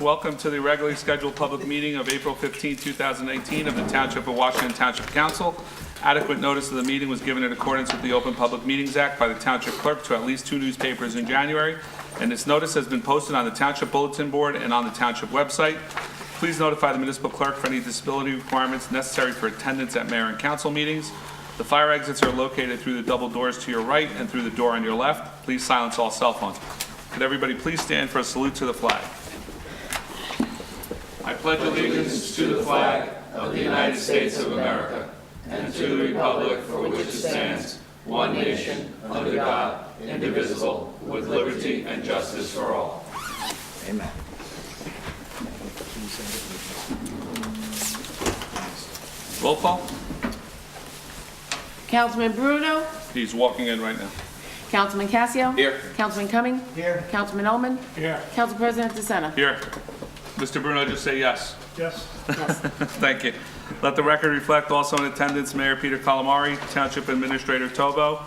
Welcome to the regularly scheduled public meeting of April 15, 2019 of the Township of Washington Township Council. Adequate notice of the meeting was given in accordance with the Open Public Meetings Act by the Township Clerk to at least 2 newspapers in January, and this notice has been posted on the Township Bulletin Board and on the Township website. Please notify the municipal clerk for any disability requirements necessary for attendance at mayor and council meetings. The fire exits are located through the double doors to your right and through the door on your left. Please silence all cell phones. Could everybody please stand for a salute to the flag? I pledge allegiance to the flag of the United States of America and to the republic for which it stands, one nation, under God, indivisible, with liberty and justice for all. Amen. Roll call. Councilman Bruno, He's walking in right now. Councilman Casio. Here. Councilman Cumming. Here. Councilman Ullman. Here. Council President DeSena. Here. Mr. Bruno, just say yes. Yes. Thank you. Let the record reflect also in attendance Mayor Peter Calamari, Township Administrator Tobo,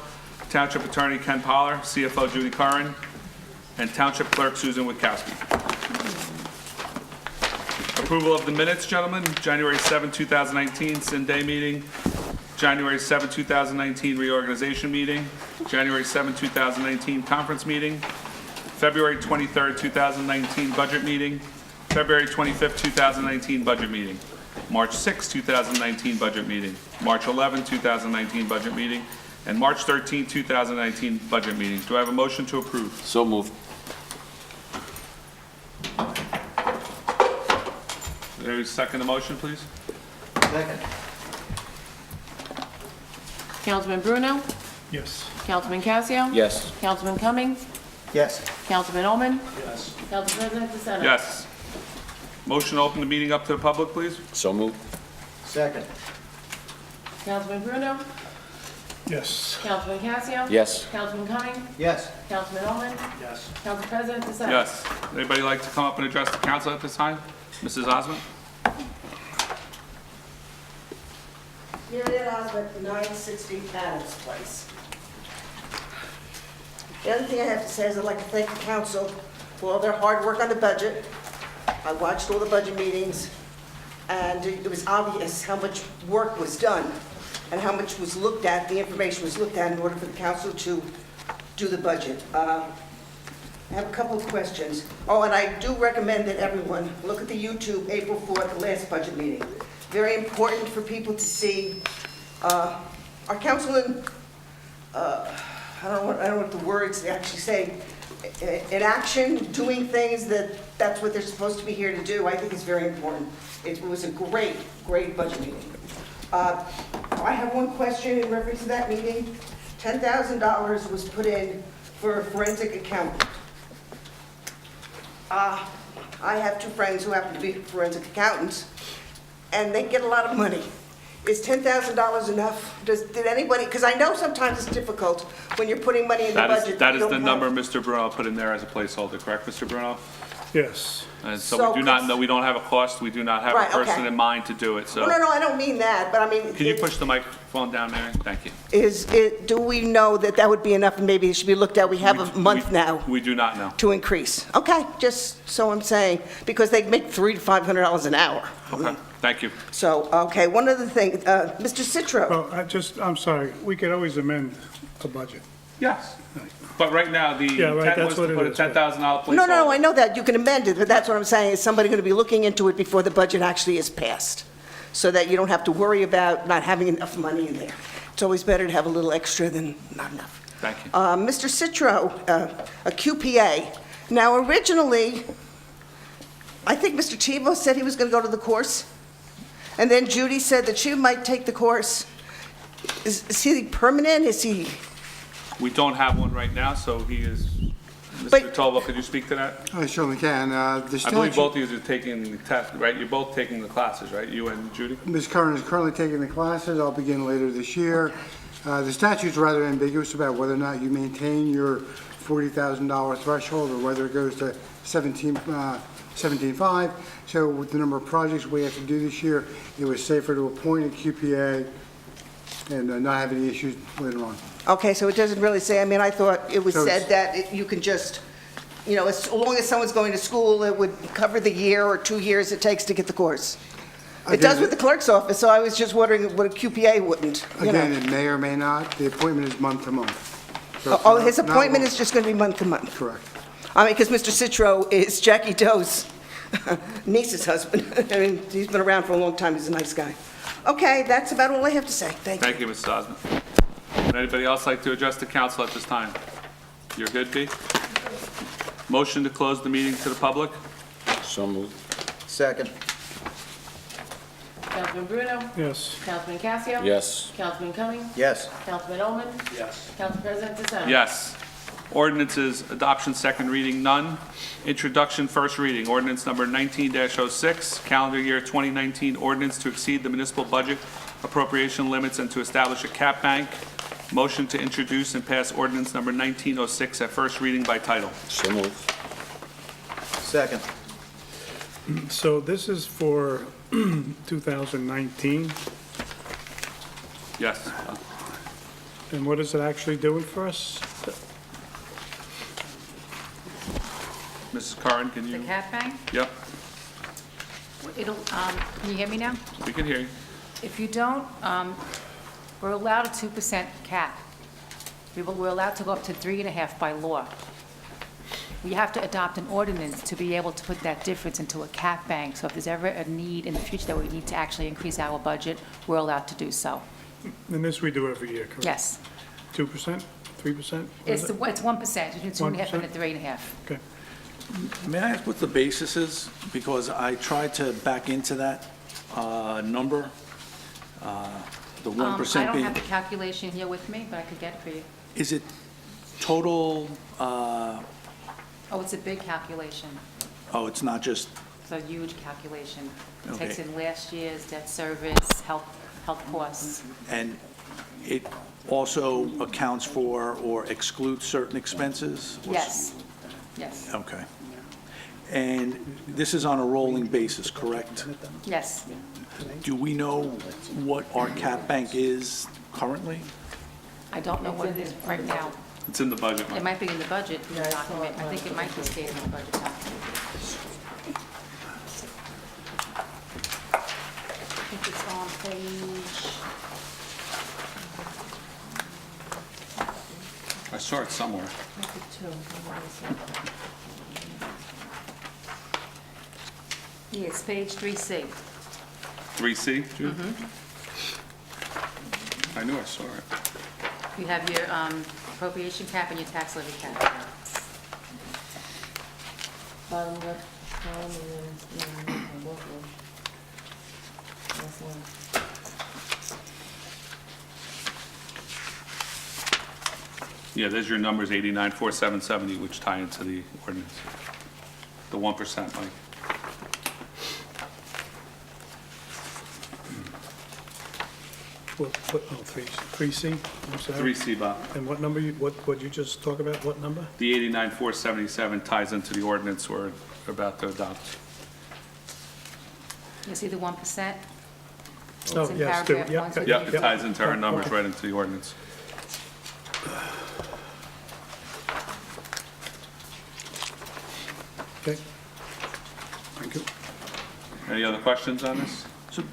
Township Attorney Ken Poller, CFO Judy Curran, and Township Clerk Susan Witkowski. Approval of the minutes, gentlemen. January 7, 2019, Sin Day meeting. January 7, 2019, reorganization meeting. January 7, 2019, conference meeting. February 23, 2019, budget meeting. February 25, 2019, budget meeting. March 6, 2019, budget meeting. March 11, 2019, budget meeting. And March 13, 2019, budget meeting. Do I have a motion to approve? So moved. There, second the motion, please. Second. Councilman Bruno, Yes. Councilman Casio. Yes. Councilman Cumming. Yes. Councilman Ullman. Yes. Council President DeSena. Yes. Motion to open the meeting up to the public, please. So moved. Second. Councilman Bruno, Yes. Councilman Casio. Yes. Councilman Cumming. Yes. Councilman Ullman. Yes. Council President DeSena. Yes. Anybody like to come up and address the council at this time? Mrs. Osmond? Mariette Osmond, 960 Adams Place. The other thing I have to say is I'd like to thank the council for all their hard work on the budget. I watched all the budget meetings, and it was obvious how much work was done and how much was looked at, the information was looked at in order for the council to do the budget. I have a couple of questions. Oh, and I do recommend that everyone look at the YouTube April 4th, the last budget meeting. Very important for people to see our councilman, I don't know what the words actually say, in action, doing things that's what they're supposed to be here to do. I think it's very important. It was a great budget meeting. I have one question in reference to that meeting. $10,000 was put in for a forensic accountant. I have 2 friends who happen to be forensic accountants, and they get a lot of money. Is $10,000 enough? Did anybody, because I know sometimes it's difficult when you're putting money in the budget. That is you the don't number have- Mr. Bruno put in there as a placeholder, correct, Mr. Bruno? Yes. And so So we do not it's- know, we don't have a cost, we do not have a Right, person okay. in mind to do it, so. No, I don't mean that, but I mean. Can you push the microphone down, Mary? Thank you. Do we know that would be enough and maybe it should be looked at? We have a month now We do not know. to increase. Okay, just so I'm saying, because they make $300 to $500 an hour. Okay, thank you. So, okay, one other thing, Mr. Citro. Well, I'm sorry, we could always amend a budget. Yes. But right now, the Yeah, right, intent was that's what to it put a is, $10,000 placeholder. No, I know that, you can amend it, but that's what I'm saying, is somebody going to be looking into it before the budget actually is passed, so that you don't have to worry about not having enough money in there. It's always better to have a little extra than not enough. Thank you. Mr. Citro, a QPA. Now, originally, I think Mr. Chivo said he was going to go to the course, and then Judy said that she might take the course. Is he permanent? Is he? We don't have one right now, so he is, Mr. But- Tolba, could you speak to that? I certainly can. The I believe statute, both of you are taking the test, right? You're both taking the classes, right? You and Judy? Ms. Curran is currently taking the classes. I'll begin later this year. The statute's rather ambiguous about whether or not you maintain your $40,000 threshold or whether it goes to 17.5. So with the number of projects we have to do this year, it was safer to appoint a QPA and not have any issues later on. Okay, so it doesn't really say, I mean, I thought it was So said it's- that you can just You know, as long as someone's going to school, it would cover the year or 2 years it takes to get the course. It does with the clerk's office, so I was just wondering what a QPA wouldn't, you Again, know. it may or may not. The appointment is month to month. So it's Oh, not- his not appointment long. is just going to be month to month. Correct. I mean, because Mr. Citro is Jackie Doe's niece's husband. I mean, he's been around for a long time, he's a nice guy. Okay, that's about all I have to say. Thank you. Thank you, Mrs. Osmond. Would anybody else like to address the council at this time? You're good, B? Motion to close the meeting to the public? So moved. Second. Councilman Bruno? Yes. Councilman Casio? Yes. Councilman Cumming? Yes. Councilman Oman? Yes. Council President DeSena? Yes. Ordinances, adoption, second reading, none. Introduction, first reading, ordinance number 19-06, calendar year 2019 ordinance to exceed the municipal budget appropriation limits and to establish a cap bank. Motion to introduce and pass ordinance number 1906 at first reading by title. So moved. Second. So this is for 2019, Yes. and what is it actually doing for us? Mrs. Curran, can The you? cat bank, Yep, it'll, can you hear me now? we can hear you. If you don't, we're allowed a 2% cap. We're allowed to go up to 3.5 by law. We have to adopt an ordinance to be able to put that difference into a cap bank. So if there's ever a need in the future that we need to actually increase our budget, we're allowed to do so. And this we do every year, correct? Yes. 2%, 3%? It's 1%, between 2.5 and 1%? 3.5. Okay. May I ask what the basis is? Because I tried to back into that number, the 1% I don't being, have the calculation here with me, but I could get it for you. is it total, Oh, it's a big calculation. oh, it's not just, It's a huge calculation. It takes Okay. in last year's debt service, health costs. and it also accounts for or excludes certain expenses? Yes, yes, Okay. And this is on a rolling basis, correct? yes. Do we know what our cap bank is currently? I don't know what it is right now. It's in the budget. It might be in the budget document. I think it might be stated in the budget document. I think it's on page, I saw it somewhere. yeah, it's page 3C. 3C, Jude? I knew I saw it. You have your appropriation cap and your tax levy cap. Bottom left column and then, both of them. That's one. Yeah, there's your numbers, 89,470, which tie into the ordinance. The 1%, Mike. What, oh, 3C, I'm sorry. 3C, Bob. And what number, what you just talk about, what number? The 89,477 ties into the ordinance we're about to adopt. You see the 1%? Oh, in yes, do, paragraph yep, one, so yep, Yep, it ties into our numbers Okay. right into the ordinance. Okay. Thank you. Any other questions on this? So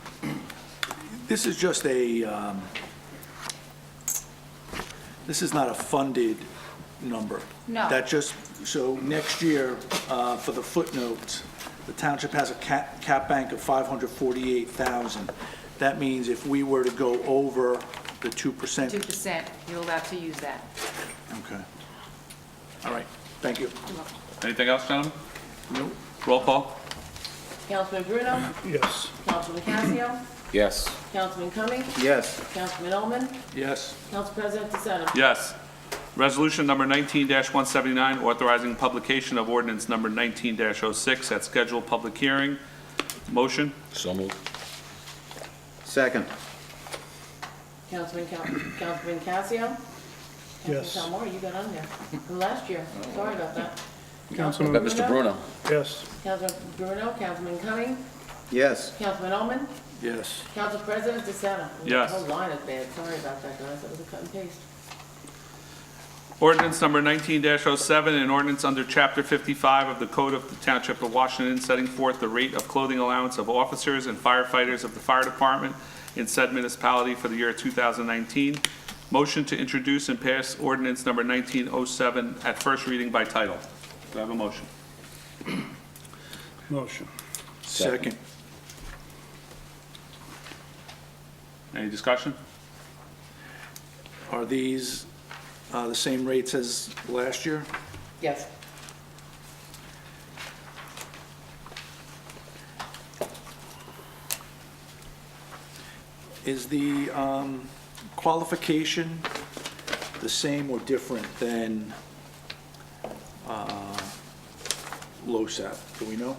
this is just a, this is not a funded number. No. That just, so next year, for the footnotes, the township has a cap bank of 548,000. That means if we were to go over the 2%. 2%, you're allowed to use that. Okay. All right, thank you. Anything else, gentlemen? Nope. Roll call? Councilman Bruno? Yes. Councilman Casio? Yes. Councilman Cumming? Yes. Councilman Oman? Yes. Council President DeSena? Yes. Resolution number 19-179, authorizing publication of ordinance number 19-06 at scheduled public hearing. Motion? So moved. Second. Councilman Casio? Yes. Councilman Calmore, you got on there. From last year. Sorry about that. But Councilman, Mr. Bruno? yes. Councilman Bruno, Councilman Cumming, Yes. Councilman Oman, Yes. Council President DeSena. Yes. The whole line is bad. Sorry about that, guys. That was a cut and paste. Ordinance number 19-07, an ordinance under Chapter 55 of the Code of the Township of Washington, setting forth the rate of clothing allowance of officers and firefighters of the fire department in said municipality for the year 2019. Motion to introduce and pass ordinance number 1907 at first reading by title. Do I have a motion? Motion. Second. Any discussion? Are these the same rates as last year? Yes. Is the qualification the same or different than LoSAP? Do we know?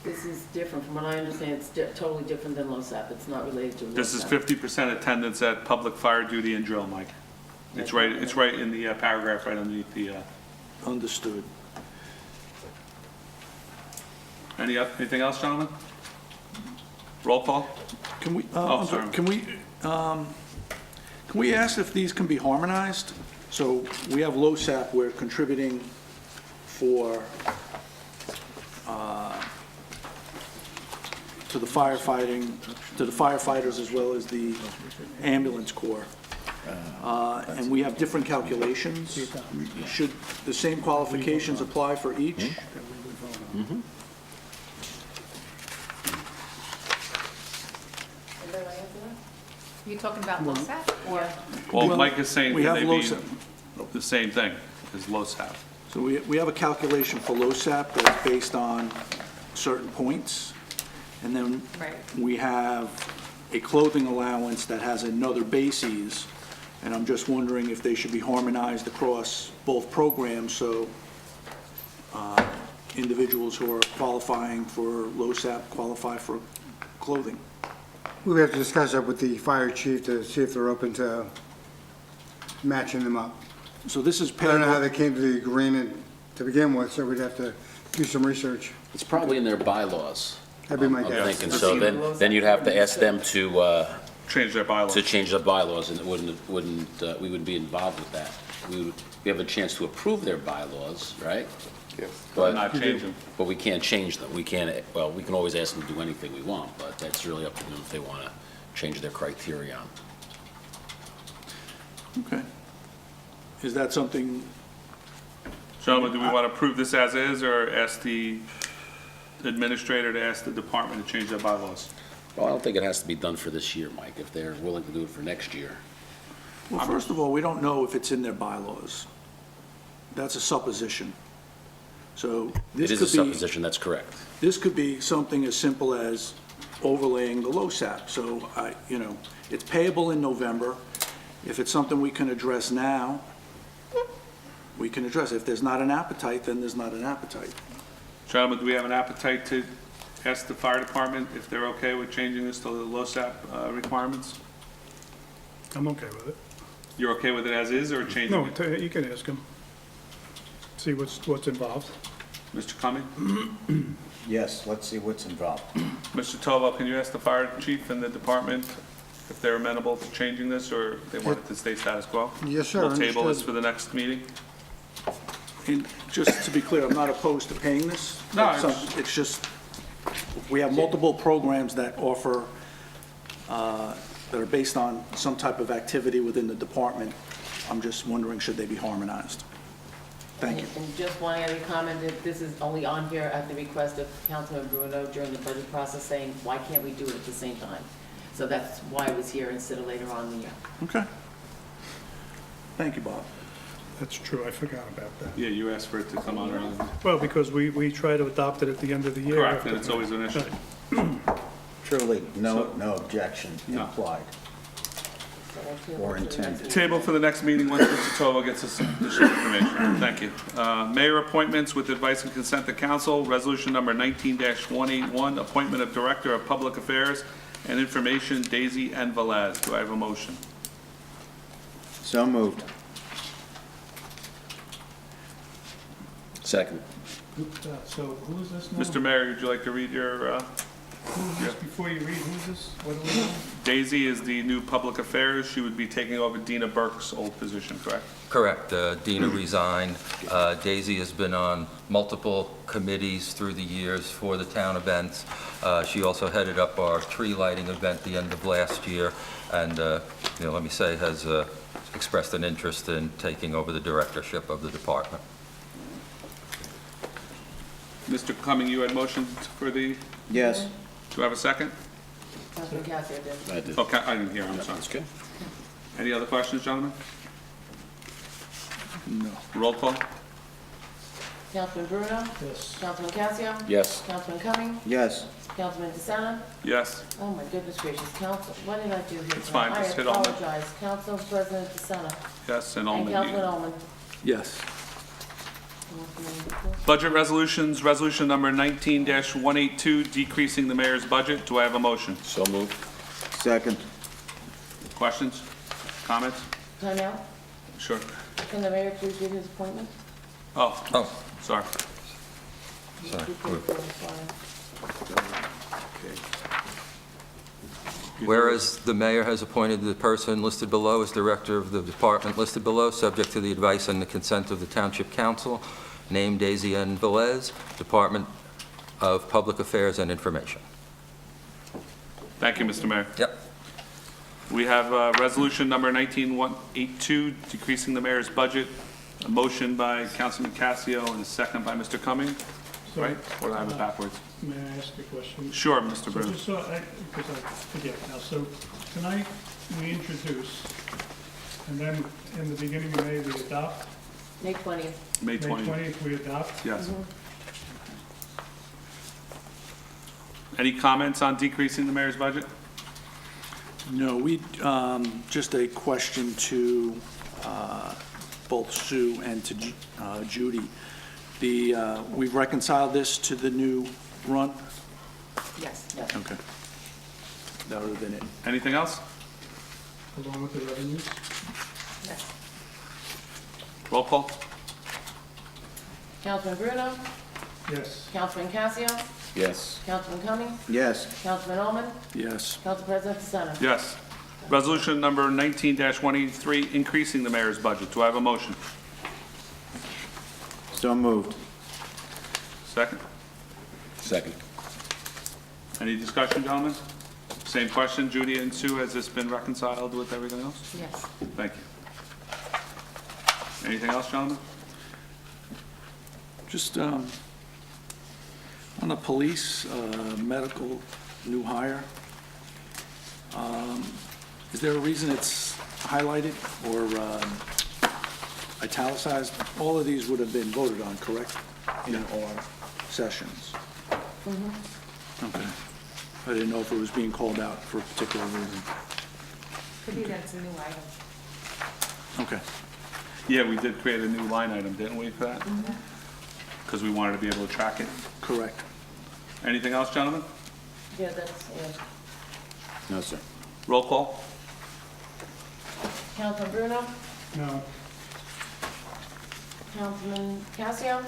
This is different, from what I understand, it's totally different than LoSAP, it's not related to LoSAP. This is 50% attendance at public fire duty and drill, Mike. It's right in the paragraph right underneath the, Understood. anything else, gentlemen? Roll call? Can we, Oh, sorry. can we ask if these can be harmonized? So we have LoSAP, we're contributing for, to the firefighting, to the firefighters as well as the ambulance corps. And we have different calculations. Should the same qualifications apply for each? You talking about LoSAP or? Well, Well, Mike is saying we that have they be LoSAP. the same thing as LoSAP. So we have a calculation for LoSAP that's based on certain points. And then Right. we have a clothing allowance that has another basis. And I'm just wondering if they should be harmonized across both programs, so individuals who are qualifying for LoSAP qualify for clothing. We have to discuss that with the fire chief to see if they're open to matching them up. So this is I don't know how payable, they came to the agreement to begin with, so we'd have to do some research. It's probably in their bylaws. That'd be my I'm guess. thinking, so then you'd have to ask them to Change their bylaws. change the bylaws, and it wouldn't, we wouldn't be involved with that. We have a chance to approve their bylaws, right? But not change them. But we can't change them. We can't, well, we can always ask them to do anything we want, but that's really up to them if they want to change their criteria. okay. Is that something, Gentlemen, do we want to approve this as is, or ask the administrator to ask the department to change their bylaws? Well, I don't think it has to be done for this year, Mike, if they're willing to do it for next year. well, first of all, we don't know if it's in their bylaws. That's a supposition. So It this is a could be, supposition, that's correct. this could be something as simple as overlaying the LoSAP. So it's payable in November. If it's something we can address now, we can address it. If there's not an appetite, then there's not an appetite. Gentlemen, do we have an appetite to ask the fire department if they're okay with changing this to the LoSAP requirements? I'm okay with it. You're okay with it as is, or changing No, it? you can ask them. See what's involved. Mr. Cumming? Yes, let's see what's involved. Mr. Tovo, can you ask the fire chief and the department if they're amenable to changing this, or if they want it to stay status quo? Yes, sir, We'll table this understood. for the next meeting. And just to be clear, I'm not opposed to paying this. No, It's just, we have multiple programs that offer, that are based on some type of activity within the department. I'm just wondering, should they be harmonized? Thank you. And just one other comment, that this is only on here at the request of Councilman Bruno during the budget process, saying, why can't we do it at the same time? So that's why it was here instead of later on in the year. Okay. Thank you, Bob. That's true, I forgot about that. Yeah, you asked for it to come on early. Well, because we try to adopt it at the end of the year. Correct, and it's always an issue. Truly, no objection No. implied or intended. Table for the next meeting once Mr. Tovo gets us additional information. Thank you. Mayor appointments with advice and consent to council, resolution number 19-181, appointment of Director of Public Affairs and Information, Daisy N. Velez. Do I have a motion? So moved. Second. So who is this now? Mr. Mayor, would you like to read your Who's this, before you read, who's this? What do we do? Daisy is the new public affairs. She would be taking over Dina Burke's old position, correct? Correct. Dina resigned. Daisy has been on multiple committees through the years for the town events. She also headed up our tree lighting event the end of last year, and, let me say, has expressed an interest in taking over the directorship of the department. Mr. Cumming, you had motioned for the, Yes. do I have a second? Councilman Cassidy did. I did. Okay, I didn't hear, I'm sorry. That's good. Any other questions, gentlemen? No. Roll call? Councilman Bruno? Yes. Councilman Cassio? Yes. Councilman Cumming? Yes. Councilman DeSena? Yes. Oh, my goodness gracious, Council, what did I do here? It's fine, tonight? just hit all the- I apologize, Council President DeSena. Yes, and And Councilman Alderman. Ullman. Yes. Budget resolutions, resolution number 19-182, decreasing the mayor's budget. Do I have a motion? So moved. Second. Questions? Comments? Time out. Sure. Can the mayor please read his appointment? Oh, Oh, sorry. sorry. Whereas the mayor has appointed the person listed below as director of the department listed below, subject to the advice and the consent of the Township Council, named Daisy N. Velez, Department of Public Affairs and Information. Thank you, Mr. Mayor. Yep. We have resolution number 19-182, decreasing the mayor's budget. A motion by Councilman Cassio and a second by Mr. Cumming, So, right? Or do I have it backwards? May I ask a question? Sure, Mr. So Bruno. just so because I forget now, so tonight we introduce, and then in the beginning of May we adopt, May 20th. May May 20th. 20th we adopt. Yes. Any comments on decreasing the mayor's budget? No, just a question to both Sue and to Judy. We've reconciled this to the new run? Yes. Yes. Okay. That would have been it. Anything else? Along with the revenues. Yes. Roll call? Councilman Bruno? Yes. Councilman Cassio? Yes. Councilman Cumming? Yes. Councilman Ullman? Yes. Council President DeSena? Yes. Resolution number 19-183, increasing the mayor's budget. Do I have a motion? So moved. Second? Second. Any discussion, gentlemen? Same question, Judy and Sue, has this been reconciled with everything else? Yes. Thank you. Anything else, gentlemen? Just on the police, medical new hire, is there a reason it's highlighted or italicized? All of these would have been voted on, correct? In our sessions? Okay. I didn't know if it was being called out for a particular reason. Could be that it's a new item. Okay. Yeah, we did create a new line item, didn't we, for that? Because we wanted to be able to track it. Correct. Anything else, gentlemen? Yeah, that's, yeah. No, sir. Roll call? Councilman Bruno? No. Councilman Cassio?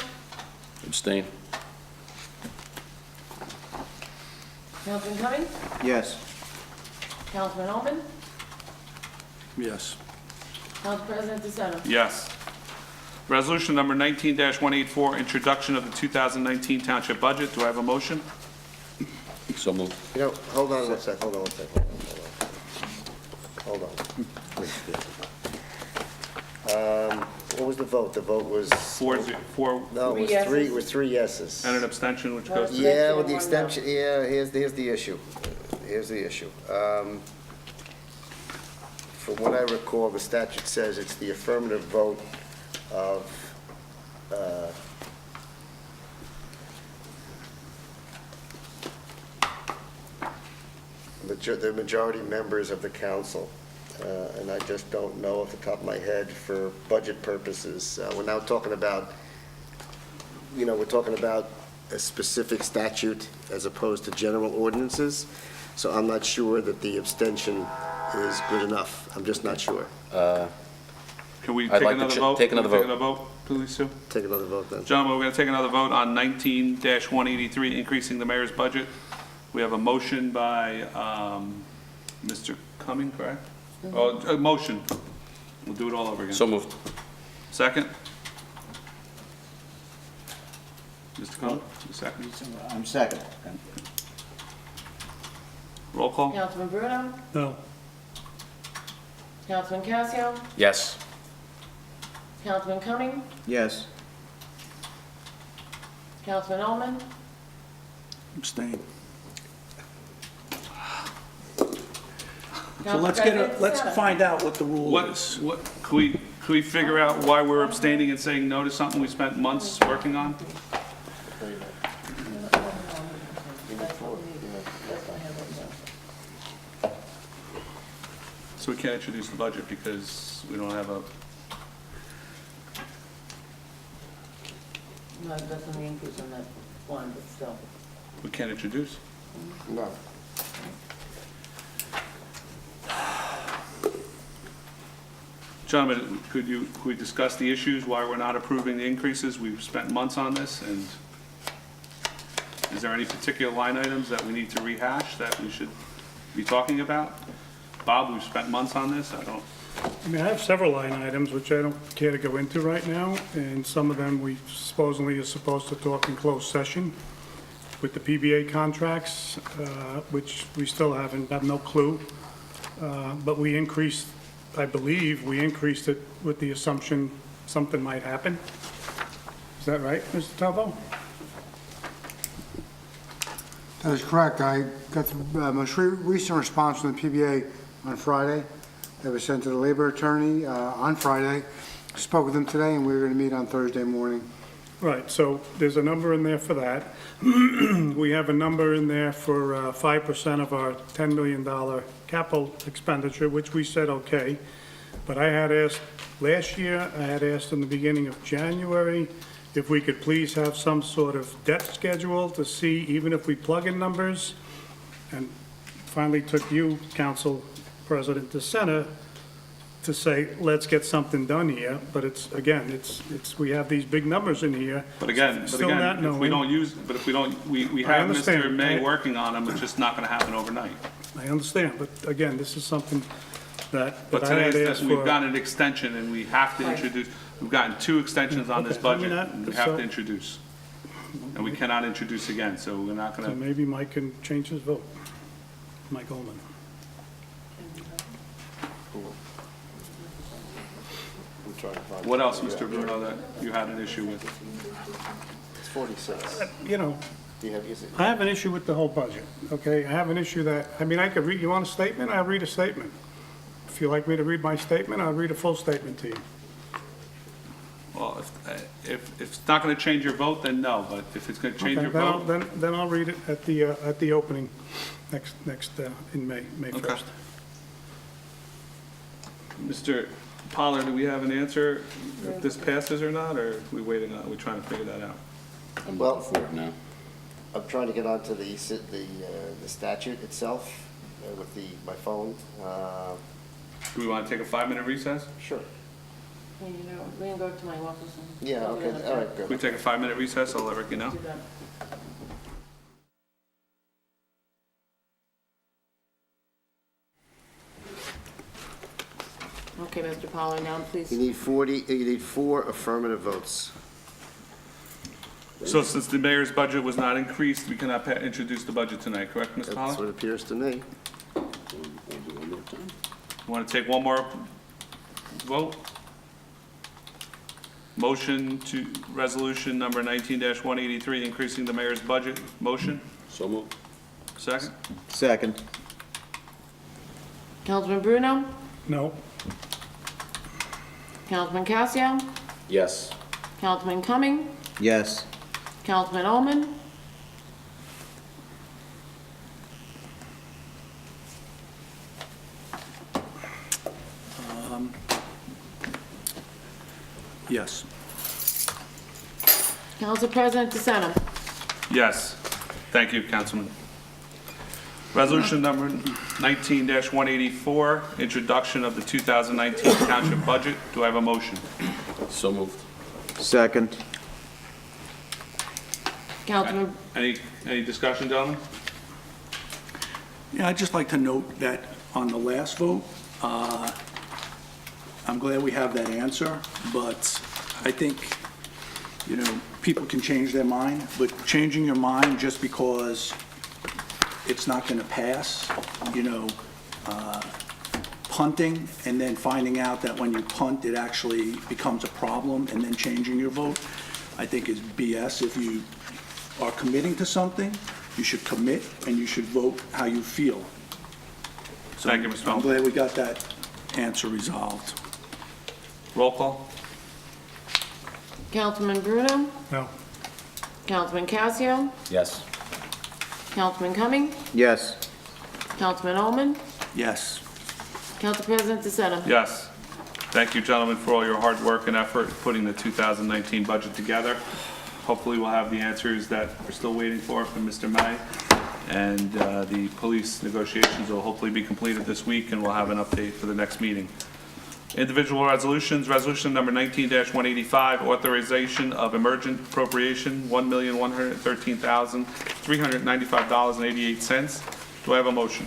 Abstain. Councilman Cumming? Yes. Councilman Ullman? Yes. Council President DeSena? Yes. Resolution number 19-184, introduction of the 2019 township budget. Do I have a motion? So moved. You know, hold on one sec, hold on. What was the vote? The vote was, Four, no, Three it was yeses. three, it was three yeses. and an abstention, which goes to... Yeah, with the One no. extension, yeah, here's the issue. Here's the issue. From what I recall, the statute says it's the affirmative vote of, the majority members of the council. And I just don't know off the top of my head for budget purposes. We're now talking about, we're talking about a specific statute as opposed to general ordinances. So I'm not sure that the abstention is good enough. I'm just not sure. Can we I'd take like to another vote? take another Can we vote. Take another vote, please, Sue? Take another vote then. Gentlemen, we're going to take another vote on 19-183, increasing the mayor's budget. We have a motion by Mr. Cumming, correct? Oh, a motion. We'll do it all over again. So moved. Second? Mr. Cumming, a second. I'm second. Roll call? Councilman Bruno? No. Councilman Casio? Yes. Councilman Cumming? Yes. Councilman Ullman? Abstain. So Council let's President let's DeSena? find out what the rule is. Can we figure out why we're abstaining and saying no to something we spent months working on? So we can't introduce the budget because we don't have a, No, it doesn't increase on that one, but still. we can't introduce. No. Gentlemen, could we discuss the issues, why we're not approving the increases? We've spent months on this, and is there any particular line items that we need to rehash that we should be talking about? Bob, we've spent months on this, I don't, I mean, I have several line items which I don't care to go into right now, and some of them we supposedly are supposed to talk in closed session with the PBA contracts, which we still have no clue. But we increased, I believe, we increased it with the assumption something might happen. Is that right, Mr. Talbot? That is correct. I got the most recent response from the PBA on Friday. That was sent to the labor attorney on Friday. Spoke with him today, and we were going to meet on Thursday morning. Right, so there's a number in there for that. We have a number in there for 5% of our $10 million capital expenditure, which we said okay. But I had asked, last year, I had asked in the beginning of January if we could please have some sort of debt schedule to see, even if we plug in numbers, and finally took you, Council President DeSena, to say, let's get something done here, but it's, again, we have these big numbers in here. but again, Still not if we knowing. don't use, but if we don't, we I have Mr. understand. May working on them, it's just not gonna happen overnight. I understand, but again, this is something that But I had today, asked we've for. gotten an extension, and we have to introduce, we've gotten 2 extensions on this Okay, I mean, budget, that- and we have to so- introduce. And we cannot introduce again, so we're not So gonna, maybe Mike can change his vote. Mike Ullman. what else, Mr. Bruno, that you had an issue with? It's 46. You know, Do you have, is it? I have an issue with the whole budget, okay? I have an issue that, I mean, I could read, you want a statement? I'll read a statement. If you'd like me to read my statement, I'll read a full statement to you. Well, if it's not gonna change your vote, then no, but if it's gonna change Okay, your vote, then I'll read it at the opening next, in May Okay. 1st. Mr. Pollard, do we have an answer if this passes or not, or are we waiting on, are we trying to figure that out? I'm Well- looking for it now. I'm trying to get onto the statute itself with my phone. Do we wanna take a 5-minute recess? Sure. Yeah, you know, we can go to my office and. Yeah, okay, all right, Can we good. take a 5-minute recess? I'll let Ricky know. Do that. Okay, Mr. Pollard, now please. You need 4 affirmative votes. So since the mayor's budget was not increased, we cannot introduce the budget tonight, correct, Ms. That's Pollard? what appears to me. Want to take one more vote? Motion to resolution number 19-183, increasing the mayor's budget. Motion? So moved. Second? Second. Councilman Bruno? No, Councilman Casio? Yes. Councilman Cumming? Yes. Councilman Ullman? Yes. Council President DeSena? Yes. Thank you, Councilman. Resolution number 19-184, introduction of the 2019 township budget. Do I have a motion? So moved. Second. Councilman, Any discussion, gentlemen? Yeah, I'd just like to note that on the last vote, I'm glad we have that answer, but I think, people can change their mind, but changing your mind just because it's not going to pass, punting and then finding out that when you punt, it actually becomes a problem and then changing your vote, I think is BS. If you are committing to something, you should commit and you should vote how you feel. So Thank you, Mr. I'm Holmes. glad we got that answer resolved. Roll call? Councilman Bruno, No. Councilman Casio, Yes. Councilman Cumming, Yes. Councilman Ullman, Yes. Council President DeSena. Yes. Thank you, gentlemen, for all your hard work and effort putting the 2019 budget together. Hopefully, we'll have the answers that we're still waiting for from Mr. May. And the police negotiations will hopefully be completed this week, and we'll have an update for the next meeting. Individual resolutions, resolution number 19-185, authorization of emergent appropriation, $1,113,395.88. Do I have a motion?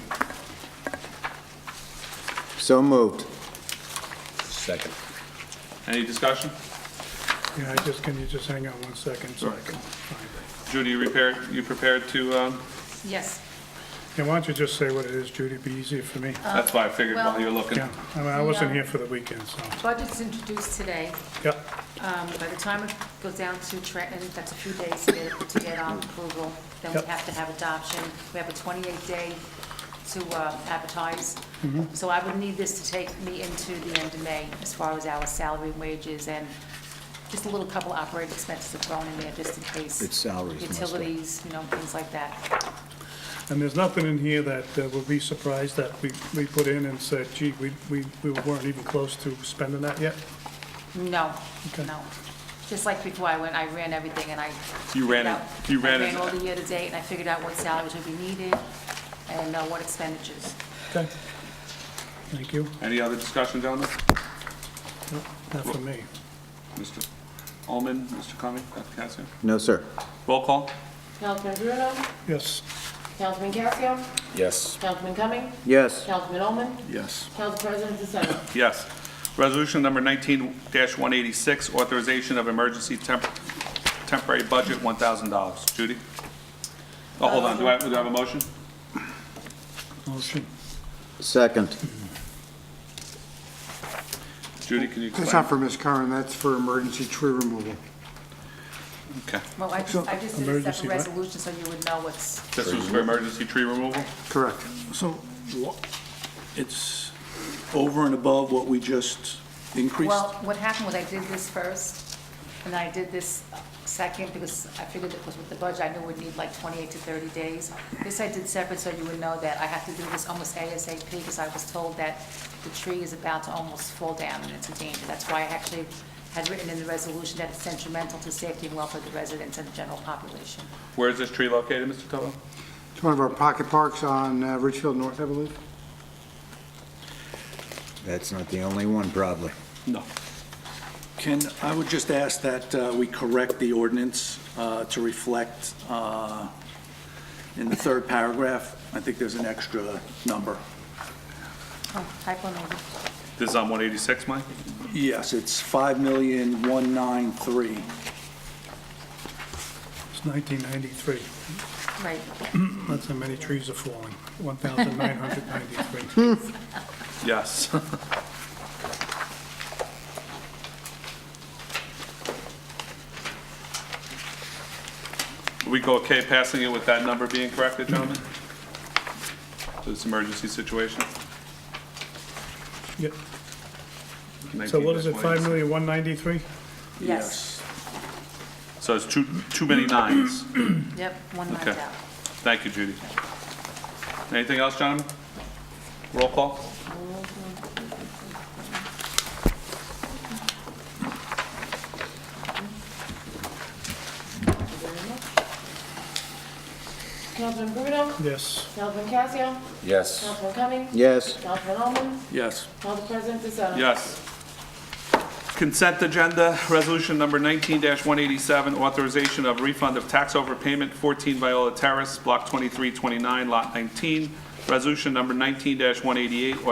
So moved. Second. Any discussion? Yeah, can you just hang on one second so I can find it? Judy, you prepared to, Yes. Yeah, why don't you just say what it is, Judy, it'd be easier for me. that's why I figured while you're looking. Yeah, I mean, I wasn't here for the weekend, so, Budget's introduced today. yep. By the time it goes down to Trenton, that's a few days to get approval. Then we Yep. have to have adoption. We have a 28-day to advertise. So I would need this to take me into the end of May as far as our salary and wages and just a little couple operating expenses are thrown in there just in case. It's salaries mostly. Utilities, things like that. And there's nothing in here that we'll be surprised that we put in and said, gee, we weren't even close to spending that yet? No, Okay. no. Just like before I went, I ran everything and I. You ran it. You ran I it. ran all the year to date and I figured out what salaries would be needed and what expenditures. Okay. Thank you. Any other discussion, gentlemen? Nope, not for me. Mr. Ullman, Mr. Cumming, Dr. Cassio? No, sir. Roll call? Councilman Bruno, Yes. Councilman Casio, Yes. Councilman Cumming, Yes. Councilman Ullman, Yes. Council President DeSena. Yes. Resolution number 19-186, authorization of emergency temporary budget, $1,000. Judy? Oh, hold on, do I have a motion? Motion. Second. Judy, can you That's explain? not for Ms. Curran, that's for emergency tree removal. Okay. Well, I just did a Emergency separate what? resolution so you would know what's, This was for emergency tree removal? Correct. So it's over and above what we just increased? well, what happened was I did this first and I did this second because I figured it was with the budget, I knew we'd need like 28 to 30 days. This I did separate so you would know that I have to do this almost ASAP because I was told that the tree is about to almost fall down and it's a danger. That's why I actually had written in the resolution that it's detrimental to safety and welfare of the residents and the general population. Where is this tree located, Mr. Toto? It's one of our pocket parks on Ridgefield North, I believe. That's not the only one, probably. No. I would just ask that we correct the ordinance to reflect in the third paragraph, I think there's an extra number. Oh, typo maybe. This is on 186, Mike? Yes, it's 5,193,000. It's 1993. Right. That's how many trees are falling. 1,993. Yes. We go okay passing it with that number being corrected, gentlemen? For this emergency situation? Yep. So what is it, 5,193,000? Yes. So it's too many nines. Yep, one line's Okay. out. Thank you, Judy. Anything else, gentlemen? Roll call? Councilman Bruno, Yes. Councilman Casio, Yes. Councilman Cumming, Yes. Councilman Ullman, Yes. Council President DeSena. Yes. Consent agenda, resolution number 19-187, authorization of refund of tax overpayment, 14 Viola Terrace, block 2329, lot 19, Resolution number 19-188,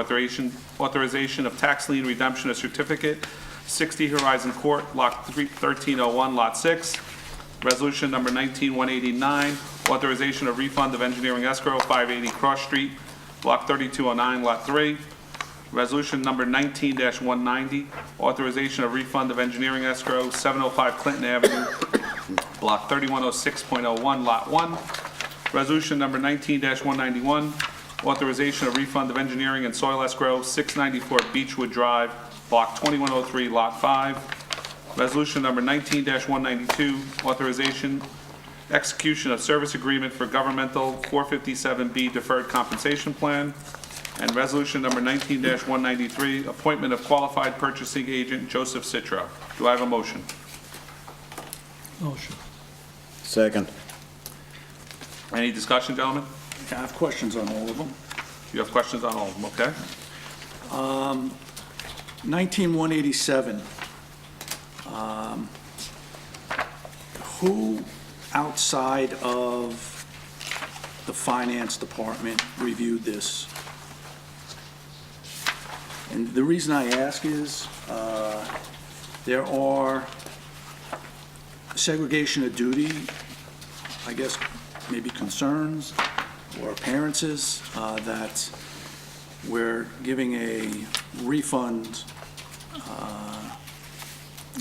authorization of tax lien redemption of certificate, 60 Horizon Court, Block 1301, Lot 6. Resolution number 19-189, authorization of refund of engineering escrow, 580 Cross Street, Block 3209, Lot 3. Resolution number 19-190, authorization of refund of engineering escrow, 705 Clinton Avenue, Block 3106.01, Lot 1. Resolution number 19-191, authorization of refund of engineering and soil escrow, 694 Beechwood Drive, Block 2103, Lot 5. Resolution number 19-192, authorization, execution of service agreement for governmental 457B deferred compensation plan. And resolution number 19-193, appointment of qualified purchasing agent Joseph Citro. Do I have a motion? Motion. Second. Any discussion, gentlemen? I have questions on all of them. You have questions on all of them, okay? 19187. Who outside of the finance department reviewed this? And the reason I ask is, there are segregation of duty, I guess, maybe concerns or appearances that we're giving a refund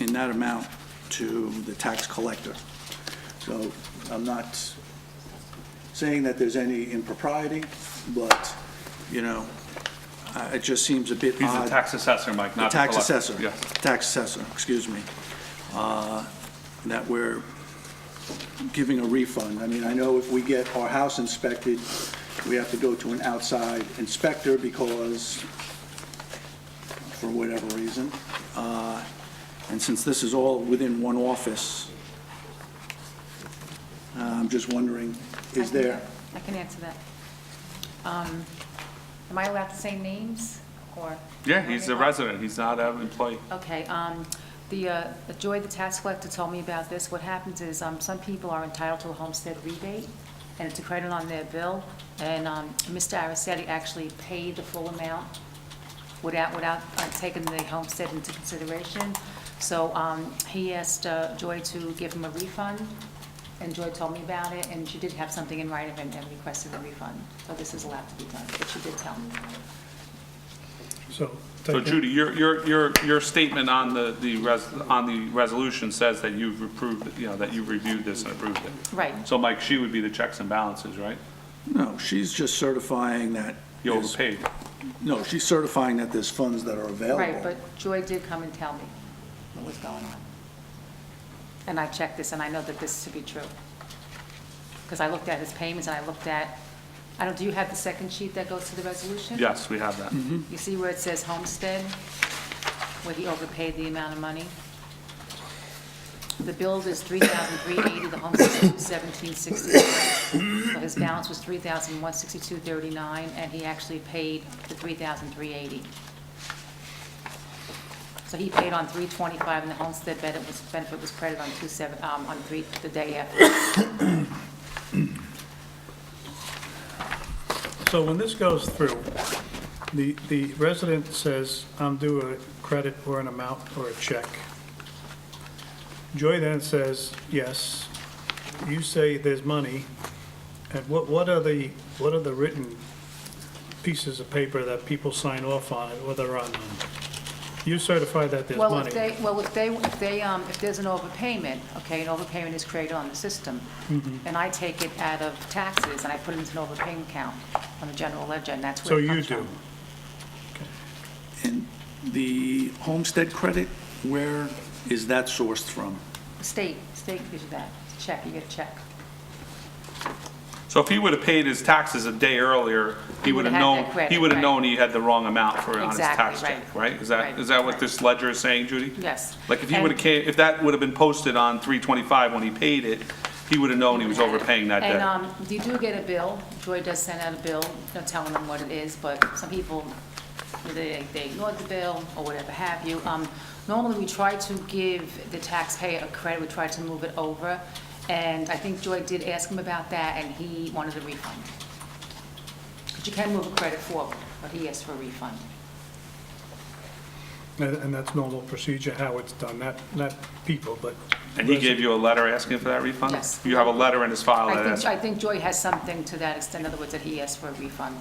in that amount to the tax collector. So I'm not saying that there's any impropriety, but, you know, it just seems a bit He's odd. the tax assessor, Mike, not the Tax collector. assessor. Yes. Tax assessor, excuse me. That we're giving a refund. I mean, I know if we get our house inspected, we have to go to an outside inspector because, for whatever reason. And since this is all within one office, I'm just wondering, is there? I can answer that. Am I allowed to say names, or? Yeah, he's a resident, he's not an employee. Okay, Joy, the tax collector, told me about this. What happens is, some people are entitled to a homestead rebate, and it's a credit on their bill, and Mr. Aracetti actually paid the full amount without taking the homestead into consideration. So he asked Joy to give him a refund, and Joy told me about it, and she did have something in writing and requested a refund. So this is allowed to be done, but she did tell me. So. So Judy, your statement on the resolution says that you've approved, you know, that you've reviewed this and approved it. Right. So Mike, she would be the checks and balances, right? No, she's just certifying that. You overpaid. No, she's certifying that there's funds that are available. Right, but Joy did come and tell me what was going on. And I checked this, and I know that this to be true. Because I looked at his payments, and I looked at, do you have the second sheet that goes to the resolution? Yes, we have that. You see where it says homestead, where he overpaid the amount of money? The bill is $3,380, the homestead is $1,760. So his balance was $3,162.39, and he actually paid the $3,380. So he paid on $325, and the homestead benefit was credited on the day after. So when this goes through, the resident says, I'm due a credit or an amount or a check. Joy then says, yes. You say there's money. And what are the written pieces of paper that people sign off on it, whether on them? You certify that there's money. If there's an overpayment, okay, an overpayment is created on the system, and I take it out of taxes, and I put it into an overpayment account on the general ledger, and that's where it comes from. So you do? And the homestead credit, where is that sourced from? State gives you that, check, you get a check. So if he would have paid his taxes a day earlier, he would have had known, that credit, he would have right. known he had the wrong amount on his Exactly, tax right. check, right? Is Right, that what right. this ledger is saying, Judy? Yes. Like if he And- would have if that would have been posted on 3/25 when he paid it, he would have known he was overpaying that day. And you do get a bill, Joy does send out a bill, telling them what it is, but some people, they ignored the bill or whatever have you. Normally, we try to give the taxpayer a credit, we try to move it over, and I think Joy did ask him about that, and he wanted a refund. But you can move a credit forward, but he asked for a refund. And that's normal procedure, how it's done, not people, but. And he gave you a letter asking for that refund? Yes. You have a letter in his file that asks. I think Joy has something to that extent, in other words, that he asked for a refund.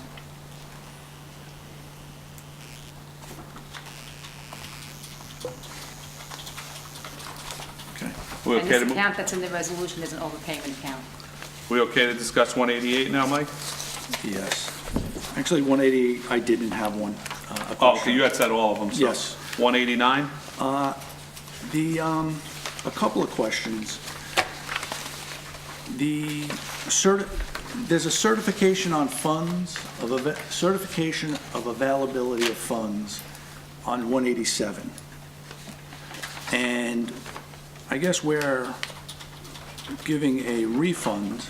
Okay. We And okay this to move? account that's in the resolution is an overpayment account. We okay to discuss 188 now, Mike? Yes. Actually, 180, I didn't have one. Oh, okay, you had said all of them, so. Yes. 189? A couple of questions. There's a certification on funds, certification of availability of funds on 187. And I guess we're giving a refund.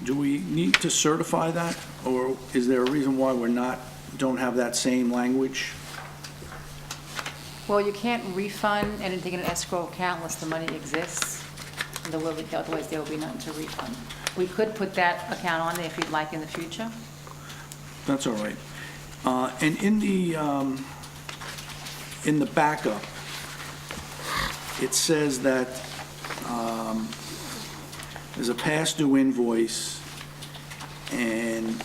Do we need to certify that? Or is there a reason why don't have that same language? Well, you can't refund anything in an escrow account unless the money exists. Otherwise, there will be nothing to refund. We could put that account on there if you'd like in the future. That's all right. And in the backup, it says that there's a past due invoice, and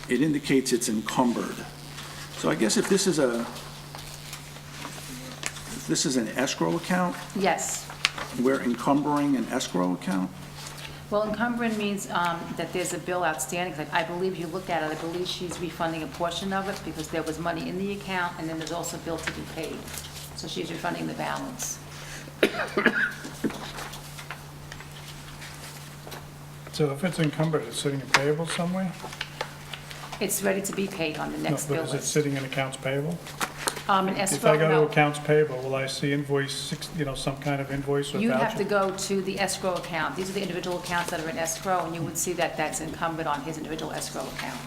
it indicates it's encumbered. So I guess if this is an escrow account, Yes. we're encumbering an escrow account? Well, encumbering means that there's a bill outstanding. 'Cause I believe you look at it, I believe she's refunding a portion of it because there was money in the account, and then there's also a bill to be paid. So she's refunding the balance. So if it's encumbered, it's sitting in payable somewhere? It's ready to be paid on the No, next but bill is it list. sitting in accounts payable? In If escrow, I go to no. accounts payable, will I see invoice, some kind of invoice or You'd have to voucher? go to the escrow account. These are the individual accounts that are in escrow, and you would see that that's encumbered on his individual escrow account.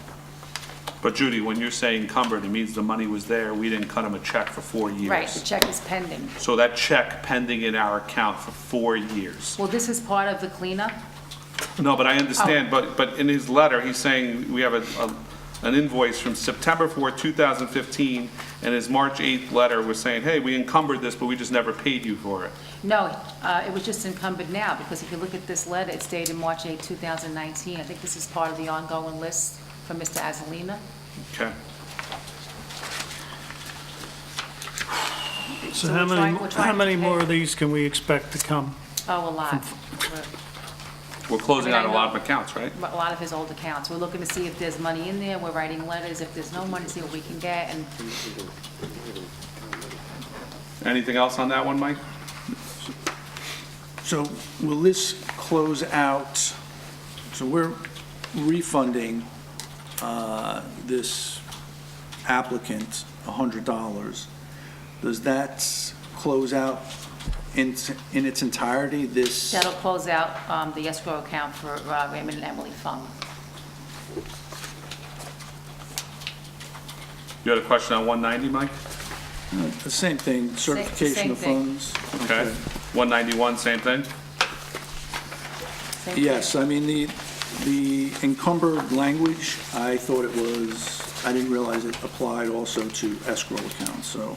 But Judy, when you're saying encumbered, it means the money was there, we didn't cut him a check for 4 years. Right, the check is pending. So that check pending in our account for 4 years. Well, this is part of the cleanup. No, but I understand, but in his letter, he's saying we have an invoice from September 4, 2015, and his March 8th letter was saying, hey, we encumbered this, but we just never paid you for it. No, it was just encumbered now, because if you look at this letter, it's dated March 8, 2019. I think this is part of the ongoing list from Mr. Azalina. Okay. So So how we're many, trying how to many pay- more of these can we expect to come? Oh, a lot. We're closing I out mean, a I lot know- of accounts, right? A lot of his old accounts. We're looking to see if there's money in there. We're writing letters. If there's no money, see what we can get. And Anything else on that one, Mike? So will this close out, so we're refunding this applicant $100. Does that close out in its entirety, this? that'll close out the escrow account for Raymond and Emily Fung. You had a question on 190, Mike? The same thing, certification same of thing. funds? Okay. 191, same thing? Same thing. Yes, I mean, the encumbered language, I thought it was, I didn't realize it applied also to escrow accounts, so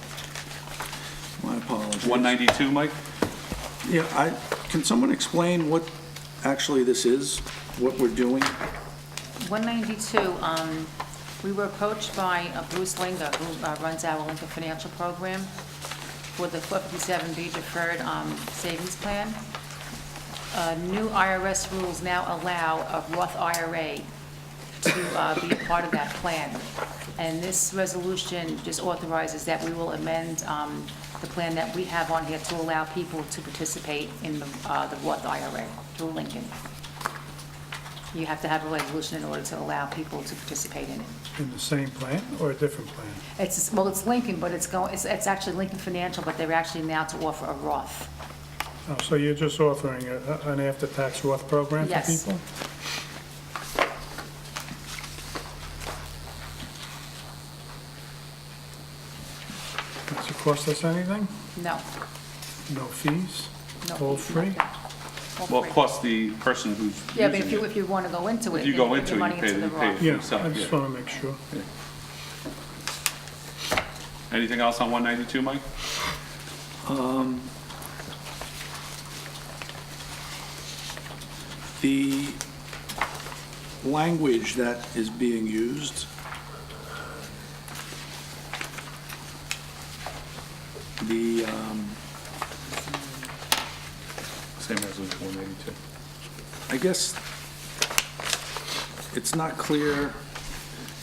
my apologies. 192, Mike? Yeah, can someone explain what actually this is, what we're doing? 192, we were approached by Bruce Linga, who runs our Lincoln Financial Program, for the 457B deferred savings plan. New IRS rules now allow a Roth IRA to be a part of that plan. And this resolution just authorizes that we will amend the plan that we have on here to allow people to participate in the Roth IRA through Lincoln. You have to have a resolution in order to allow people to participate in it. In the same plan or a different plan? It's Lincoln, but it's actually Lincoln Financial, but they're actually now to offer a Roth. Oh, so you're just offering an after-tax Roth program for Yes. people? Does it cost us anything? No. No fees? No All fees, free? nothing. Well, three. plus the person who's Yeah, but using it. if you want to go into it, If you then go put into your it, money you pay into the it for Roth. Yeah, yourself, I just yeah. want to make sure. Anything else on 192, Mike? The language that is being used, the, Same resolution, 182. I guess it's not clear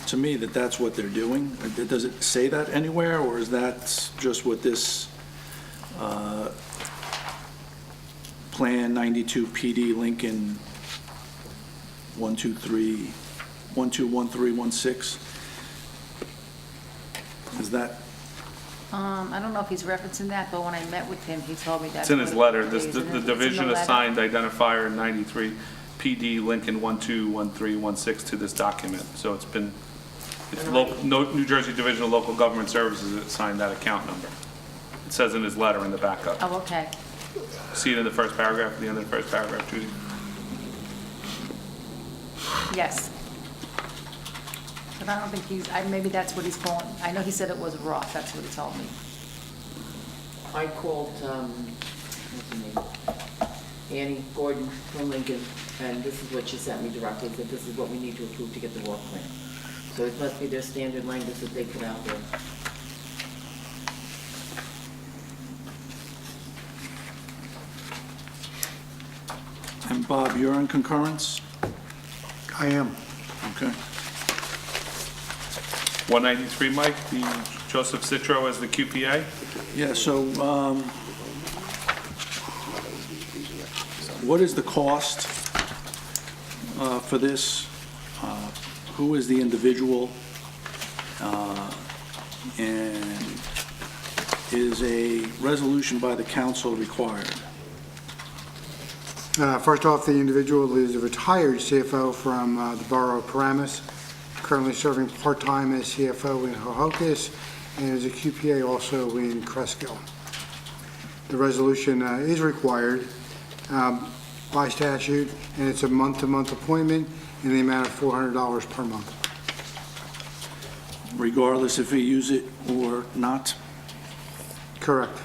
to me that that's what they're doing. Does it say that anywhere, or is that just what this Plan 92 PD Lincoln 121316? Is that, I don't know if he's referencing that, but when I met with him, he told me that's It's in his what it letter, this, is, the and the it's in division letter. assigned identifier 93, PD Lincoln 121316 to this document. So it's been, it's New Jersey Division of Local Government Services that assigned that account number. It says in his letter in the backup. Oh, okay. See it in the first paragraph, at the end of the first paragraph, Judy? Yes. But I don't think maybe that's what he's calling. I know he said it was Roth, that's what he told me. I called, what's her name? Annie Gordon from Lincoln, and this is what she sent me directly, that this is what we need to approve to get the work plan. So it must be their standard language that they put out there. and Bob, you're in concurrence? I am. Okay. 193, Mike, the Joseph Citro as the QPA. Yeah, so what is the cost for this? Who is the individual? And is a resolution by the council required? First off, the individual is a retired CFO from the Borough of Paramus, currently serving part-time as CFO in Hohokus, and is a QPA also in Cresskill. The resolution is required by statute, and it's a month-to-month appointment in the amount of $400 per month. Regardless if we use it or not? Correct.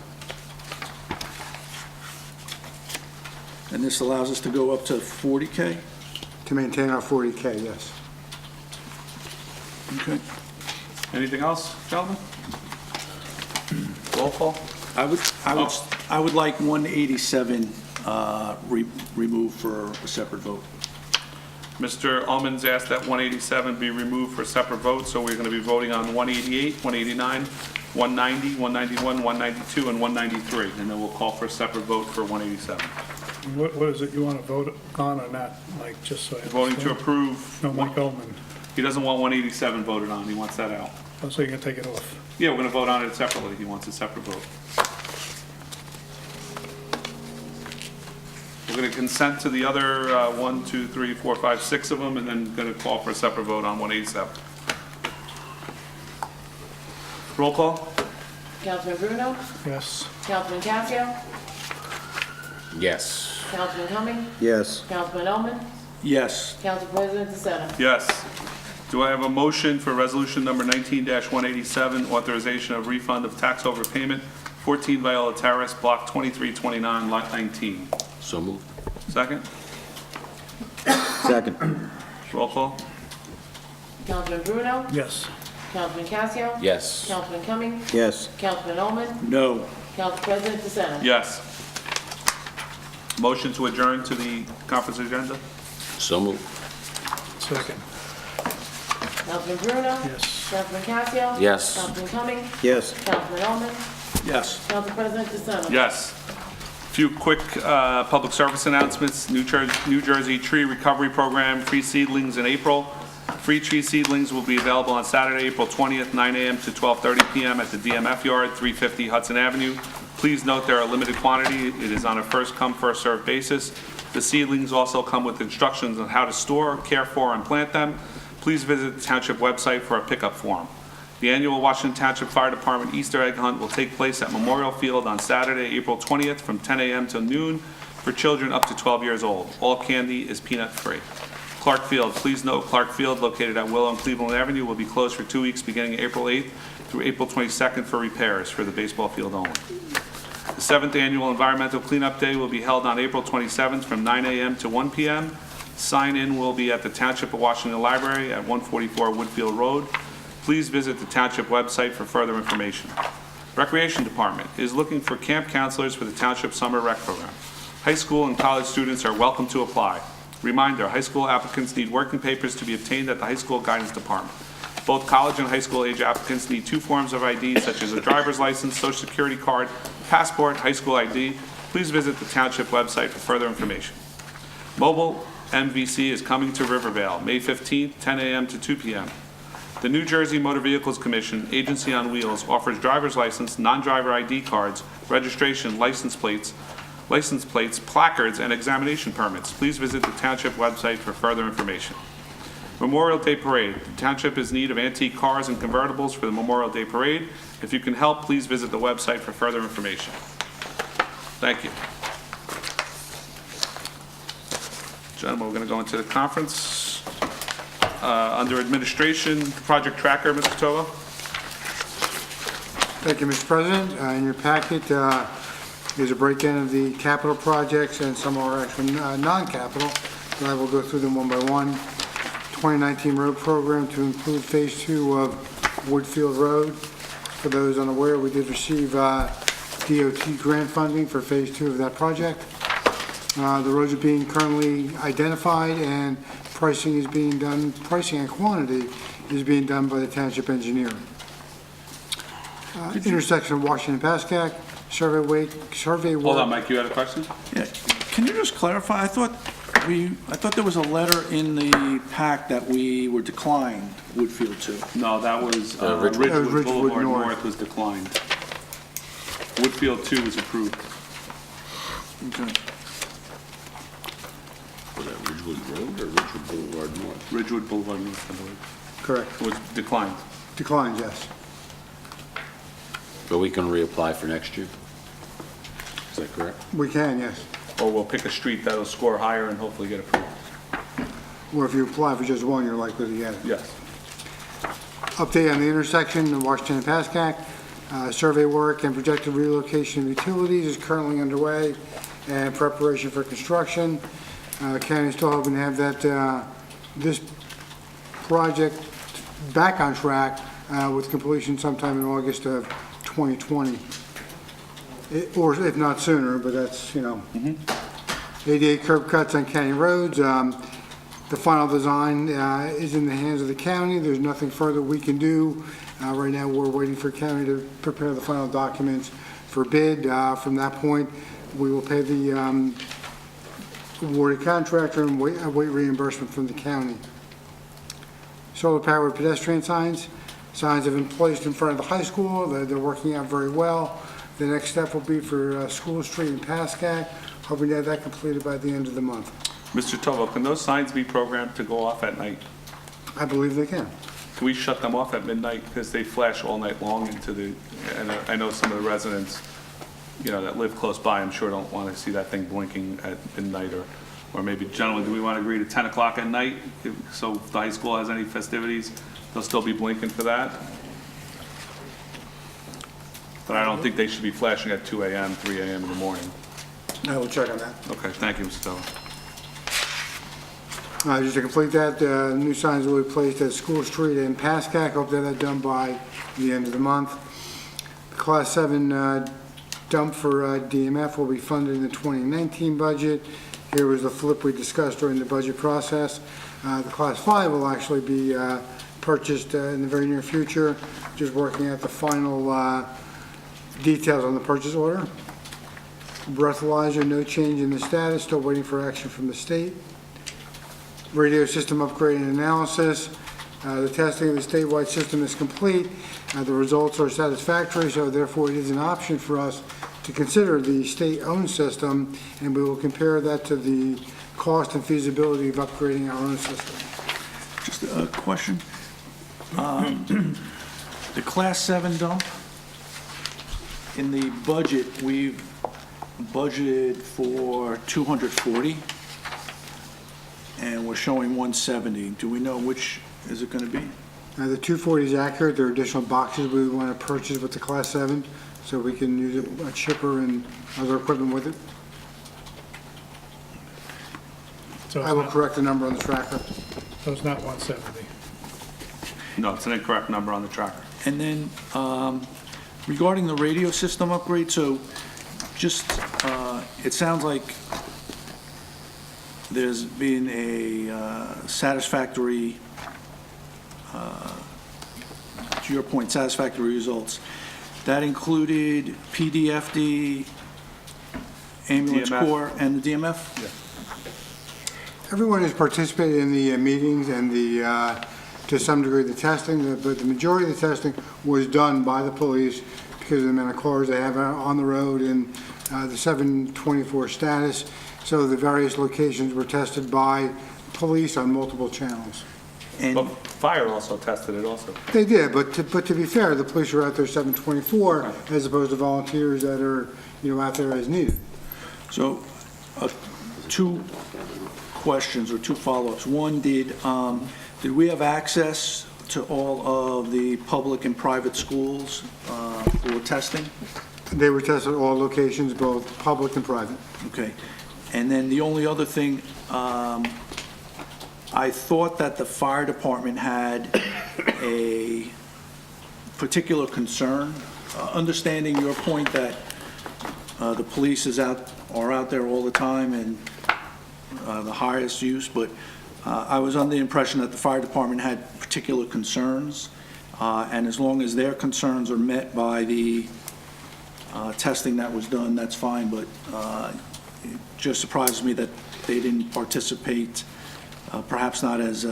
And this allows us to go up to 40K? To maintain our 40K, yes. Okay. Anything else, gentlemen? Roll call? I would like 187 removed for a separate vote. Mr. Ullman's asked that 187 be removed for separate votes, so we're going to be voting on 188, 189, 190, 191, 192, and 193, and then we'll call for a separate vote for 187. What is it you want to vote on or not, Mike, just so I Voting to understand? approve, No, Mike Ullman. he doesn't want 187 voted on, he wants that out. Oh, so you can take it off. Yeah, we're going to vote on it separately, he wants a separate vote. We're going to consent to the other 1, 2, 3, 4, 5, 6 of them, and then going to call for a separate vote on 187. Roll call? Councilman Bruno? Yes. Councilman Casio? Yes. Councilman Cumming? Yes. Councilman Oman? Yes. Council President DeSena? Yes. Do I have a motion for resolution number 19-187, authorization of refund of tax overpayment, 14 Viola Terrace, block 2329, lot 19? So moved. Second? Second. Roll call? Councilman Bruno? Yes. Councilman Casio? Yes. Councilman Cumming? Yes. Councilman Oman? No. Council President DeSena? Yes. Motion to adjourn to the conference agenda? So moved. Second. Councilman Bruno? Yes. Councilman Casio? Yes. Councilman Cumming? Yes. Councilman Oman? Yes. Council President DeSena? Yes. Few quick public service announcements. New Jersey Tree Recovery Program, free seedlings in April. Free tree seedlings will be available on Saturday, April 20th, 9 a.m. to 12:30 p.m. at the DMF Yard, 350 Hudson Avenue. Please note there are limited quantity. It is on a first-come, first-served basis. The seedlings also come with instructions on how to store, care for, and plant them. Please visit the Township website for a pickup form. The annual Washington Township Fire Department Easter egg hunt will take place at Memorial Field on Saturday, April 20th from 10 a.m. till noon. for children up to 12 years old. All candy is peanut-free. Clark Field, please note Clark Field, located at Willow and Cleveland Avenue, will be closed for 2 weeks beginning April 8th through April 22nd for repairs for the baseball field only. The 7th Annual Environmental Cleanup Day will be held on April 27th from 9 a.m. to 1 p.m. Sign-in will be at the Township of Washington Library at 144 Woodfield Road. Please visit the Township website for further information. Recreation Department is looking for camp counselors for the Township Summer Rec Program. High school and college students are welcome to apply. Reminder, high school applicants need working papers to be obtained at the High School Guidance Department. Both college and high school age applicants need 2 forms of ID such as a driver's license, social security card, passport, high school ID. Please visit the Township website for further information. Mobile MVC is coming to Rivervale, May 15th, 10 a.m. to 2 p.m. The New Jersey Motor Vehicles Commission, Agency on Wheels, offers driver's license, non-driver ID cards, registration, license plates, placards, and examination permits. Please visit the Township website for further information. Memorial Day Parade. The Township is in need of antique cars and convertibles for the Memorial Day Parade. If you can help, please visit the website for further information. Thank you. Gentlemen, we're going to go into the conference. Under Administration, Project Tracker, Mr. Tova. Thank you, Mr. President. In your packet is a breakdown of the capital projects, and some are actually non-capital. So I will go through them one by one. 2019 road program to include Phase 2 of Woodfield Road. For those unaware, we did receive DOT grant funding for Phase 2 of that project. The roads are being currently identified, and pricing and quantity is being done by the township engineer. Intersection of Washington and Pascack, survey work. Hold on, Mike, you had a question? Yeah, can you just clarify? I thought there was a letter in the pack that we were declined Woodfield to. No, that was Ridgewood. Ridgewood Ridgewood Boulevard North. North was declined. Woodfield 2 was approved. Okay. Was that Ridgewood Road or Ridgewood Boulevard North? Ridgewood Boulevard North, I believe. Correct. Was declined. Declined, yes. But we can reapply for next year? Is that correct? We can, yes. Or we'll pick a street that'll score higher and hopefully get approved. Or if you apply for just one, you're likely to get it. Yes. Update on the intersection of Washington and Pascack. Survey work and projected relocation of utilities is currently underway and preparation for construction. County's still hoping to have that, this project back on track with completion sometime in August of 2020. Or if not sooner, but that's, you know. 88 curb cuts on county roads. The final design is in the hands of the county. There's nothing further we can do. Right now, we're waiting for county to prepare the final documents for bid. From that point, we will pay the awarded contractor and await reimbursement from the county. Solar-powered pedestrian signs. Signs have been placed in front of the high school. They're working out very well. The next step will be for School Street and Pascack, hoping to have that completed by the end of the month. Mr. Tovo, can those signs be programmed to go off at night? I believe they can. Can we shut them off at midnight? Because they flash all night long into the, and I know some of the residents, you know, that live close by, I'm sure don't want to see that thing blinking at midnight, or maybe, gentlemen, do we want to agree to 10 o'clock at night? So if the high school has any festivities, they'll still be blinking for that? But I don't think they should be flashing at 2 a.m., 3 a.m. in the morning. I will check on that. Okay, thank you, Mr. Tovo. Just to complete that, new signs will be placed at School Street and Pascack. Hope to have that done by the end of the month. The Class 7 dump for DMF will be funded in the 2019 budget. Here was the flip we discussed during the budget process. The Class 5 will actually be purchased in the very near future. Just working out the final details on the purchase order. Breathalyzer, no change in the status, still waiting for action from the state. Radio system upgrade and analysis. The testing of the statewide system is complete. The results are satisfactory, so therefore it is an option for us to consider the state-owned system, and we will compare that to the cost and feasibility of upgrading our own system. Just a question. The Class 7 dump, in the budget, we've budgeted for 240, and we're showing 170. Do we know which is it going to be? The 240 is accurate. There are additional boxes we want to purchase with the Class 7, so we can use a chipper and other equipment with it. So I will correct the number on the tracker. So it's not 170. No, it's an incorrect number on the tracker. And then regarding the radio system upgrade, so just, it sounds like there's been a satisfactory, to your point, satisfactory results. That included PDFD, ambulance DMF. corps, and the DMF? Everyone has participated in the meetings and to some degree, the testing, but the majority of the testing was done by the police because of the amount of cars they have on the road and the 724 status. So the various locations were tested by police on multiple channels. And But fire also tested it also. They did, but to be fair, the police are out there 724 as opposed to volunteers that are, out there as needed. so, two questions or two follow-ups. One, did we have access to all of the public and private schools for testing? They were tested at all locations, both public and private. Okay. And then the only other thing, I thought that the fire department had a particular concern, understanding your point that the police are out there all the time and the highest use, but I was under the impression that the fire department had particular concerns, and as long as their concerns are met by the testing that was done, that's fine, but it just surprises me that they didn't participate, perhaps not as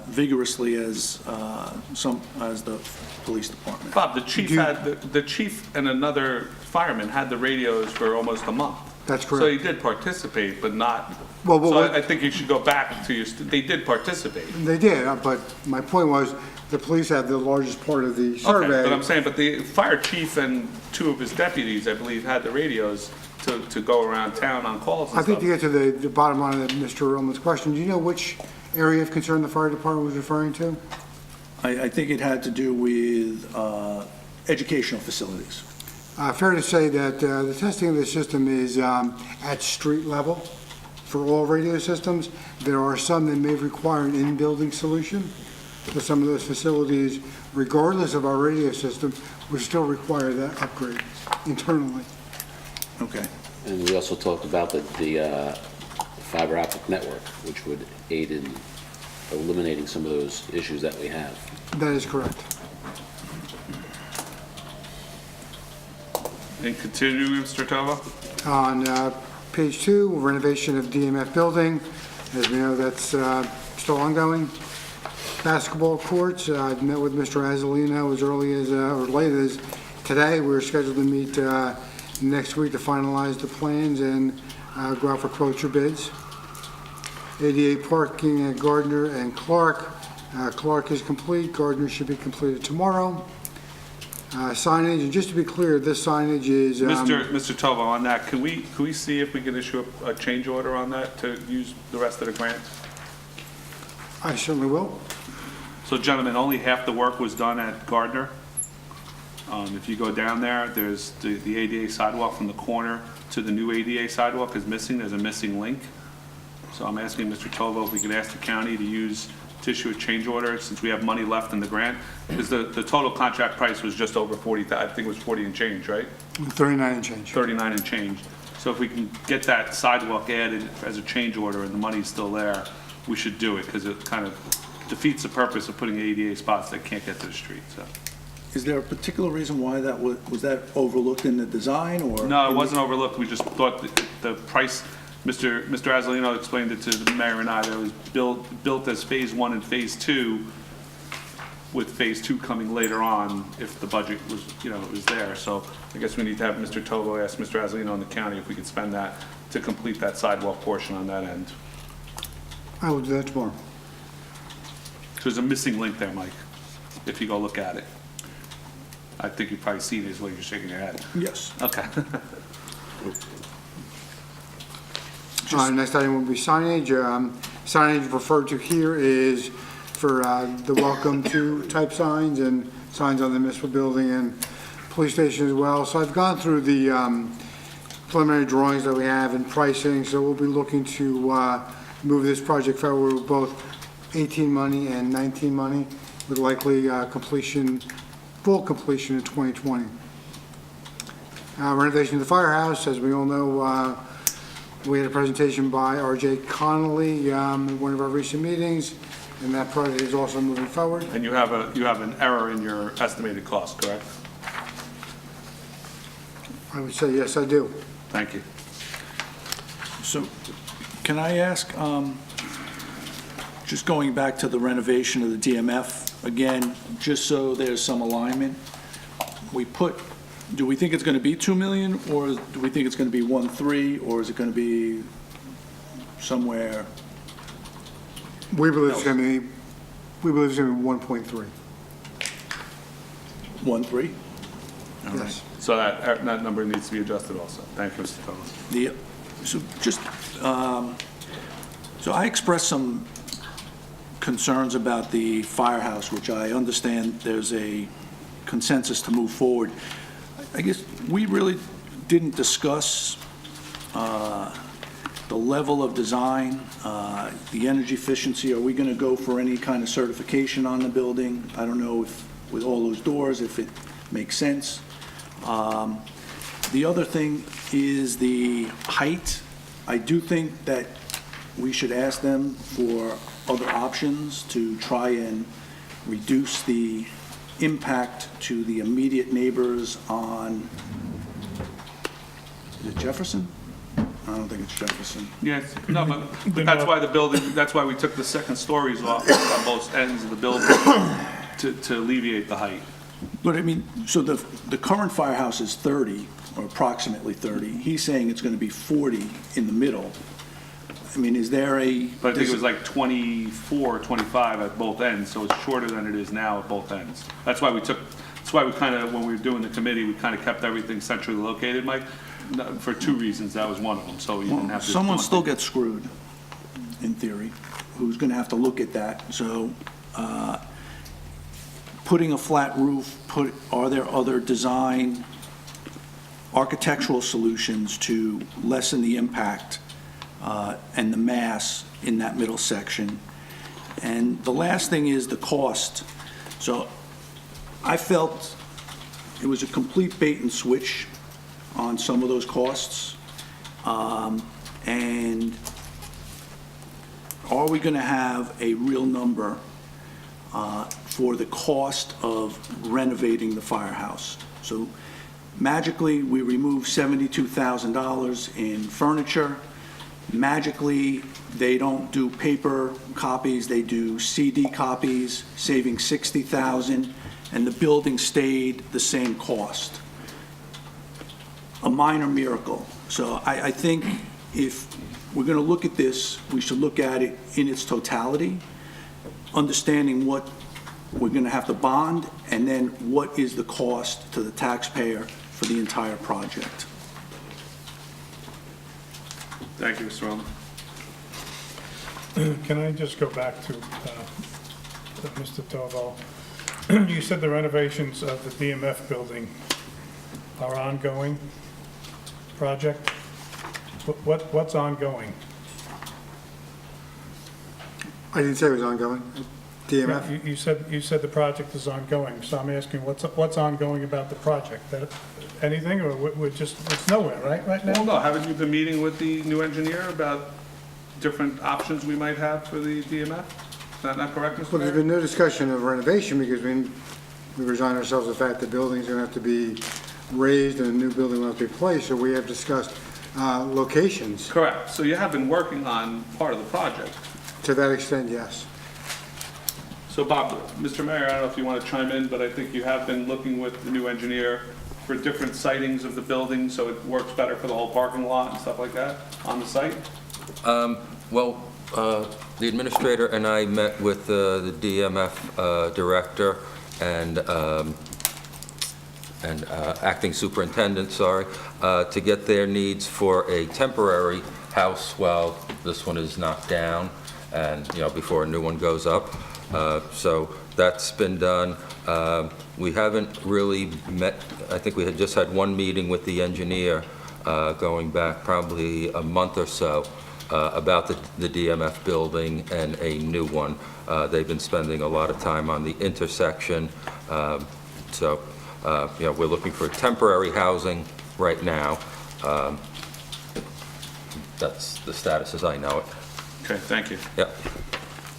vigorously as the police department. Bob, the chief and another fireman had the radios for almost a month. That's So correct. he did participate, but not, Well, so what- I think you should go back to they did participate. They did, but my point was, the police had the largest part of the Okay, survey. but I'm saying, but the fire chief and two of his deputies, I believe, had the radios to go around town on calls and I think stuff. to get to the bottom line of Mr. Roman's question, do you know which area of concern the fire department was referring to? I think it had to do with educational facilities. Fair to say that the testing of the system is at street level for all radio systems. There are some that may require an in-building solution. So some of those facilities, regardless of our radio system, would still require that upgrade internally. Okay. And we also talked about the fiber optic network, which would aid in eliminating some of those issues that we have. That is correct. And continuing, Mr. Tova? On page 2, renovation of DMF building. As we know, that's still ongoing. Basketball courts, I've met with Mr. Azzolino as early as, or late as today. We're scheduled to meet next week to finalize the plans and go out for quotes or bids. ADA parking at Gardner and Clark. Clark is complete, Gardner should be completed tomorrow. Signage, and just to be clear, this signage is... Mr. Tova, on that, can we see if we can issue a change order on that to use the rest of the grant? I certainly will. So gentlemen, only half the work was done at Gardner. If you go down there, there's the ADA sidewalk from the corner to the new ADA sidewalk is missing. There's a missing link. So I'm asking Mr. Tova if we could ask the county to issue a change order since we have money left in the grant. Because the total contract price was just over 40, I think it was 40 and change, right? 39 and change. 39 and change. So if we can get that sidewalk added as a change order and the money's still there, we should do it because it kind of defeats the purpose of putting ADA spots that can't get to the street, so. Is there a particular reason why that was that overlooked in the design, or? No, it wasn't overlooked, we just thought that the price, Mr. Azzolino explained it to the mayor and I, that it was built as Phase 1 and Phase 2, with Phase 2 coming later on, if the budget was, it was there. So I guess we need to have Mr. Tovo ask Mr. Azzolino in the county if we could spend that to complete that sidewalk portion on that end. I will do that tomorrow. So there's a missing link there, Mike, if you go look at it. I think you've probably seen it, is what you're shaking your head. Yes. Okay. Next item will be signage. Signage referred to here is for the welcome to type signs and signs on the municipal building and police station as well. So I've gone through the preliminary drawings that we have and pricing, so we'll be looking to move this project forward with both 18 money and 19 money, with likely completion, full completion in 2020. Renovation of the firehouse, as we all know, we had a presentation by R.J. Connolly in one of our recent meetings, and that project is also moving forward. And you have an error in your estimated cost, correct? I would say yes, I do. Thank you. So, can I ask, just going back to the renovation of the DMF, again, just so there's some alignment, do we think it's going to be 2 million, or do we think it's going to be 1.3, or is it going to be somewhere? We believe it's going to be 1.3. 1.3? All right. Yes. So that number needs to be adjusted also. Thank you, Mr. Thomas. So I expressed some concerns about the firehouse, which I understand there's a consensus to move forward. I guess we really didn't discuss the level of design, the energy efficiency. Are we going to go for any kind of certification on the building? I don't know if, with all those doors, if it makes sense. The other thing is the height. I do think that we should ask them for other options to try and reduce the impact to the immediate neighbors on, is it Jefferson? I don't think it's Jefferson. Yes, no, but that's why that's why we took the second stories off on both ends of the building to alleviate the height. But I mean, so the current firehouse is 30, or approximately 30. He's saying it's going to be 40 in the middle. I mean, is there a... But I think it was like 24, 25 at both ends, so it's shorter than it is now at both ends. That's why we kind of, when we were doing the committee, we kind of kept everything centrally located, Mike, for two reasons. That was one of them, so you didn't have to... Someone still gets screwed, in theory, who's going to have to look at that. So putting a flat roof, are there other design, architectural solutions to lessen the impact and the mass in that middle section? And the last thing is the cost. So I felt it was a complete bait and switch on some of those costs. And are we going to have a real number for the cost of renovating the firehouse? So magically, we removed $72,000 in furniture. Magically, they don't do paper copies, they do CD copies, saving $60,000, and the building stayed the same cost. A minor miracle. So I think if we're going to look at this, we should look at it in its totality, understanding what we're going to have to bond, and then what is the cost to the taxpayer for the entire project. Thank you, Mr. Roman. Can I just go back to Mr. Torval? You said the renovations of the DMF building are ongoing project? What's ongoing? I didn't say it was ongoing. DMF? You said the project is ongoing, so I'm asking what's ongoing about the project? Anything, or we're just, it's nowhere, right now? Well, no, haven't you been meeting with the new engineer about different options we might have for the DMF? Is that not correct, Mr. Well, there's Mayor? been no discussion of renovation because we resign ourselves to the fact the building's going to have to be raised and a new building will have to be placed, so we have discussed locations. Correct. So you have been working on part of the project. To that extent, yes. So Bob, Mr. Mayor, I don't know if you want to chime in, but I think you have been looking with the new engineer for different sightings of the building so it works better for the whole parking lot and stuff like that on the site? Well, the administrator and I met with the DMF director and acting superintendent, to get their needs for a temporary house while this one is knocked down and, before a new one goes up. So that's been done. We haven't really met, I think we had just had one meeting with the engineer going back probably a month or so about the DMF building and a new one. They've been spending a lot of time on the intersection. So, we're looking for temporary housing right now. That's the status as I know it. Okay, thank you. Yep.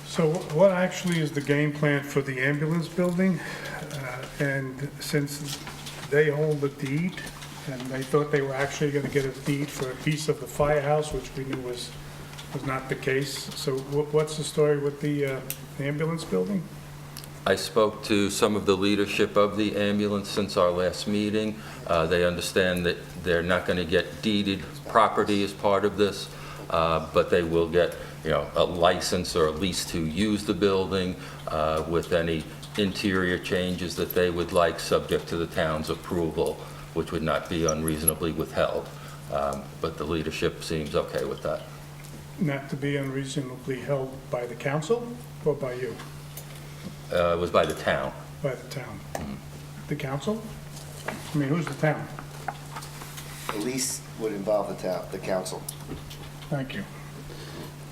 So what actually is the game plan for the ambulance building? And since they hold the deed, and they thought they were actually going to get a deed for a piece of the firehouse, which we knew was not the case. So what's the story with the ambulance building? I spoke to some of the leadership of the ambulance since our last meeting. They understand that they're not going to get deeded property as part of this, but they will get, a license or a lease to use the building with any interior changes that they would like, subject to the town's approval, which would not be unreasonably withheld. But the leadership seems okay with that. Not to be unreasonably held by the council or by you? It was by the town. By the town? The council? I mean, who's the town? The lease would involve the council. Thank you.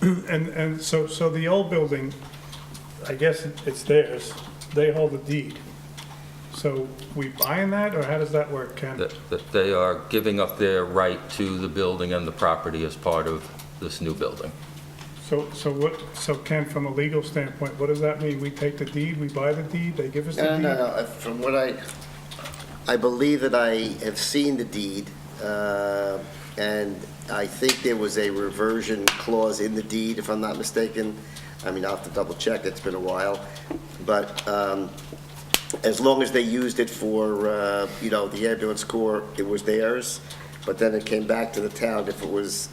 And so the old building, I guess it's theirs, they hold the deed. So we buying that, or how does that work, Ken? That they are giving up their right to the building and the property as part of this new building. So Ken, from a legal standpoint, what does that mean? We take the deed, we buy the deed, they give us the deed? No. From what I believe that I have seen the deed, and I think there was a reversion clause in the deed, if I'm not mistaken. I mean, I'll have to double check, it's been a while. But as long as they used it for, the ambulance corps, it was theirs. But then it came back to the town if it was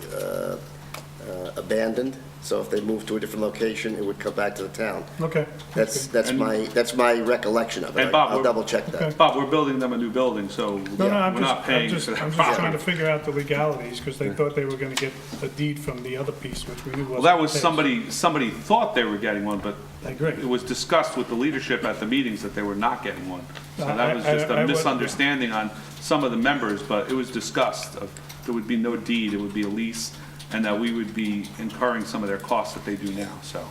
abandoned. So if they moved to a different location, it would come back to the town. Okay. That's my recollection of it. And Bob, I'll double check that. Okay. Bob, we're building them a new building, so No, we're not I'm paying just for that trying to property. figure out the legalities, because they thought they were gonna get a deed from the other piece, which we knew wasn't Well, that the was case. somebody thought they were getting one, but I agree. it was discussed with the leadership at the meetings that they were not getting one. So that was just I a wasn't- misunderstanding on some of the members, but it was discussed. There would be no deed, it would be a lease, and that we would be incurring some of their costs that they do now, so.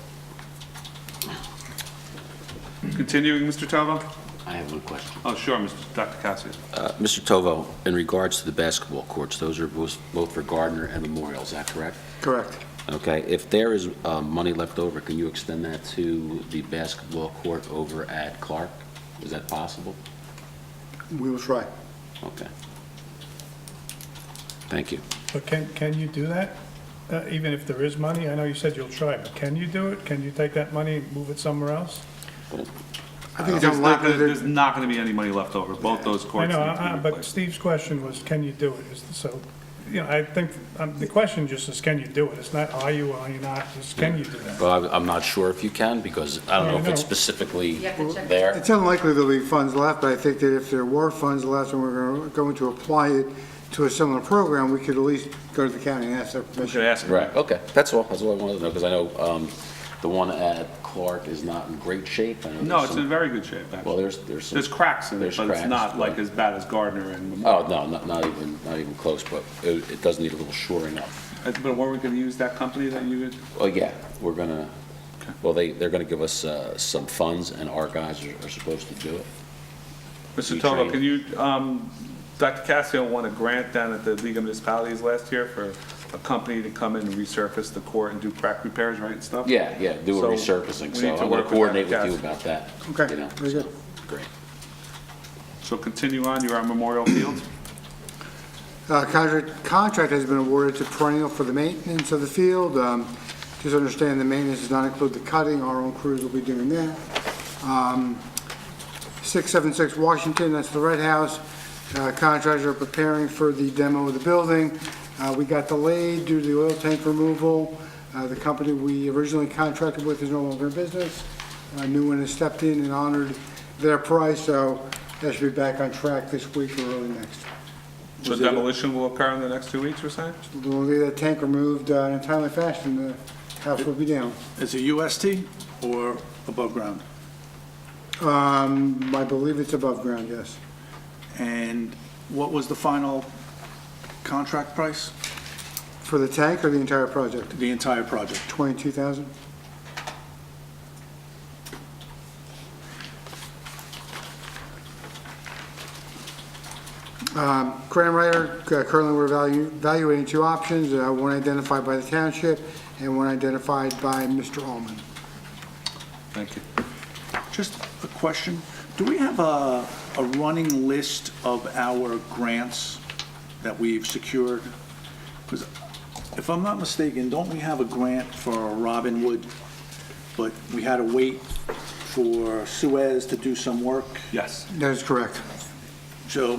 Continuing, Mr. Tovo? I have one question. Oh, sure, Dr. Cassius. Mr. Tovo, in regards to the basketball courts, those are both for Gardner and Memorial, is that correct? Correct. Okay, if there is money left over, can you extend that to the basketball court over at Clark? Is that possible? We will try. Okay. Thank you. But can you do that? Even if there is money? I know you said you'll try, but can you do it? Can you take that money and move it somewhere else? I think it's There's not unlikely gonna, that, there's not gonna be any money left over. Both those I courts know, need to be but replaced. Steve's question was, can you do it? So, I think, the question just is, can you do it? It's not, are you or are you not? It's, can you do that? Well, I'm not sure if you can, because I don't know if it's know. specifically You have to check. there. it's unlikely there'll be funds left, but I think that if there were funds left and we're going to apply it to a similar program, we could at least go to the county and ask their We could permission. ask them. Right, okay, that's all I wanted to know, because I know the one at Clark is not in great shape. I know No, there's it's some- in very good shape, Well, actually. there's some. There's cracks in it, there's but it's cracks, not like but- as bad as Gardner and Memorial. Oh, no, not even close, but it does need a little shoring up. But weren't we gonna use that company that you did? Oh, yeah, we're gonna, well, they're gonna give us some funds, and our guys are supposed to do it. Mr. We Tovo, train. can you, Dr. Cassio won a grant down at the League of Municipalities last year for a company to come in and resurface the court and do crack repairs, right, and stuff? Yeah, do a So, resurfacing, we so need to I'm gonna work with coordinate that, with you Cass. about that. Okay, you know, very good. so, Great. So continue on, you're on Memorial Field? Contract has been awarded to Perennial for the maintenance of the field. Just understand the maintenance does not include the cutting. Our own crews will be doing that. 676 Washington, that's the Red House. Contractors are preparing for the demo of the building. We got delayed due to the oil tank removal. The company we originally contracted with is no longer in business. A new one has stepped in and honored their price, so that should be back on track this week or early next. So Was it- demolition will occur in the next 2 weeks, we're saying? We'll get that tank removed in a timely fashion, the house will be down. Is it UST or above ground? I believe it's above ground, yes. And what was the final contract price? For the tank or the entire project? The entire project? 22,000? Grant writer, currently we're evaluating two options, one identified by the township and one identified by Mr. Allman. Thank you. Just a question. Do we have a running list of our grants that we've secured? Because if I'm not mistaken, don't we have a grant for Robinwood, but we had to wait for Suez to do some work? Yes. That is correct. So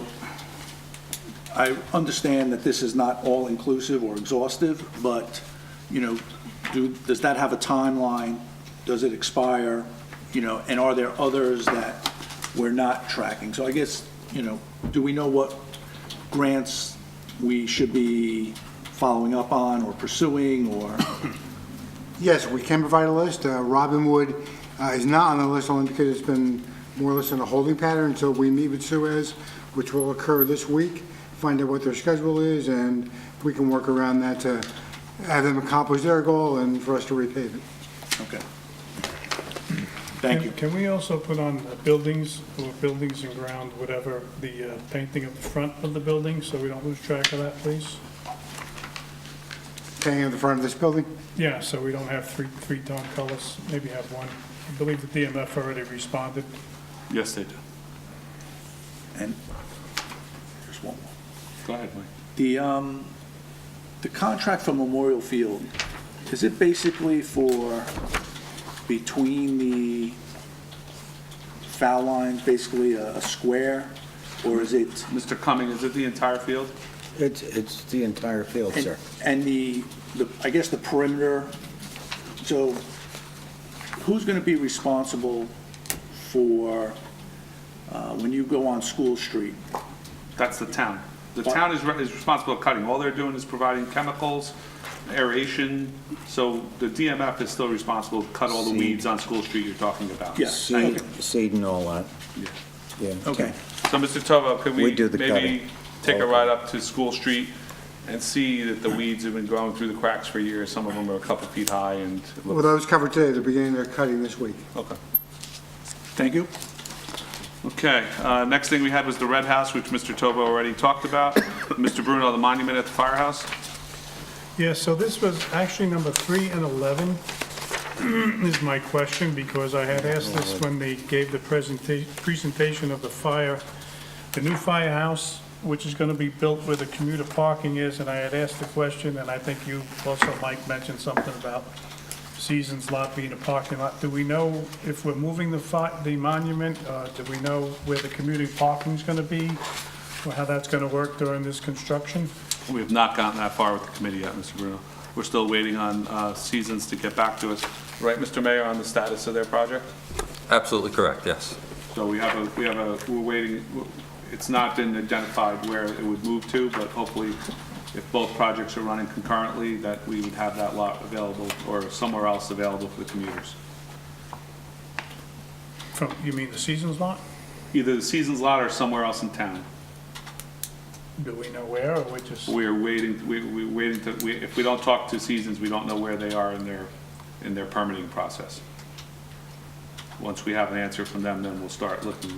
I understand that this is not all-inclusive or exhaustive, but, you know, does that have a timeline? Does it expire? You know, and are there others that we're not tracking? So I guess, you know, do we know what grants we should be following up on or pursuing, or? Yes, we can provide a list. Robinwood is not on the list only because it's been more or less in a holding pattern until we meet with Suez, which will occur this week, find out what their schedule is, and we can work around that to have them accomplish their goal and for us to repave it. Okay. Thank you. Can we also put on buildings, or buildings and ground, whatever, the painting of the front of the building, so we don't lose track of that, please? Painting at the front of this building? Yeah, so we don't have three-tone colors, maybe have one. I believe the DMF already responded. Yes, they do. And there's one more. Go ahead, Mike. The contract for Memorial Field, is it basically for between the foul lines, basically a square, or is it? Mr. Cumming, is it the entire field? It's the entire field, sir. And I guess the perimeter, so who's going to be responsible for when you go on School Street? That's the town. The town is responsible for cutting. All they're doing is providing chemicals, aeration, so the DMF is still responsible to cut all the Seed. weeds on School Street you're talking about. Yes. Thank you. Seed and all that. Yeah. Okay. So, Mr. Tovo, could We we do the maybe cutting. take a ride up to School Street and see that the weeds have been growing through the cracks for years? Some of them are a couple feet high and it Well, looks, that was covered today. They're beginning their cutting this week. okay. Thank you. Okay, next thing we had was the Red House, which Mr. Tovo already talked about. Mr. Bruno, the monument at the firehouse? Yeah, so this was actually number 3 and 11 is my question, because I had asked this when they gave the presentation of the new firehouse, which is going to be built where the commuter parking is, and I had asked the question, and I think you also, Mike, mentioned something about Seasons Lot being a parking lot. Do we know if we're moving the monument? Do we know where the commuter parking is going to be, or how that's going to work during this construction? We have not gotten that far with the committee yet, Mr. Bruno. We're still waiting on Seasons to get back to us. Right, Mr. Mayor, on the status of their project? Absolutely correct, yes. So we're waiting, it's not been identified where it would move to, but hopefully if both projects are running concurrently, that we would have that lot available or somewhere else available for the commuters. You mean the Seasons Lot? Either the Seasons lot or somewhere else in town. Do we know where, or we're just? We're waiting, if we don't talk to Seasons, we don't know where they are in their permitting process. Once we have an answer from them, then we'll start looking,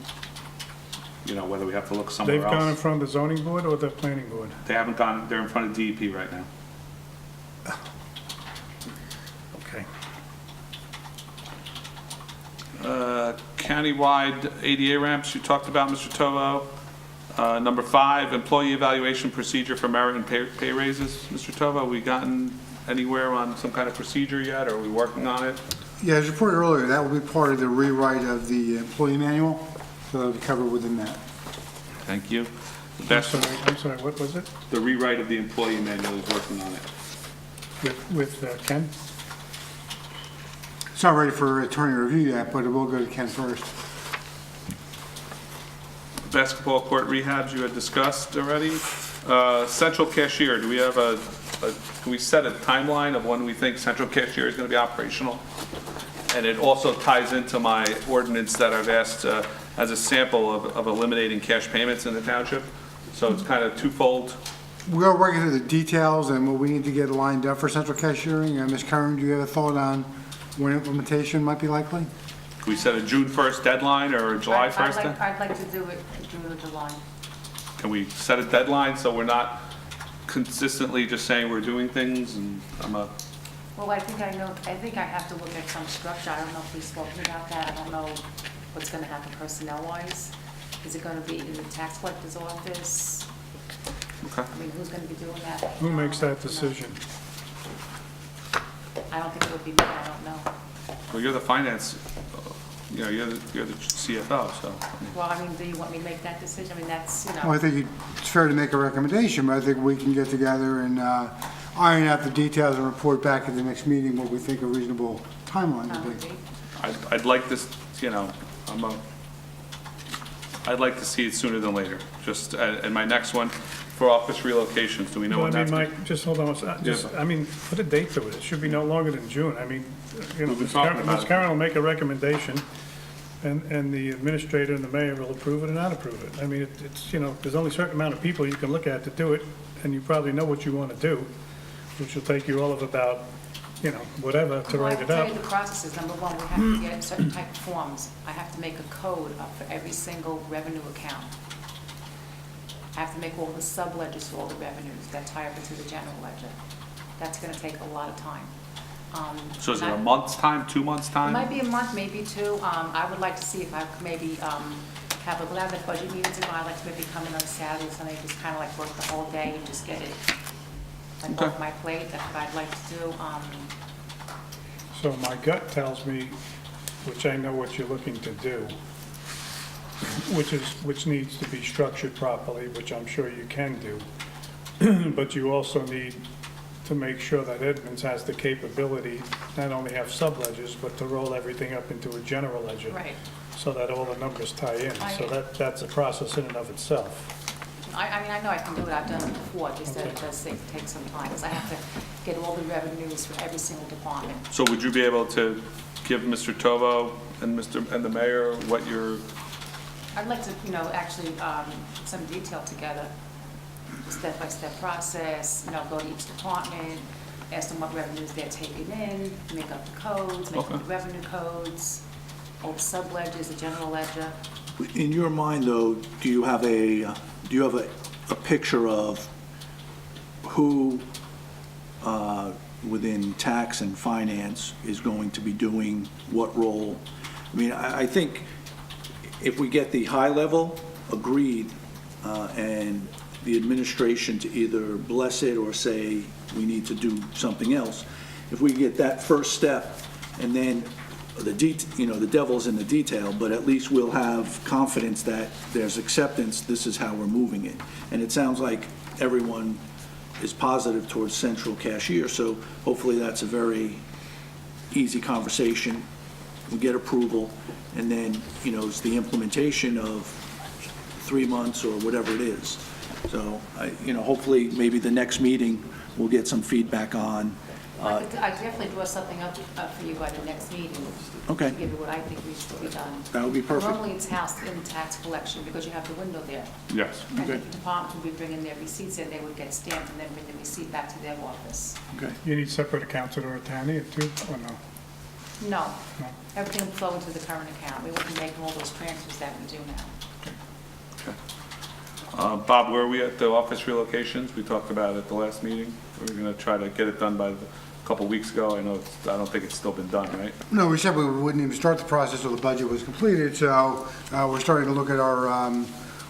whether we have to look somewhere They've else. gone in front of the zoning board or the planning board? They haven't gone, they're in front of DEP right now. Okay. Countywide ADA ramps, you talked about, Mr. Tovo. Number 5, employee evaluation procedure for merit and pay raises. Mr. Tovo, we gotten anywhere on some kind of procedure yet, or are we working on it? Yeah, as reported earlier, that will be part of the rewrite of the employee manual, so that'll be covered within that. Thank you. I'm sorry, what was it? The rewrite of the employee manual is working on it. With Ken? It's not ready for attorney review yet, but it will go to Ken first. Basketball court rehabs you had discussed already. Central cashier, do we have can we set a timeline of when we think central cashier is gonna be operational? And it also ties into my ordinance that I've asked, as a sample of eliminating cash payments in the township. So it's kind of twofold. We are working through the details and what we need to get lined up for central cashiering. Ms. Curran, do you have a thought on when implementation might be likely? Can we set a June 1st deadline or a July I'd 1st? I'd like to do it in June or July. Can we set a deadline so we're not consistently just saying we're doing things and Well, I think I have to look at some structure. I don't know if we've spoken about that. I don't know what's gonna happen personnel-wise. Is it gonna be in the tax collector's office? okay. I mean, who's gonna be doing that? Who makes that You know, decision? I don't think it would be me, I don't know. Well, you're the finance, you're the CFO, so. Well, I mean, do you want me to make that decision? I mean, that's, Well, I think it's fair to make a recommendation, but I think we can get together and iron out the details and report back at the next meeting what we think a reasonable timeline would be. I'd like this, I'd like to see it sooner than later. Just, and my next one, for office relocations, do we know Well, when I that's? mean, Mike, just hold on one second. I mean, put a date to it. It should be no longer than June. I mean, We've been talking about Ms. it. Karen will make a recommendation, and the administrator and the mayor will approve it or not approve it. I mean, it's, there's only a certain amount of people you can look at to do it, and you probably know what you want to do, which will take you all of about, whatever to Well, I write can it tell up. you the process is, number one, we have to get certain type of forms. I have to make a code up for every single revenue account. I have to make all the sub-ledgers for all the revenues that tie up into the general ledger. That's gonna take a lot of time. So is it a and I- month's time, 2 months' It time? might be a month, maybe two. I would like to see if I could maybe have a, without the budget meetings, I'd like to maybe come in on Saturday or something, just kind of like work the whole day and just get it like off my plate. That's what I'd like to do. So my gut tells me, which I know what you're looking to do, which needs to be structured properly, which I'm sure you can do. But you also need to make sure that Edmonds has the capability, not only have sub-ledgers, but to roll everything up into a general ledger. Right. So that all the numbers tie in. So that's a process in and of itself. I mean, I know I can do it, I've done it before, just that it does take some time, because I have to get all the revenues for every single department. So would you be able to give Mr. Tovo and the mayor what your, I'd like to, actually, put some detail together, step-by-step process, go to each department, ask them what revenues they're taking in, make up the codes, make up the revenue codes, all the sub-ledgers, the general ledger. In your mind, though, do you have a picture of who within tax and finance is going to be doing what role? I mean, I think if we get the high level agreed and the administration to either bless it or say we need to do something else, if we get that first step and then the devil's in the detail, but at least we'll have confidence that there's acceptance, this is how we're moving it. And it sounds like everyone is positive towards central cashier, so hopefully that's a very easy conversation. We get approval, and then, it's the implementation of 3 months or whatever it is. So, hopefully, maybe the next meeting, we'll get some feedback on. I definitely draw something up for you by the next meeting. Okay. To give you what I think needs to be done. That would be perfect. Normally, it's housed in tax collection because you have the window there. yes. And the departments would be bringing their receipts in, they would get stamped and then bring the receipt back to their office. Okay. You need separate accounts or a tally too, or no? No, No. everything will flow into the current account. We wouldn't make all those transfers that we do now. Bob, where are we at the office relocations? We talked about it at the last meeting. We were going to try to get it done by a couple weeks ago. I don't think it's still been done, right? No, we said we wouldn't even start the process until the budget was completed, so we're starting to look at our,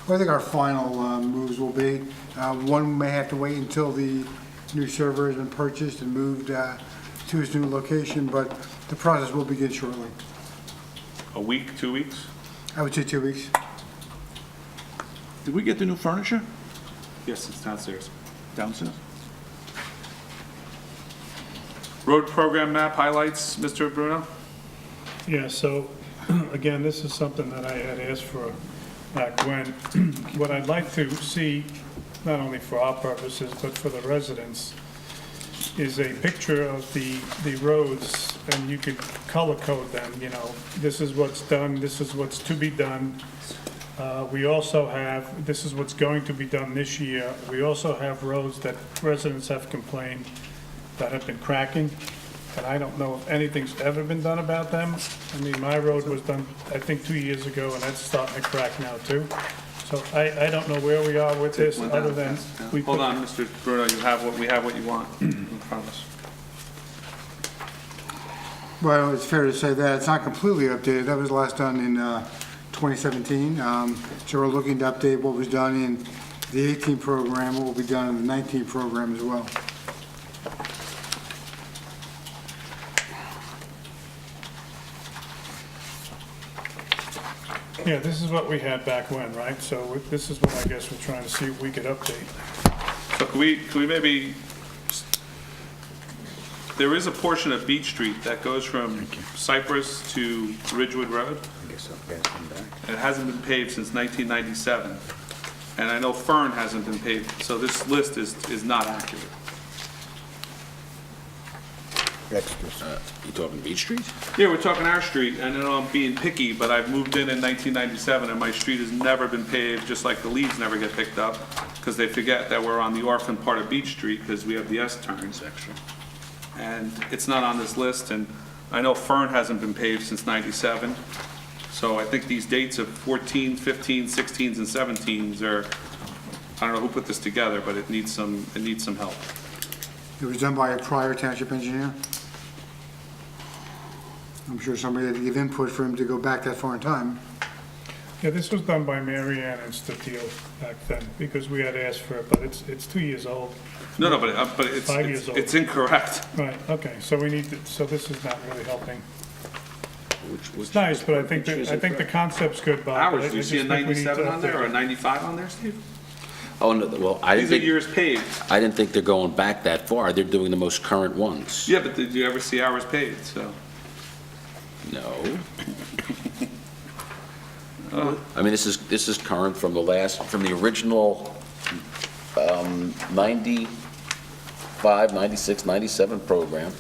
what I think our final moves will be. One may have to wait until the new server has been purchased and moved to its new location, but the process will begin shortly. A week, 2 weeks? I would say 2 weeks. Did we get the new furniture Yes, it's downstairs. downstairs? Road program map highlights, Mr. Bruno? Yeah, so, again, this is something that I had asked for back when. What I'd like to see not only for our purposes, but for the residents, is a picture of the roads, and you could color code them, you know, this is what's done, this is what's to be done. We also have, this is what's going to be done this year. We also have roads that residents have complained that have been cracking, and I don't know if anything's ever been done about them. I mean, my road was done, I think, 2 years ago, and that's starting to crack now, too. So I don't know where we are with this, other than we Hold put- on, Mr. Bruno, we have what you want in front of us. Well, it's fair to say that it's not completely updated. That was last done in 2017. So we're looking to update what was done in the 18 program, what will be done in the 19 program as well. Yeah, this is what we had back when, right? So this is what I guess we're trying to see if we could update. So can we maybe, there is a portion of Beach Street that goes from Cypress to Ridgewood Road. I guess I'll pass them back. It hasn't been paved since 1997. And I know Fern hasn't been paved, so this list is not accurate. Extras. You talking Beach Street? Yeah, we're talking our street, and I know I'm being picky, but I've moved in 1997, and my street has never been paved, just like the leaves never get picked up, because they forget that we're on the orphan part of Beach Street, because we have the S-turn section. And it's not on this list, and I know Fern hasn't been paved since 97, so I think these dates of 14, 15, 16s, and 17s are, I don't know who put this together, but it needs some help. It was done by a prior township engineer. I'm sure somebody had to give input for him to go back that far in time. Yeah, this was done by Mary Ann and Steel back then, because we had asked for it, but it's 2 years old. No, but it's 5 years old. it's incorrect. Right, okay, so we need to, so this is not really helping. Which- It's nice, but I think, which is I think the concept's good, Bob. but I Ours, do you just see a think we need to 97 on there update or a it. 95 on there, Steve? Oh, no, well, I These didn't are think, years paved. I didn't think they're going back that far. They're doing the most current ones. Yeah, but did you ever see ours paved, so? No. I mean, this is current from the original 95, 96, 97 program.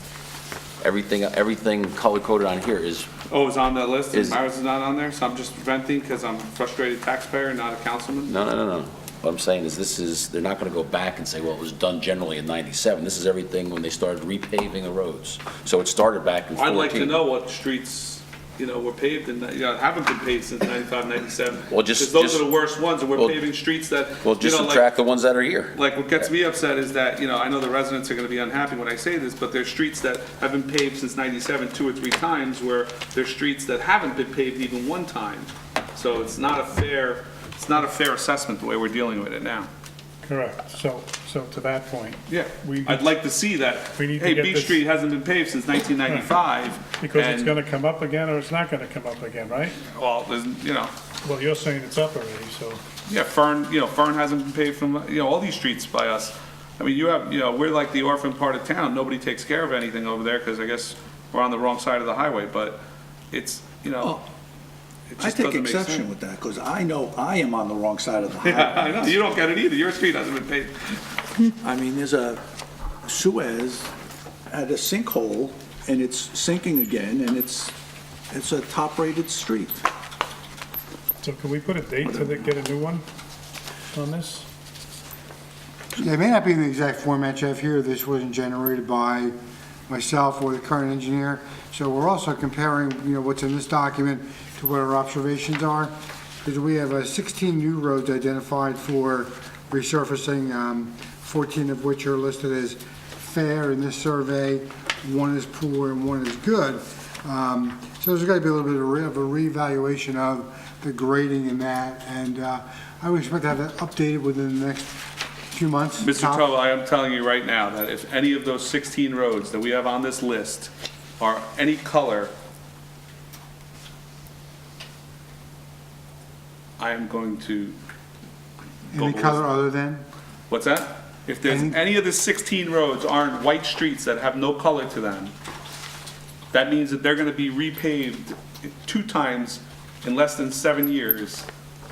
Everything color-coded on here is, Oh, it's on that list, and Is- ours is not on there, so I'm just venting because I'm a frustrated taxpayer, not a councilman? no. What I'm saying is they're not gonna go back and say, well, it was done generally in 97. This is everything when they started repaving the roads. So it started back in 14. I'd like to know what streets, were paved and, haven't been paved since 95, 97. Well, just- Because those just- are the worst ones, and we're well- paving streets that, Well, just like, subtract the ones that are here. like what gets me upset is that, I know the residents are gonna be unhappy when I say this, but there's streets that have been paved since 97 2 or 3 times, where there's streets that haven't been paved even one time. So it's not a fair assessment the way we're dealing with it now. Correct, so to that point, Yeah, We- I'd like to see that, We need to hey, get Beach this- Street hasn't been paved since 1995. because it's and- gonna come up again, or it's not gonna come up again, right? Well, there's, Well, you're saying it's up already, so, yeah, Fern hasn't been paved from, all these streets by us. I mean, we're like the orphan part of town, nobody takes care of anything over there, because I guess we're on the wrong side of the highway, but it's, it I just take doesn't make exception sense. with that, because I know I am on the wrong side of the highway. Yeah, I know, you don't get it either, your street hasn't been paved. I mean, there's a Suez had a sinkhole, and it's sinking again, and it's a top-rated street. so can we put a date to get a new one on this? Yeah, it may not be in the exact format, Jeff, here. This wasn't generated by myself or the current engineer. So we're also comparing, what's in this document to what our observations are. Because we have 16 new roads identified for resurfacing, 14 of which are listed as fair in this survey. 1 is poor and 1 is good. So there's got to be a little bit of a reevaluation of the grading in that. And I would expect to have that updated within the next few months. Mr. top. Tobel, I am telling you right now that if any of those 16 roads that we have on this list are any color, I am going to go Any ballistic. color other than? What's that? If there's any of the 16 roads aren't white streets that have no color to them, that means that they're gonna be repaved 2 times in less than 7 years.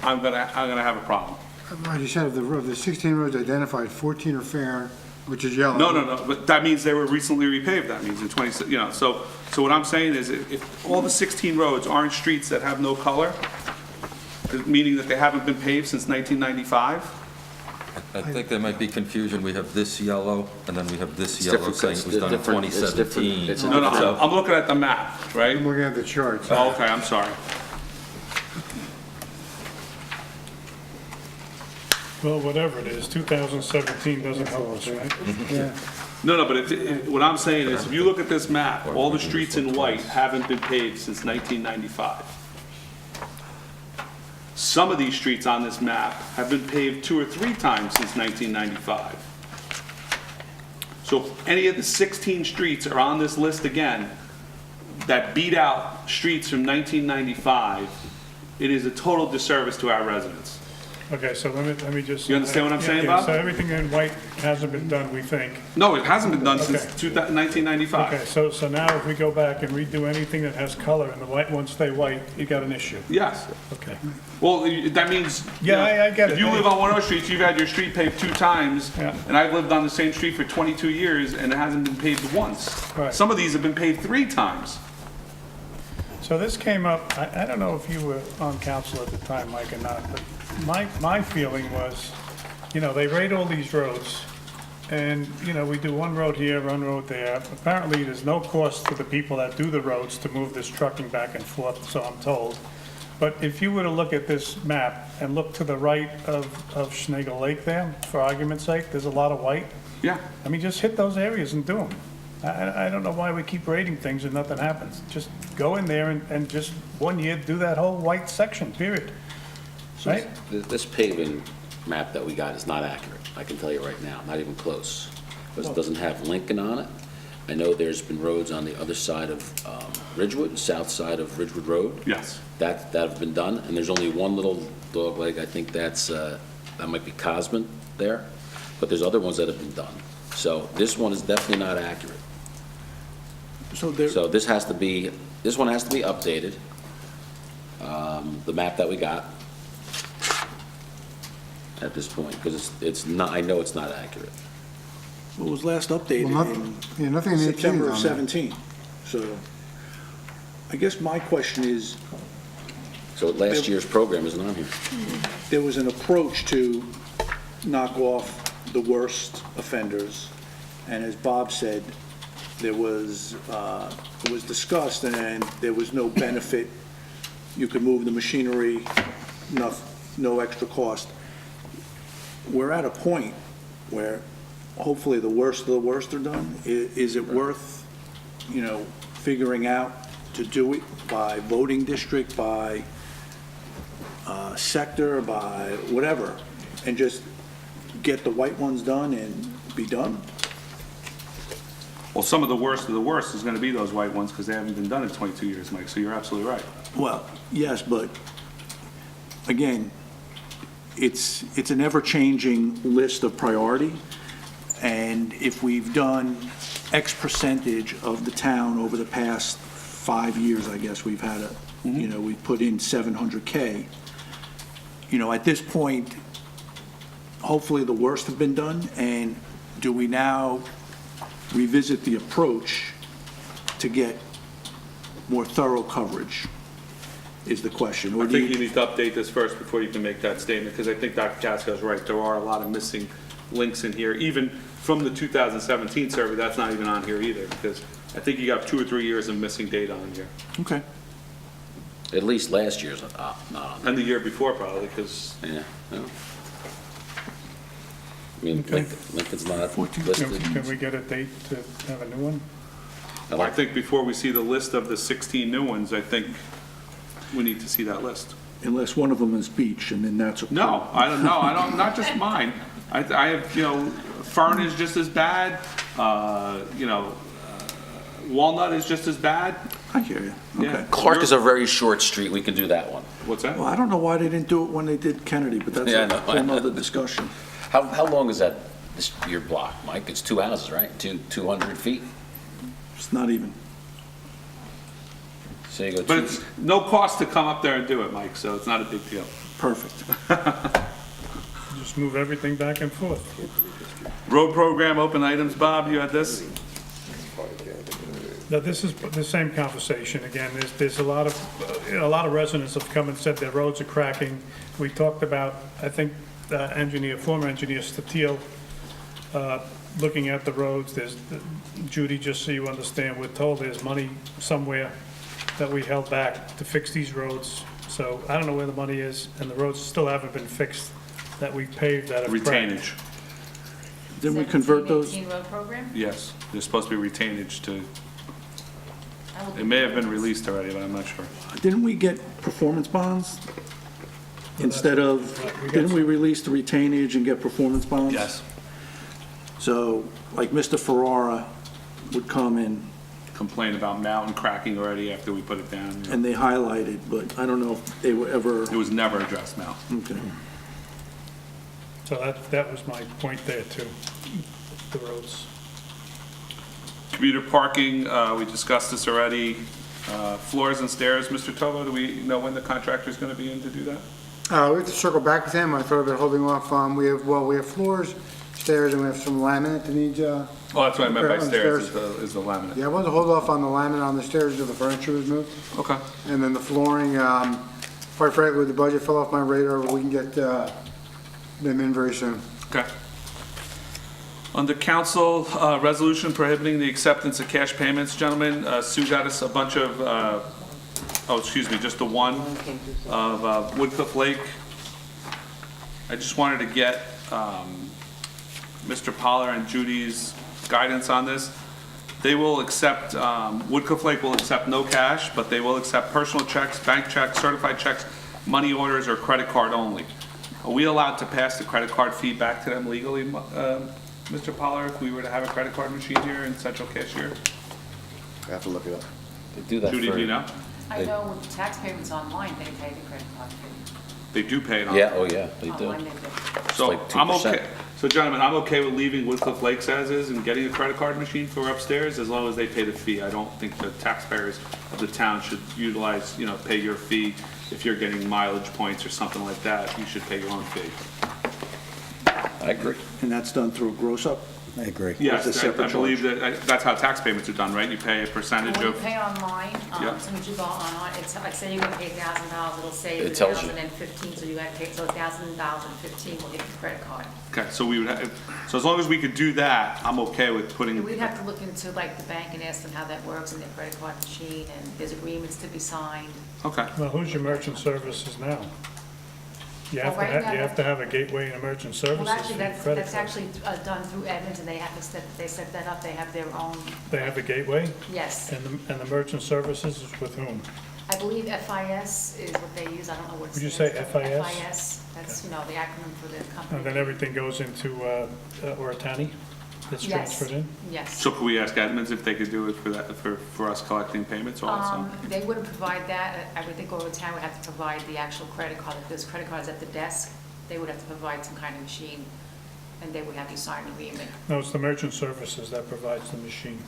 I'm gonna have a problem. Like you said, of the 16 roads identified, 14 are fair, which is yellow. No, but that means they were recently repaved, that means in 20, you know, so what I'm saying is if all the 16 roads aren't streets that have no color, meaning that they haven't been paved since 1995, I think there might be confusion. We have this yellow, and then we have this It's yellow different, saying it was done in different, it's different. 2017. It's a no, different- I'm looking at the map, right? I'm looking at the charts. Oh, okay, I'm sorry. Well, whatever it is, 2017 doesn't help us, right? Yeah. No, but what I'm saying is, if you look at this map, all the streets in white haven't been paved since 1995. Some of these streets on this map have been paved 2 or 3 times since 1995. So if any of the 16 streets are on this list again, that beat out streets from 1995, it is a total disservice to our residents. Okay, so let me just. You understand what I'm saying, Yeah, Bob? So everything in white hasn't been done, we think. No, it hasn't been done since Okay. 1995. Okay, so now if we go back and redo anything that has color and the white ones stay white, you got an issue. Yes. Okay. Well, that means, you Yeah, know, I get it. if you live on one of those streets, you've had your street paved 2 times, Yeah. and I've lived on the same street for 22 years, and it hasn't been paved once. Right. Some of these have been paved 3 times. So this came up, I don't know if you were on council at the time, Mike, or not, but my feeling was, you know, they rate all these roads, and, you know, we do one road here, one road there. Apparently, there's no cost to the people that do the roads to move this trucking back and forth, so I'm told. But if you were to look at this map and look to the right of Schnagel Lake there, for argument's sake, there's a lot of white. Yeah. I mean, just hit those areas and do them. I don't know why we keep rating things and nothing happens. Just go in there and just 1 year do that whole white section, period. Right? This paving map that we got is not accurate, I can tell you right now, not even close. Because it doesn't have Lincoln on it. I know there's been roads on the other side of Ridgewood, south side of Ridgewood Road. Yes. That have been done, and there's only one little dog leg, I think that might be Cosman there, but there's other ones that have been done. So this one is definitely not accurate. So there, So this one has to be updated, the map that we got at this point, because it's not, I know it's not accurate. it was last updated Well, in nothing in the 18 September of on that. 17. So I guess my question is, So last year's program isn't on here. there was an approach to knock off the worst offenders, and as Bob said, there was, it was discussed, and there was no benefit. You could move the machinery, no extra cost. We're at a point where hopefully the worst of the worst are done. Is it worth, you know, figuring out to do it by voting district, by sector, by whatever, and just get the white ones done and be done? Well, some of the worst is gonna be those white ones, because they haven't been done in 22 years, Mike, so you're absolutely right. Well, yes, but again, it's an ever-changing list of priority, and if we've done X percentage of the town over the past 5 years, I guess we've had you know, we put in 700K. You know, at this point, hopefully the worst have been done, and do we now revisit the approach to get more thorough coverage, is the question. Or I do think you need to update this first before you can make that statement, because I think Dr. Casco's right. There are a lot of missing links in here, even from the 2017 survey. That's not even on here either, because I think you got 2 or 3 years of missing data on here. Okay. At least last year's not on there. And the year before probably, because Yeah, no. I mean, Okay. Lincoln's not 14. listed. Can we get a date to have a new one? I think before we see the list of the 16 new ones, I think we need to see that list. Unless one of them is beach, and then that's a No, I don't know. I don't, not just mine. I have, you know, Fern is just as bad. You know, Walnut is just as bad. I hear you. Yeah. Okay. Clark is a very short street, we can do that one. What's that? Well, I don't know why they didn't do it when they did Kennedy, but that's Yeah, I a know. whole nother discussion. How long is that, your block, Mike? It's 2 houses, right? 200 feet? It's not even. So you go But 2, it's no cost to come up there and do it, Mike, so it's not a big deal. Perfect. just move everything back and forth. Road program, open items, Bob, you had this? Now, this is the same conversation. Again, there's a lot of residents have come and said their roads are cracking. We talked about, I think, former engineer Steel, looking at the roads. Judy, just so you understand, we're told there's money somewhere that we held back to fix these roads. So I don't know where the money is, and the roads still haven't been fixed that we paved that have cracked. Retainage, Didn't we convert 17, those? 18 road program? yes. There's supposed to be retainage to, I will it may have been do that. released already, but I'm not sure. Didn't we get performance bonds? Instead of, we got didn't we release the retainage and get performance bonds? Yes. So, like Mr. Ferrara would come in Complain about mountain cracking already after we put it down. and they highlighted, but I don't know if they were ever, It was never addressed, Mel. okay. So that was my point there too, the roads. Commuter parking, we discussed this already. Floors and stairs, Mr. Tovo, do we know when the contractor's gonna be in to do that? We have to circle back with him. I thought about holding off. We have floors, stairs, and we have some laminate that needs, Oh, that's what I meant by Okay, on stairs, stairs. is the laminate. yeah, I wanted to hold off on the laminate on the stairs until the furniture was moved. Okay. And then the flooring, quite frankly, with the budget fell off my radar, we can get them in very soon. Okay. Under council, resolution prohibiting the acceptance of cash payments, gentlemen, Sue got us a bunch of, just the one Came through, so- of Woodcliff Lake. I just wanted to get Mr. Poller and Judy's guidance on this. They will accept, Woodcliff Lake will accept no cash, but they will accept personal checks, bank checks, certified checks, money orders, or credit card only. Are we allowed to pass the credit card fee back to them legally, Mr. Poller, if we were to have a credit card machine here in Central Cashier? I have to look it up. They do that Judy, do you for, know? I know with tax payments online, they pay the credit card fee. They do pay it on. yeah, oh yeah, they do. Online they do. So like I'm 2%. okay, so gentlemen, I'm okay with leaving Woodcliff Lakes as is and getting a credit card machine for upstairs as long as they pay the fee. I don't think the taxpayers of the town should utilize, pay your fee. If you're getting mileage points or something like that, you should pay your own fee. I agree. And that's done through a gross up? I agree. Yes, a I separate believe that, that's how tax payments are done, right? You pay a percentage When you of, pay online, Yeah. as soon as you go on, it's like, say you're gonna pay $1,000, it'll say It tells you. 1,015, so you gotta pay, so $1,015 will hit your credit card. okay, so we would have, so as long as we could do that, I'm okay with putting. We'd have to look into like the bank and ask them how that works in their credit card machine, and there's agreements to be signed. Okay, Well, who's your merchant services now? You have Well, to right have, you now- have to have a gateway and a merchant services Well, actually, for your that's credit card. actually done through Edmunds, and they have to they set that up, they have their own, They have a gateway, yes. and the merchant services is with whom? I believe FIS is what they use, I don't know what it Would you stands say for. FIS? FIS, that's, the acronym for the company. And then everything goes into Oritani? That's Yes. transferred in? Yes. so could we ask Edmonds if they could do it for that, for us collecting payments also? They wouldn't provide that. I would think over town would have to provide the actual credit card. If there's credit cards at the desk, they would have to provide some kind of machine, and they would have you sign an agreement. No, it's the merchant services that provides the machine.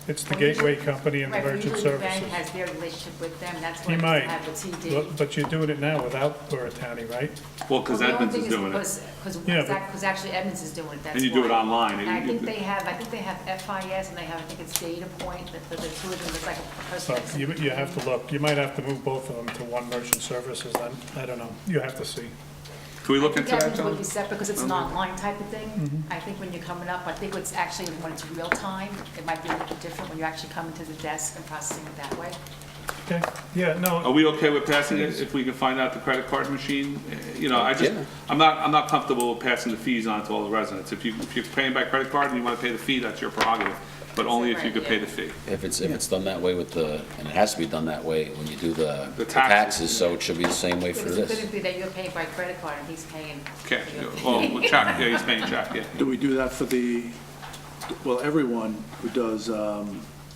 It's the Well, usually- gateway company and the Right, but merchant usually the bank services. has their relationship with them, that's He what they might, have with TD. but you're doing it now without Oritani, right? Well, because Well, the only Edmonds is thing doing it. Yeah, but- Because actually Edmonds is doing it, that's And you do it why. online, And I and think you- they have FIS, and they have, I think it's Data Point, that for the two of them, it's like a So person. you have to look, you might have to move both of them to one merchant services then, I don't know, you have to see. Can we look into that, Edmonds would John? be separate because it's an online type of thing. I think when you're coming up, I think it's actually, when it's real time, it might be a little different when you actually come into the desk and processing it that way. Okay, yeah, Are no, we okay with passing it if we can find out the credit card machine? I just, Yeah. I'm not comfortable with passing the fees on to all the residents. If you're paying by credit card and you want to pay the fee, that's your prerogative, but only if you could pay the fee. If it's done that way with and it has to be done that way when you do the The taxes. taxes, so it should be the same way for Because it this. couldn't be that you're paying by credit card and he's paying. Okay, well, check, yeah, he's paying check, yeah. Do we do that for everyone who does,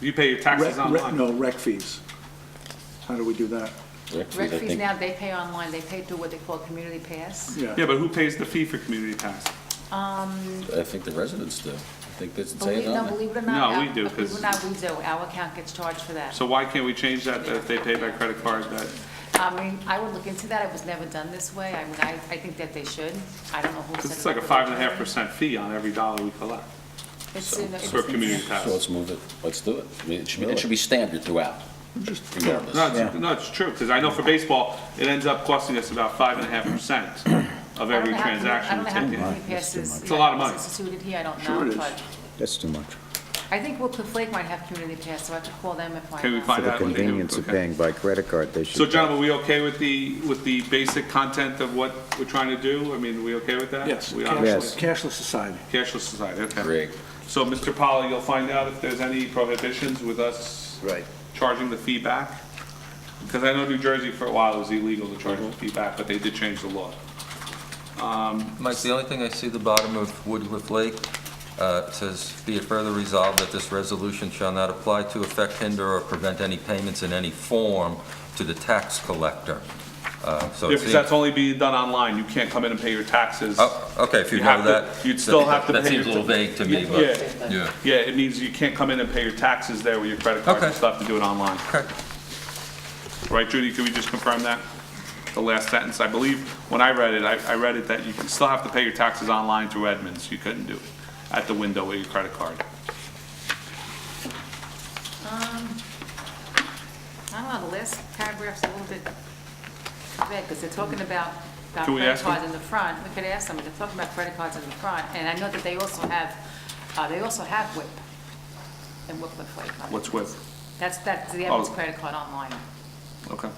You pay your taxes online. rec fees? How do we do that? Rec fees, Rec I fees think. now, they pay online, they pay through what they call Community Pass. Yeah, but who pays the fee for community pass? I think the residents do. I think that's say it on there. Believe it or No, not. we do, Believe 'cause- it or not, we do. Our account gets charged for that. So why can't we change that if they pay by credit card, that I mean, I would look into that. It was never done this way. I mean, I think that they should. I don't know who said it. It's like a 5.5% fee on every dollar we collect for community So pass. let's move it, let's do it. I mean, it should be standard throughout, regardless. No, it's true, because I know for baseball, it ends up costing us about 5.5% of every transaction I we don't know how take community in. passes. It's a lot of money. Instituted here, I don't Sure know, it is. but That's too much. I think Woodcliff Lake might have community pass, so I have to call them and find out. Can we For find the out what they do? convenience of Okay. paying by credit card, they should. So gentlemen, we okay with the basic content of what we're trying to do? I mean, we okay with that? Yes, We Yes. cashless society. Cashless society, okay. Great. So, Mr. Polly, you'll find out if there's any prohibitions with us Right. charging the fee back? Because I know New Jersey for a while was illegal to charge the fee back, but they did change the law. Mike, the only thing I see at the bottom of Woodcliff Lake, it says, "Be it further resolved that this resolution shall not apply to affect, hinder, or prevent any payments in any form to the tax collector." So it Because seems... that's only being done online, you can't come in and pay your taxes. Oh, okay, if you You know have to- that. you'd still have to That pay seems a your- little vague to me, but, Yeah. yeah. Yeah, it means you can't come in and pay your taxes there with your credit card, you Okay. still have to do it online. Okay. Right, Judy, can we just confirm that? The last sentence, I believe, when I read it, I read it that you can still have to pay your taxes online through Edmunds, you couldn't do it at the window with your credit card. I don't know, the last paragraph's a little bit vague, because they're talking about Can we credit ask them? cards in the front. We could ask them, they're talking about credit cards in the front, and I know that they also have WHIP in Woodcliff Lake. What's with? That's the Evans Oh. credit card online. Okay.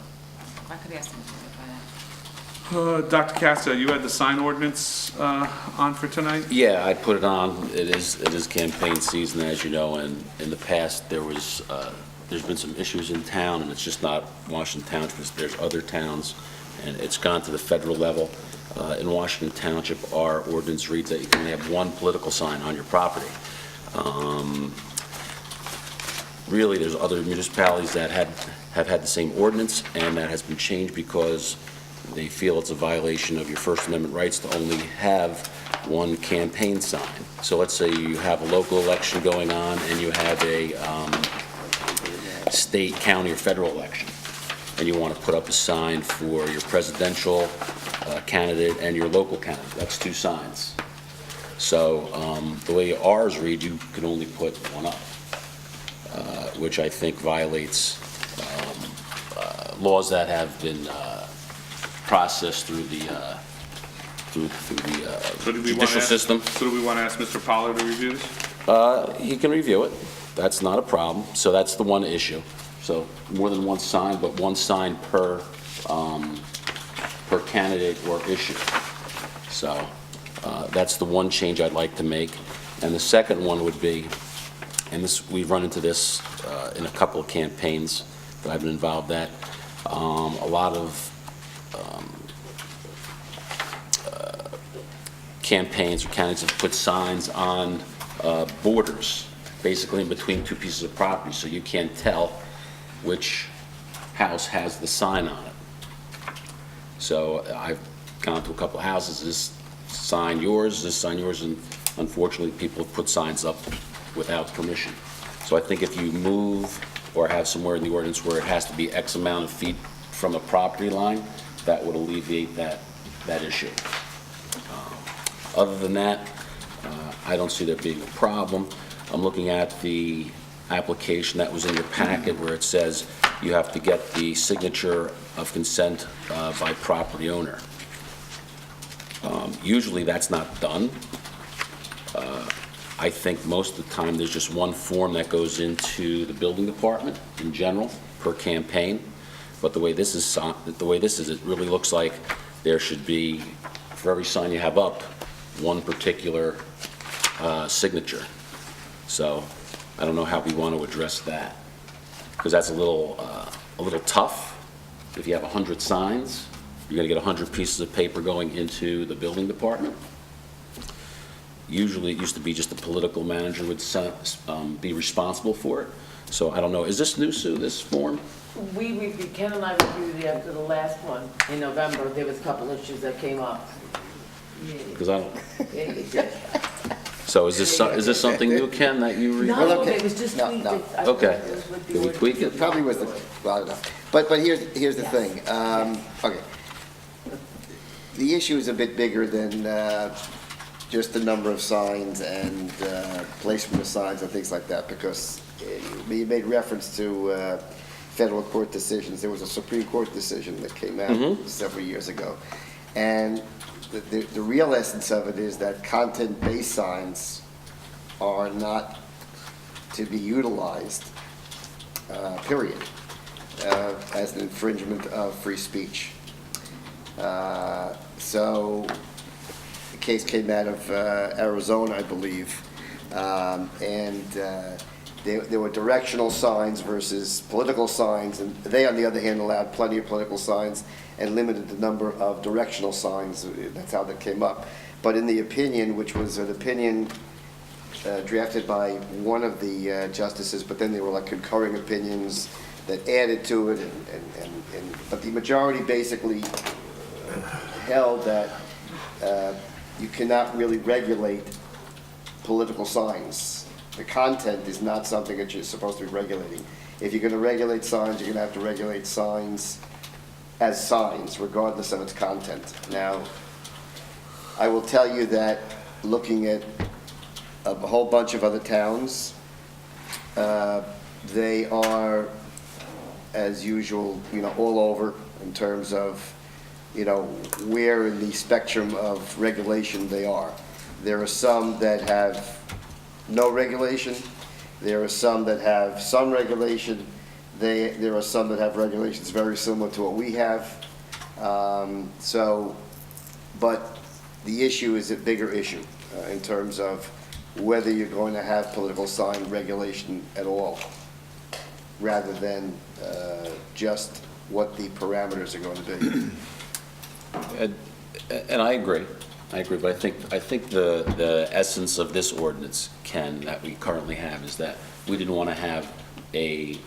I could ask them to do that. Dr. Casta, you had the sign ordinance on for tonight? Yeah, I put it on. It is campaign season, as you know, and in the past, there's been some issues in town, and it's just not Washington Township, there's other towns, and it's gone to the federal level. In Washington Township, our ordinance reads that you can only have one political sign on your property. Really, there's other municipalities that have had the same ordinance, and that has been changed because they feel it's a violation of your First Amendment rights to only have one campaign sign. So let's say you have a local election going on, and you have a state, county, or federal election, and you want to put up a sign for your presidential candidate and your local candidate. That's two signs. So the way ours read, you can only put one up, which I think violates laws that have been processed through the So do we wanna judicial ask- system. So do we want to ask Mr. Pollard to review this? He can review it. That's not a problem. So that's the one issue. So more than one sign, but one sign per candidate or issue. So that's the one change I'd like to make. And the second one would be, and this, we've run into this in a couple of campaigns that I've been involved at, a lot of campaigns or candidates have put signs on borders, basically in between two pieces of property, so you can't tell which house has the sign on it. So I've gone to a couple of houses, this sign yours, and unfortunately, people have put signs up without permission. So I think if you move or have somewhere in the ordinance where it has to be X amount of feet from a property line, that would alleviate that issue. Other than that, I don't see there being a problem. I'm looking at the application that was in your packet where it says you have to get the signature of consent by property owner. Usually that's not done. I think most of the time there's just one form that goes into the building department in general per campaign. But the way this is, it really looks like there should be, for every sign you have up, one particular signature. So I don't know how we want to address that, because that's a little tough. If you have 100 signs, you're going to get 100 pieces of paper going into the building department. Usually, it used to be just the political manager would be responsible for it. So I don't know. Is this new, Sue, this form? Ken and I reviewed it after the last one in November. There was a couple issues that came up. Because I don't, So is this something new, Ken, that you read? No, okay. it was just No, tweaked. no. I Okay. thought it was with the Did we ordinance. tweak it? Probably was the, well, I don't know. But here's the thing. Okay. The issue is a bit bigger than just the number of signs and placement of signs and things like that, because you made reference to federal court decisions. There was a Supreme Court decision that came out several years ago. And the real essence of it is that content-based signs are not to be utilized, period, as an infringement of free speech. So the case came out of Arizona, I believe, and there were directional signs versus political signs, and they, on the other hand, allowed plenty of political signs and limited the number of directional signs. That's how that came up. But in the opinion, which was an opinion drafted by one of the justices, but then there were like concurring opinions that added to it, but the majority basically held that you cannot really regulate political signs. The content is not something that you're supposed to be regulating. If you're going to regulate signs, you're going to have to regulate signs as signs, regardless of its content. Now, I will tell you that looking at a whole bunch of other towns, they are, as usual, all over in terms of, where in the spectrum of regulation they are. There are some that have no regulation. There are some that have some regulation. There are some that have regulations very similar to what we have. But the issue is a bigger issue in terms of whether you're going to have political sign regulation at all, rather than just what the parameters are going to be. And I agree, but I think the essence of this ordinance, Ken, that we currently have is that we didn't want to have a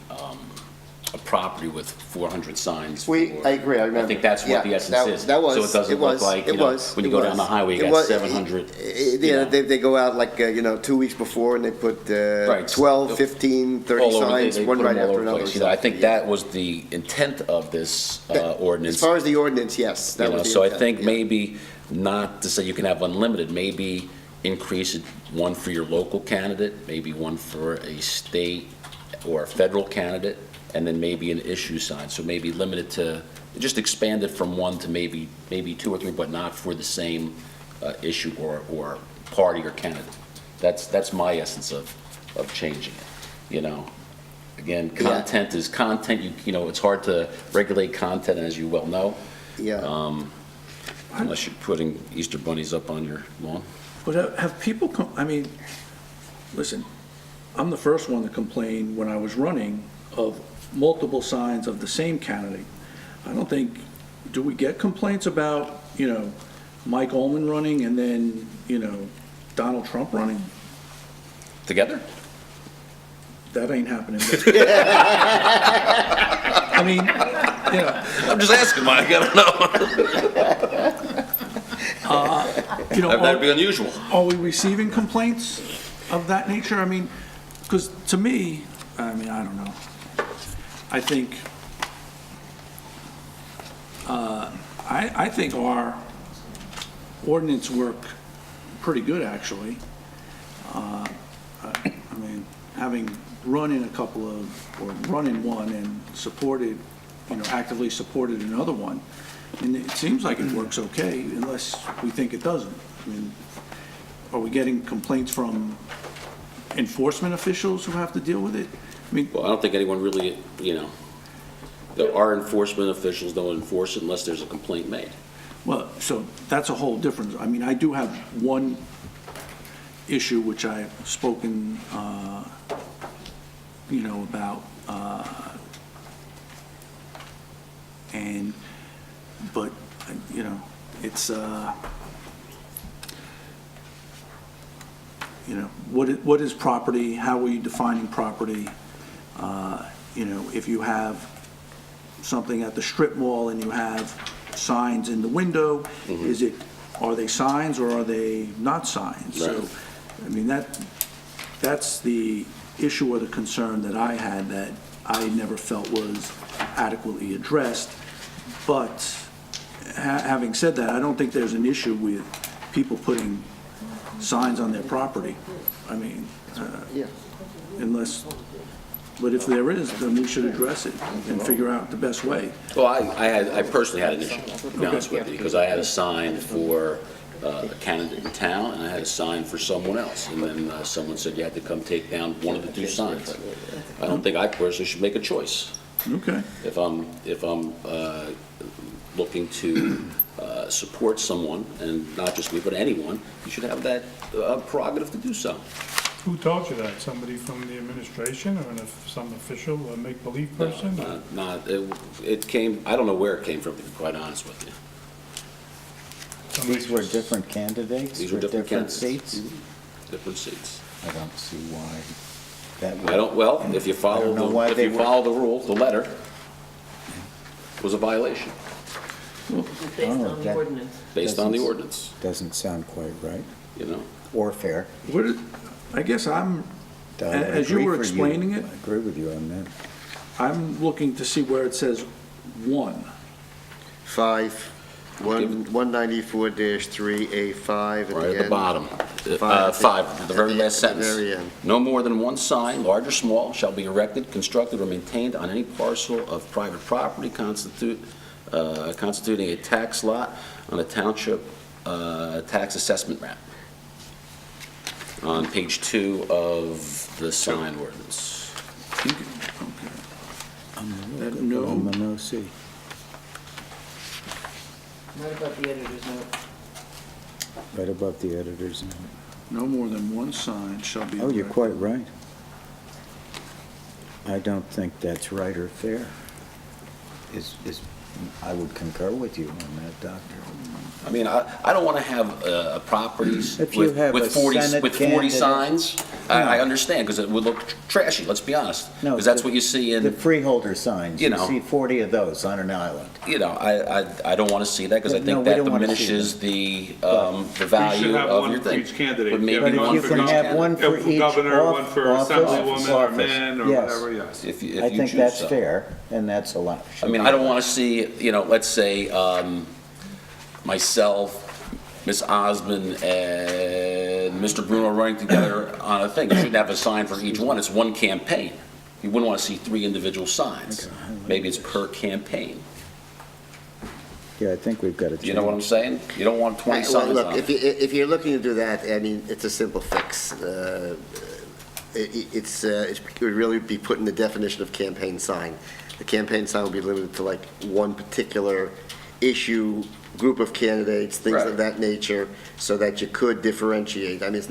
property with 400 signs. I agree, I remember. I think that's what the essence is. That was, so it doesn't look like, when you go down the highway, you got 700. They go out like, 2 weeks before and they put Right. 12, 15, 30 all over, signs, they one put right them all after over the another. place. I think that was the intent of this ordinance. As far as the ordinance, yes, that was the So I intent, think yeah. maybe not to say you can have unlimited, maybe increase it, one for your local candidate, maybe one for a state or a federal candidate, and then maybe an issue sign. So maybe limited to, just expand it from one to maybe 2 or 3, but not for the same issue or party or candidate. That's my essence of changing it, Again, content is content. It's hard to regulate content, as you well know. Yeah. Unless you're putting Easter bunnies up on your lawn. But have people listen, I'm the first one to complain when I was running of multiple signs of the same candidate. I don't think, do we get complaints about, Mike Ullman running and then, Donald Trump running? Together? That ain't happening. I mean, I'm just asking, Mike, I don't know. That'd be unusual. Are we receiving complaints of that nature? I mean, because to me, I don't know. I think, I think our ordinance work pretty good, actually. Having run in run in one and supported, actively supported another one, and it seems like it works okay, unless we think it doesn't. Are we getting complaints from enforcement officials who have to deal with it? Well, I don't think anyone really, our enforcement officials don't enforce it unless there's a complaint made. Well, so that's a whole difference. I do have one issue which I've spoken, about, but it's, what is property? How are you defining property? If you have something at the strip mall and you have signs in the window, are they signs or are they not signs? Right. I mean, that's the issue or the concern that I had that I never felt was adequately addressed. But having said that, I don't think there's an issue with people putting signs on their property. I mean, unless, but if there is, then we should address it and figure out the best way. Well, I personally had an issue, to be honest with you, because I had a sign for a candidate in town, and I had a sign for someone else. And then someone said you had to come take down one of the two signs. I don't think I personally should make a choice. Okay. If I'm looking to support someone, and not just me, but anyone, you should have that prerogative to do so. Who told you that? Somebody from the administration or some official or make-believe person? It came, I don't know where it came from, to be quite honest with you. These were different candidates These were with different different candidates. seats? Different seats. I don't see why that would... I don't, well, if you follow, I don't know why if they you were- follow the rule, the letter was a violation, It's based on the that- ordinance. based on the Doesn't- ordinance, Doesn't sound quite right, you know? or fair. I guess I'm, I as you agree were for explaining it, I agree with you on that. I'm looking to see where it says 1. 194-3A5 at Right the at the end. bottom. Five. Five, the very last At the sentence. very end. No more than one sign, large or small, shall be erected, constructed, or maintained on any parcel of private property constituting a tax lot on a township tax assessment map. On page 2 of the sign ordinance. No. I'm a no see. What about the editor's note? Right above the editor's note. No more than one sign shall be Oh, you're erected. quite right. I don't think that's right or fair. I would concur with you on that, Doctor. I mean, I don't want to have properties If you have with a 40 Senate with 40 candidate- signs. I understand, because it would look trashy, let's be honest. No, Because that's the- what you see The in, freeholder signs, You you know. see 40 of those on an island. you know, I don't want to see that, because I No, think we that don't wanna see diminishes them. the We value should have of one your for thing. each candidate. But maybe But if But one if for you can each have candidate. one for If each governor, one for office, assemblywoman or office, man or yes. whatever, yes. If you I choose think that's so. fair, and that's allowed. I mean, I don't want to see, you know, let's say, myself, Ms. Osmond, and Mr. Bruno running together on a thing. You shouldn't have a sign for each one. It's one campaign. You wouldn't want to see 3 individual signs. Maybe it's per campaign. Yeah, I think we've got to change. You know what I'm saying? You don't want 20 Well, signs look, on it. if you're looking to do that, I mean, it's a simple fix. It would really be put in the definition of campaign sign. The campaign sign would be limited to like one particular issue, group of candidates, things Right. of that nature, so that you could differentiate. I mean,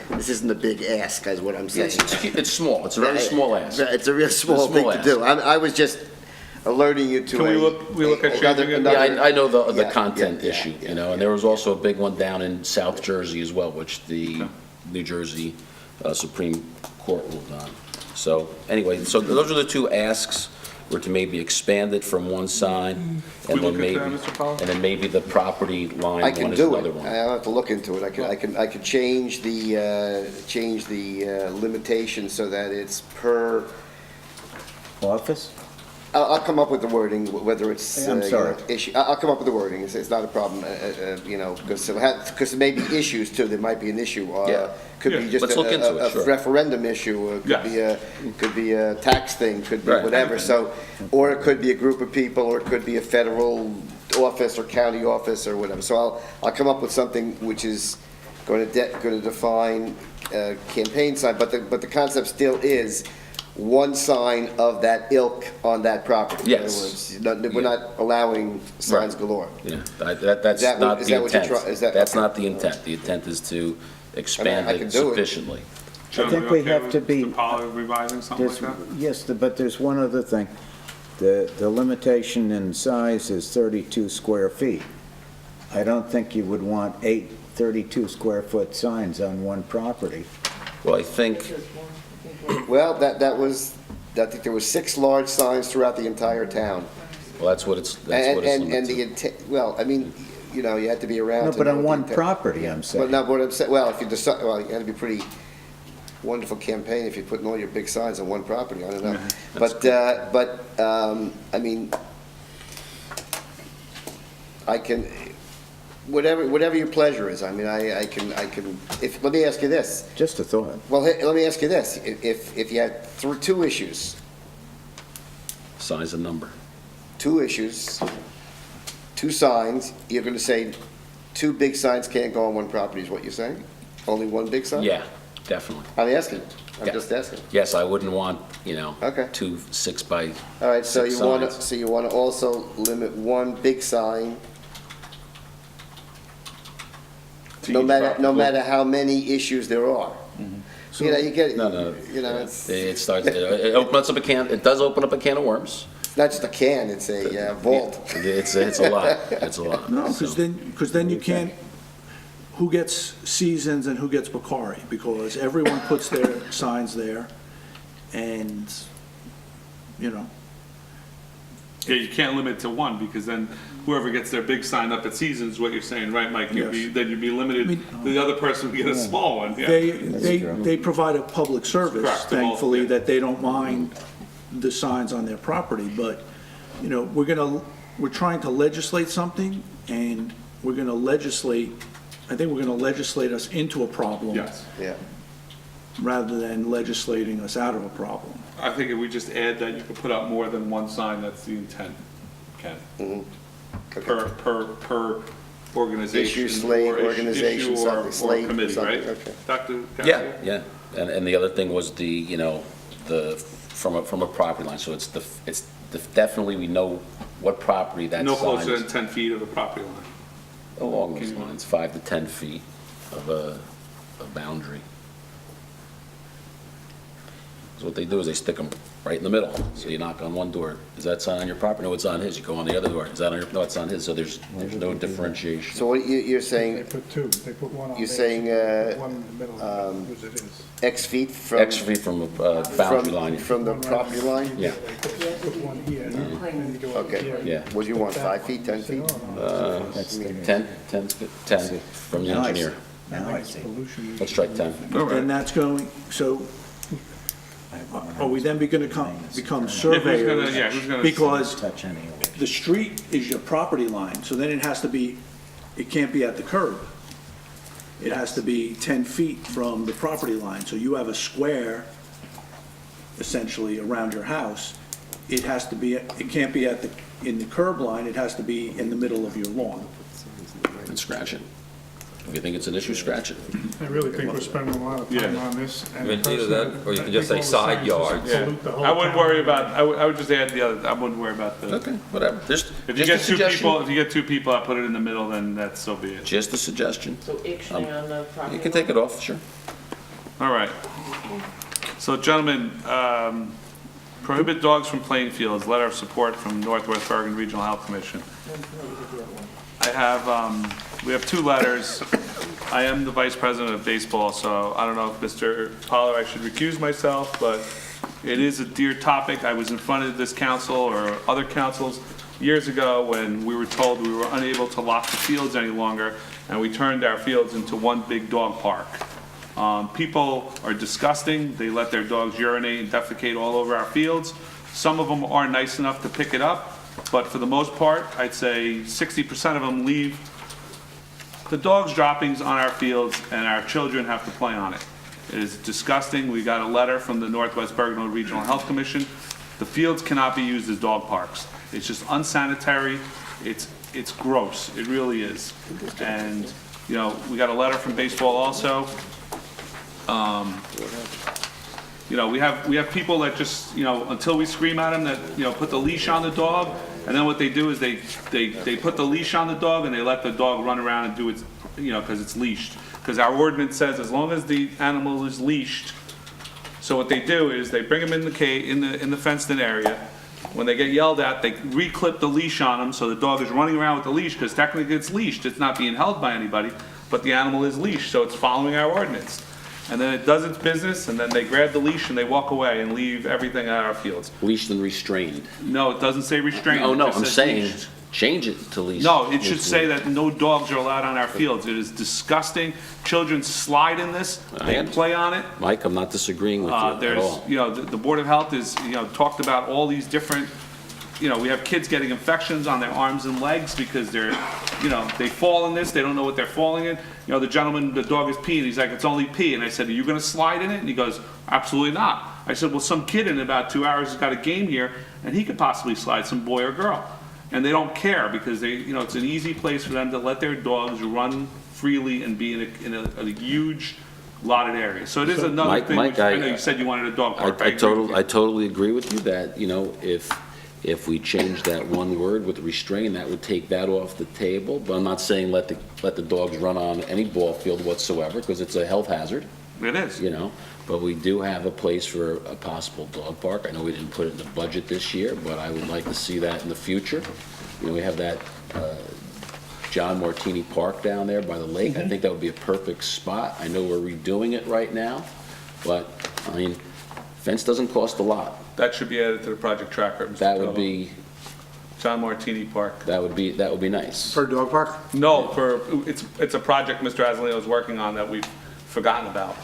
this isn't a big ask, is what I'm saying. It's small. It's a very small ask. It's a real small thing small to do. I was just alerting you to Can we a... look at another- changing it? Yeah, another- I know the Yeah, content yeah, issue, yeah, you know, and yeah. there was also a big one down in South Jersey as well, which the New Jersey Supreme Court ruled on. So, anyway, so those are the 2 asks, were to maybe expand it from one sign, we and look then maybe, into that, Mr. Powell? and then maybe the property line I one can is do another it. one. I'll have to look into it. I could change the limitation so that it's per, Office? I'll come up with the wording, whether it's. I'm sorry. Issue, I'll come up with the wording. It's not a problem, you know, because there may be issues too. There might be an issue. Yeah. Could Yeah. be just Let's look into it, a sure. referendum issue, or it could be a tax thing, could be Right. whatever. So, or it could be a group of people, or it could be a federal office or county office or whatever. So I'll come up with something which is going to define campaign sign, but the concept still is one sign of that ilk on that property. Yes. In other words, we're not allowing signs Right. galore. Yeah, that's Is that not what- the what you're intent. try- is that- That's okay. not the intent. The intent is to expand I can it do it. sufficiently. John, think we we okay have with to be- Mr. Powell revising something like There's- that? Yes, but there's one other thing. The limitation in size is 32 square feet. I don't think you would want 8 32-square-foot signs on one property. Well, I think, Well, that was, I think there was 6 large signs throughout the entire town. well, that's what it's And limited the to. intent, well, I mean, you know, you had to be around No, to but know on one detail. property, I'm But saying. not what I'm saying, well, if you decide, well, you had to be pretty wonderful campaign if you're putting all your big signs on one property, I don't know. I mean, I can, whatever your pleasure is, I mean, I can, if, let me ask you this. Just a thought. Well, hey, let me ask you this. If you had two issues, Size and number. two signs, you're gonna say two big signs can't go on one property, is what you're saying? Only one big sign? Yeah, definitely. I'm asking, I'm Yeah. just asking. Yes, I wouldn't want, you know, Okay. 2 6 by All right, so 6 you wanna, signs. so you wanna also limit one big sign, To no each matter, property. no matter how many issues there are. You know, you get, No. you know, it's It starts, it opens up a can, it does open up a can of worms. not just a can, it's a vault. It's a lot, it's a lot. No, So- because then you can't, who gets Seasons and who gets Bakari? Because everyone puts their signs there, and, you know, Yeah, you can't limit to one, because then whoever gets their big sign up at Seasons, what you're saying, right, Mike? Yes. Then you'd be limited, the other person would get a small one, yeah. they provide a public service, Correct, to both, thankfully, yeah. that they don't mind the signs on their property, but, you know, we're trying to legislate something, and we're gonna legislate, I think we're gonna legislate us into a problem. Yes. Yeah. Rather than legislating us out of a problem. I think if we just add that you can put up more than one sign, that's the intent, Ken. Per organization. Issue, slate, or organization, issue or- something, slate, Or committee, something, right? okay. Dr. Yeah, Garcia? yeah. And the other thing was the, you know, from a property line, so it's definitely we know what property that sign No is. closer than 10 feet of the property line. Along those lines, 5 to 10 feet of a boundary. So what they do is they stick them right in the middle. So you knock on one door, is that sign on your property? No, it's on his. You go on the other door, is that on your, no, it's on his. So there's no differentiation. So what you're They saying, put two, they put one on. You're there, saying, one in the middle, as it is. X feet from? X feet from a boundary line. From the property line? Yeah. They put one here, and then you go up Okay. here. Yeah. What do you want, 5 feet, 10 feet? That's the- 10 from the Now I engineer. see. Now I see. Pollution. Let's try 10. And that's going, so are we then become Yeah, surveyors? who's gonna? Because Touch any of it. the street is your property line, so then it has to be, it can't be at the curb. It has to be 10 feet from the property line, so you have a square essentially around your house. It has to be, it can't be in the curb line, it has to be in the middle of your lawn. And scratch it. If you think it's an issue, scratch it. I really think we're spending a lot of time Yeah. on this. and I mean, either that, personally, or you can I just think say all the side signs yards. just pollute the whole I wouldn't town. worry about, I would just add the other, I wouldn't worry about the, Okay, whatever. Just if you just a get two suggestion. people, if you get two people, I put it in the middle, then that's so be it. Just a suggestion. So ictioning on the property You can line? take it off, sure. All right. So gentlemen, prohibit dogs from playing fields, letter of support from Northwest Bergen Regional Health Commission. I have, we have two letters. I am the vice president of baseball, so I don't know if Mr. Pollard, I should recuse myself, but it is a dear topic. I was in front of this council or other councils years ago when we were told we were unable to lock the fields any longer, and we turned our fields into one big dog park. People are disgusting. They let their dogs urinate and defecate all over our fields. Some of them are nice enough to pick it up, but for the most part, I'd say 60% of them leave the dog's droppings on our fields, and our children have to play on it. It is disgusting. We got a letter from the Northwest Bergen Regional Health Commission. The fields cannot be used as dog parks. It's just unsanitary. It's gross. It really is. And, you know, we got a letter from baseball also. You know, we have people that just, you know, until we scream at them that, you know, put the leash on the dog, and then what they do is they put the leash on the dog and they let the dog run around and do its, you know, because it's leashed. Because our ordinance says as long as the animal is leashed, so what they do is they bring them in the cage, in the fenced-in area. When they get yelled at, they re-clip the leash on them, so the dog is running around with the leash, because technically it's leashed, it's not being held by anybody, but the animal is leashed, so it's following our ordinance. And then it does its business, and then they grab the leash and they walk away and leave everything at our fields. Leashed and restrained. No, it doesn't say restrained. Oh, it no, just I'm says saying, leashed. change it to least. No, it should say that no dogs are allowed on our fields. It is disgusting. Children slide in this, they play on it. Mike, I'm not disagreeing with you at There's, all. you know, the Board of Health is, you know, talked about all these different, you know, we have kids getting infections on their arms and legs because they're, you know, they fall in this, they don't know what they're falling in. You know, the gentleman, the dog is peeing, he's like, it's only pee. And I said, are you gonna slide in it? And he goes, absolutely not. I said, well, some kid in about 2 hours has got a game here, and he could possibly slide, some boy or girl. And they don't care because they, you know, it's an easy place for them to let their dogs run freely and be in a huge lotted area. So it is another Mike, thing, which I- I know you said you wanted a dog park. I agree with you. totally agree with you that, you know, if we change that one word with restrain, that would take that off the table. But I'm not saying let the dogs run on any ball field whatsoever, because it's a health hazard, It is. you know? But we do have a place for a possible dog park. I know we didn't put it in the budget this year, but I would like to see that in the future. You know, we have that John Martini Park down there by the lake. I think that would be a perfect spot. I know we're redoing it right now, but, I mean, fence doesn't cost a lot. That should be added to the project tracker, Mr. That would Cotto. be, John Martini Park. that would be nice. For a dog park? No, it's a project Mr. Azaleo is working on that we've forgotten about.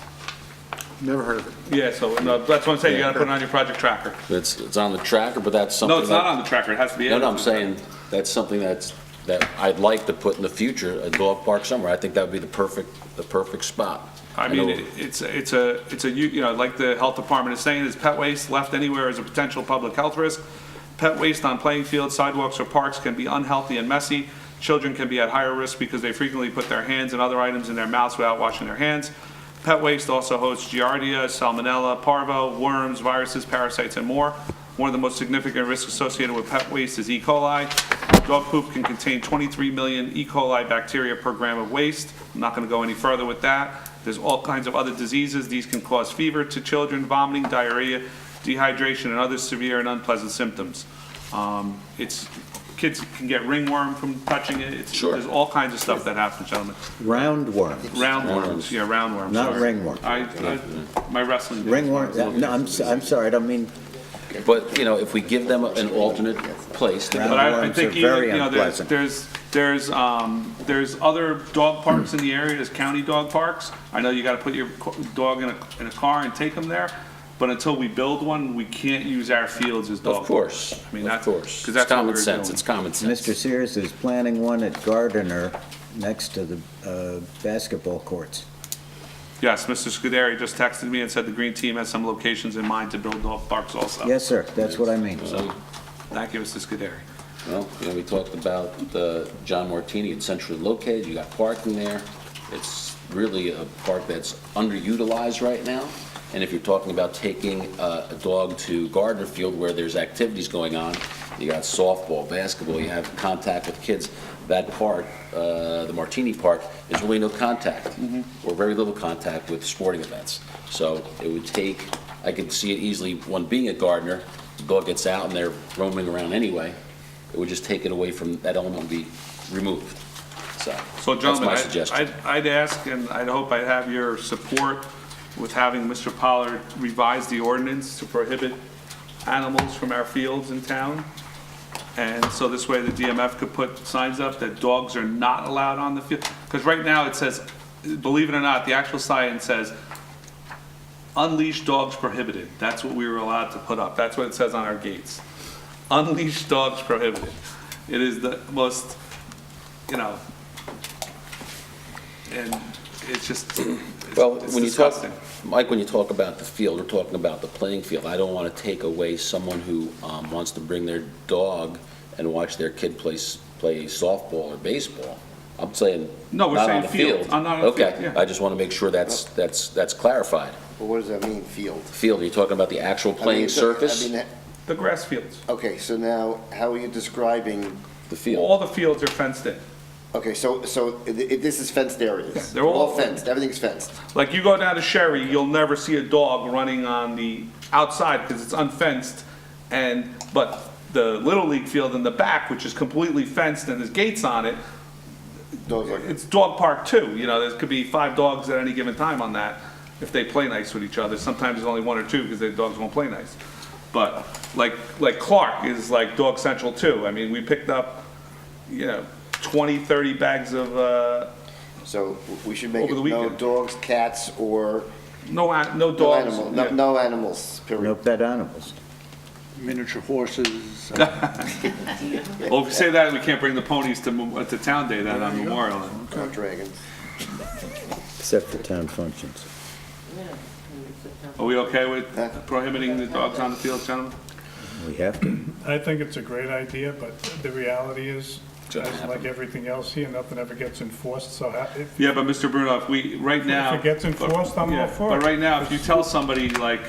Never heard of it. Yeah, so, no, that's what I'm saying, you gotta put it on your project tracker. It's on the tracker, but that's something. No, it's not on the tracker, it has to be No, added. no, I'm saying, that's something that I'd like to put in the future, a dog park somewhere. I think that would be the perfect spot. I know- mean, it's a, you know, like the health department is saying, is pet waste left anywhere is a potential public health risk. Pet waste on playing fields, sidewalks, or parks can be unhealthy and messy. Children can be at higher risk because they frequently put their hands and other items in their mouths without washing their hands. Pet waste also hosts Giardia, Salmonella, Parvo, worms, viruses, parasites, and more. One of the most significant risks associated with pet waste is E. coli. Dog poop can contain 23 million E. coli bacteria per gram of waste. I'm not going to go any further with that. There's all kinds of other diseases. These can cause fever to children, vomiting, diarrhea, dehydration, and other severe and unpleasant symptoms. Kids can get ringworm from touching it. Sure. There's all kinds of stuff that happens, gentlemen. Roundworms, Roundworms, yeah, roundworms. not sorry. ringworm. My wrestling days. Ringworm, no, I'm sorry, I don't mean, But, you know, if we give them an alternate place to go. But I Roundworms think are even, very you know, unpleasant. there's other dog parks in the area, there's county dog parks. I know you gotta put your dog in a car and take them there, but until we build one, we can't use our fields as dog Of parks. course, I mean, of that's, course. because that's what we're It's common sense, doing. it's common sense. Mr. Sears is planning one at Gardiner next to the basketball courts. Yes, Mr. Scuderi just texted me and said the green team has some locations in mind to build dog parks also. Yes, sir, that's what I mean. Thank you, Mr. Scuderi. Well, you know, we talked about John Martini, it's centrally located, you got parking there. It's really a park that's underutilized right now. And if you're talking about taking a dog to Gardner Field where there's activities going on, you got softball, basketball, you have contact with kids, that park, the Martini Park, is really no contact, or very little contact with sporting events. So it would take, I could see it easily, one being at Gardner, the dog gets out and they're roaming around anyway, it would just take it away from, that element would be removed. So, So that's gentlemen, my suggestion. I'd ask, and I'd hope I'd have your support with having Mr. Pollard revise the ordinance to prohibit animals from our fields in town. And so this way the DMF could put signs up that dogs are not allowed on the field. Because right now it says, believe it or not, the actual sign says, unleashed dogs prohibited. That's what we were allowed to put up. That's what it says on our gates. Unleashed dogs prohibited. It is the most, you know, and it's just, Well, it's when you talk, disgusting. Mike, when you talk about the field, we're talking about the playing field. I don't want to take away someone who wants to bring their dog and watch their kid play softball or baseball. I'm saying No, we're not saying on the field. field. I'm not on the field, Okay, yeah. I just want to make sure that's clarified. But what does that mean, field? Field, are you talking about the actual I mean, playing so- surface? I mean, The grass fields. okay, so now, how are you describing, The field. All the fields are fenced in. okay, so this is fenced areas? Yeah, they're all- fenced, everything's fenced? Like you go down to Sherry, you'll never see a dog running on the outside because it's unfenced. But the Little League field in the back, which is completely fenced and there's gates on it, Dogs like, it's dog park too. You know, there could be 5 dogs at any given time on that if they play nice with each other. Sometimes there's only 1 or 2 because the dogs won't play nice. But like Clark is like dog central too. I mean, we picked up 20, 30 bags of, So we should make Over it the no weekend. dogs, cats, or no no dogs. animal, yeah. no animals, No period. pet animals. Miniature horses. Well, if you say that, we can't bring the ponies to Town Day then on Memorial. No dragons. Except for town functions. Are we okay with prohibiting the dogs on the field, gentlemen? We have to. I think it's a great idea, but the reality is, just like everything else here, nothing ever gets enforced, so if Yeah, but Mr. Bruno, if we, right now. it gets enforced, I'm all Yeah, for but it. right now, if you tell somebody, like,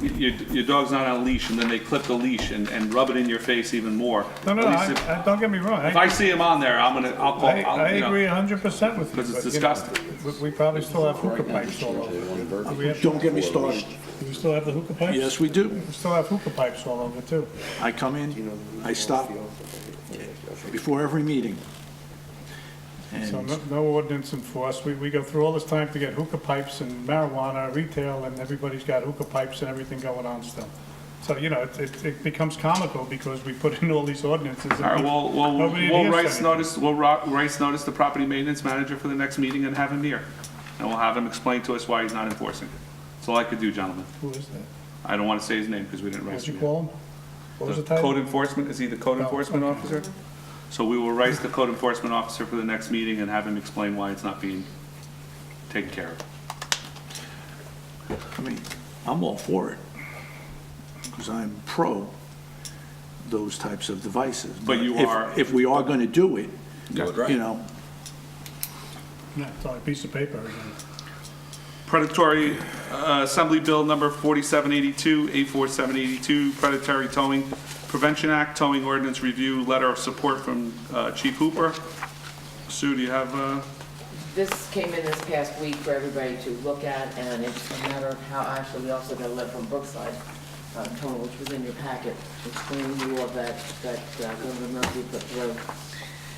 your dog's not on a leash, and then they clip the leash and rub it in your face even more. No, at least don't get me wrong. if I see him on there, I'll call, I you know, agree 100% with you. Because it's but, you know, disgusting. we probably still have hookah pipes all over. Do we have- Don't get me started. Do we still have the hookah pipes? Yes, we do. We still have hookah pipes all over too. I come in, I stop before every meeting. So And no ordinance enforced. We go through all this time to get hookah pipes and marijuana retail, and everybody's got hookah pipes and everything going on still. So, you know, it becomes comical because we put in all these ordinances. and All right, nobody we'll adheres to anything. rice notice the property maintenance manager for the next meeting and have him here. And we'll have him explain to us why he's not enforcing it. That's all I could do, gentlemen. Who is that? I don't want to say his name because we didn't rice What'd him you yet. call him? What was the The title? code enforcement, is he the code Oh, enforcement okay. officer? So we will rice the code enforcement officer for the next meeting and have him explain why it's not being taken care of. I mean, I'm all for it, because I'm pro those types of devices. But you if- are- If we are going to do it, Do it right. you know, No, it's on a piece of paper again. Predatory Assembly Bill number 4782, 84782, Predatory Towing Prevention Act, Towing Ordinance Review, letter of support from Chief Hooper. Sue, do you have, This came in this past week for everybody to look at, and it's a matter of how, actually, we also got a letter from Brookside, Tony, which was in your packet, explaining you all that Governor Murphy put through.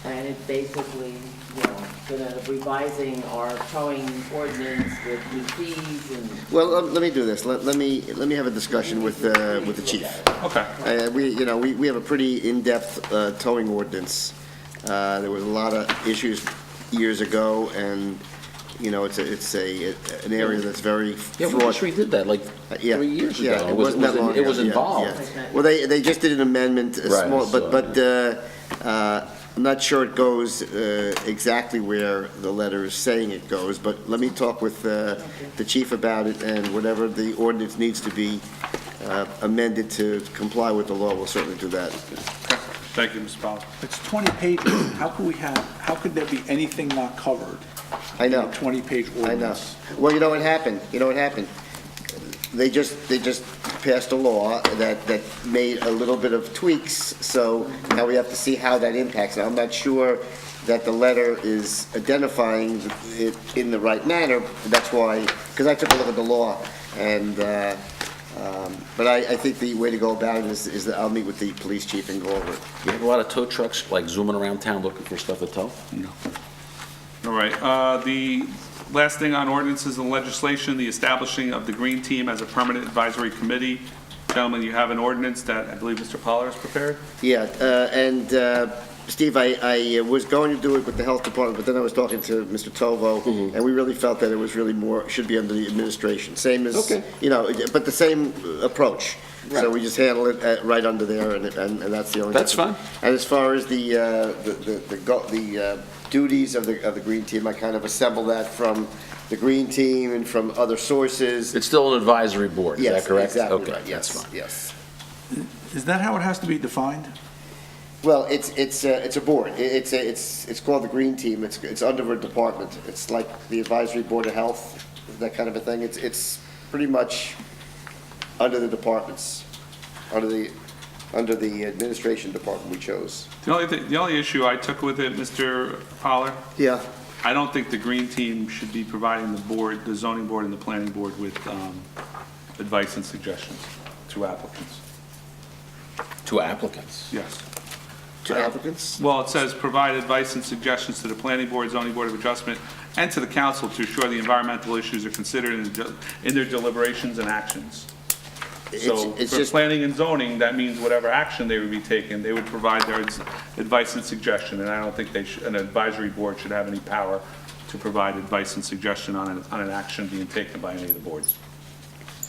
And it basically, you know, gonna revising our towing ordinance with new fees and. Well, let me do this. Let me have a discussion with the chief. okay. We have a pretty in-depth towing ordinance. There was a lot of issues years ago, and, you know, it's an area that's very Yeah, we fraught. just redid that like Yeah, 3 years yeah, ago. it wasn't that long It was ago, yeah, involved. yeah. Well, they just did an amendment, a Right, small, I saw but I'm not sure it goes exactly where the letter is saying it goes, but let me talk with the chief about it, and whatever the ordinance needs to be amended to comply with the law, we'll certainly do that. Thank you, Mr. Powell. it's 20 pages. How could there be anything not covered? I know. In a 20-page I know. ordinance. Well, you know what happened? They just passed a law that made a little bit of tweaks, so now we have to see how that impacts. Now, I'm not sure that the letter is identifying it in the right manner, that's why, because I took a look at the law, and, but I think the way to go about it is that I'll meet with the police chief and go over it. You have a lot of tow trucks like zooming around town looking for stuff to tow? All right, the last thing on ordinances and legislation, the establishing of the Green Team as a permanent advisory committee. Gentlemen, you have an ordinance that I believe Mr. Pollard has prepared. Yeah, and Steve, I was going to do it with the health department, but then I was talking to Mr. Tovo, and we really felt that it was really should be under the administration, same as, Okay. you know, but the same approach. So Right. we just handle it right under there, and that's the only. That's fine. And as far as the duties of the Green Team, I kind of assemble that from the Green Team and from other sources. It's still an advisory board, is that Yes, correct? exactly Okay, right, that's yes, fine. yes. Is that how it has to be defined? Well, it's a board. It's called the Green Team. It's under a department. It's like the Advisory Board of Health, that kind of a thing. It's pretty much under the departments, under the administration department we chose. The only issue I took with it, Mr. Pollard, Yeah. I don't think the Green Team should be providing the zoning board and the planning board with advice and suggestions to applicants. To applicants? Yes. To applicants? Well, it says, provide advice and suggestions to the planning board, zoning board of adjustment, and to the council to ensure the environmental issues are considered in their deliberations and actions. So it's for just, planning and zoning, that means whatever action they would be taking, they would provide their advice and suggestion, and I don't think an advisory board should have any power to provide advice and suggestion on an action being taken by any of the boards.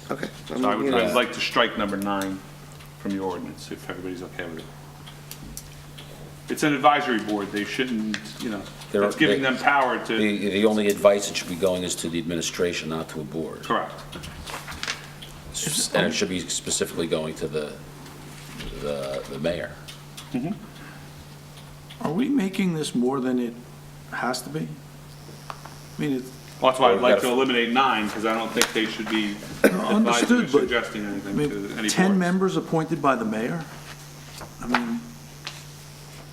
okay. So I'd like to strike number 9 from your ordinance, if everybody's okay with it. It's an advisory board, they shouldn't, that's giving them power to, The only advice that should be going is to the administration, not to a board. correct. And it should be specifically going to the mayor. Are we making this more than it has to be? I mean, it's Well, that's why I'd Well, like we've to got eliminate 9, because I don't think they should be advising or understood, but, suggesting I anything mean, to any 10 boards. members appointed by the mayor? I mean,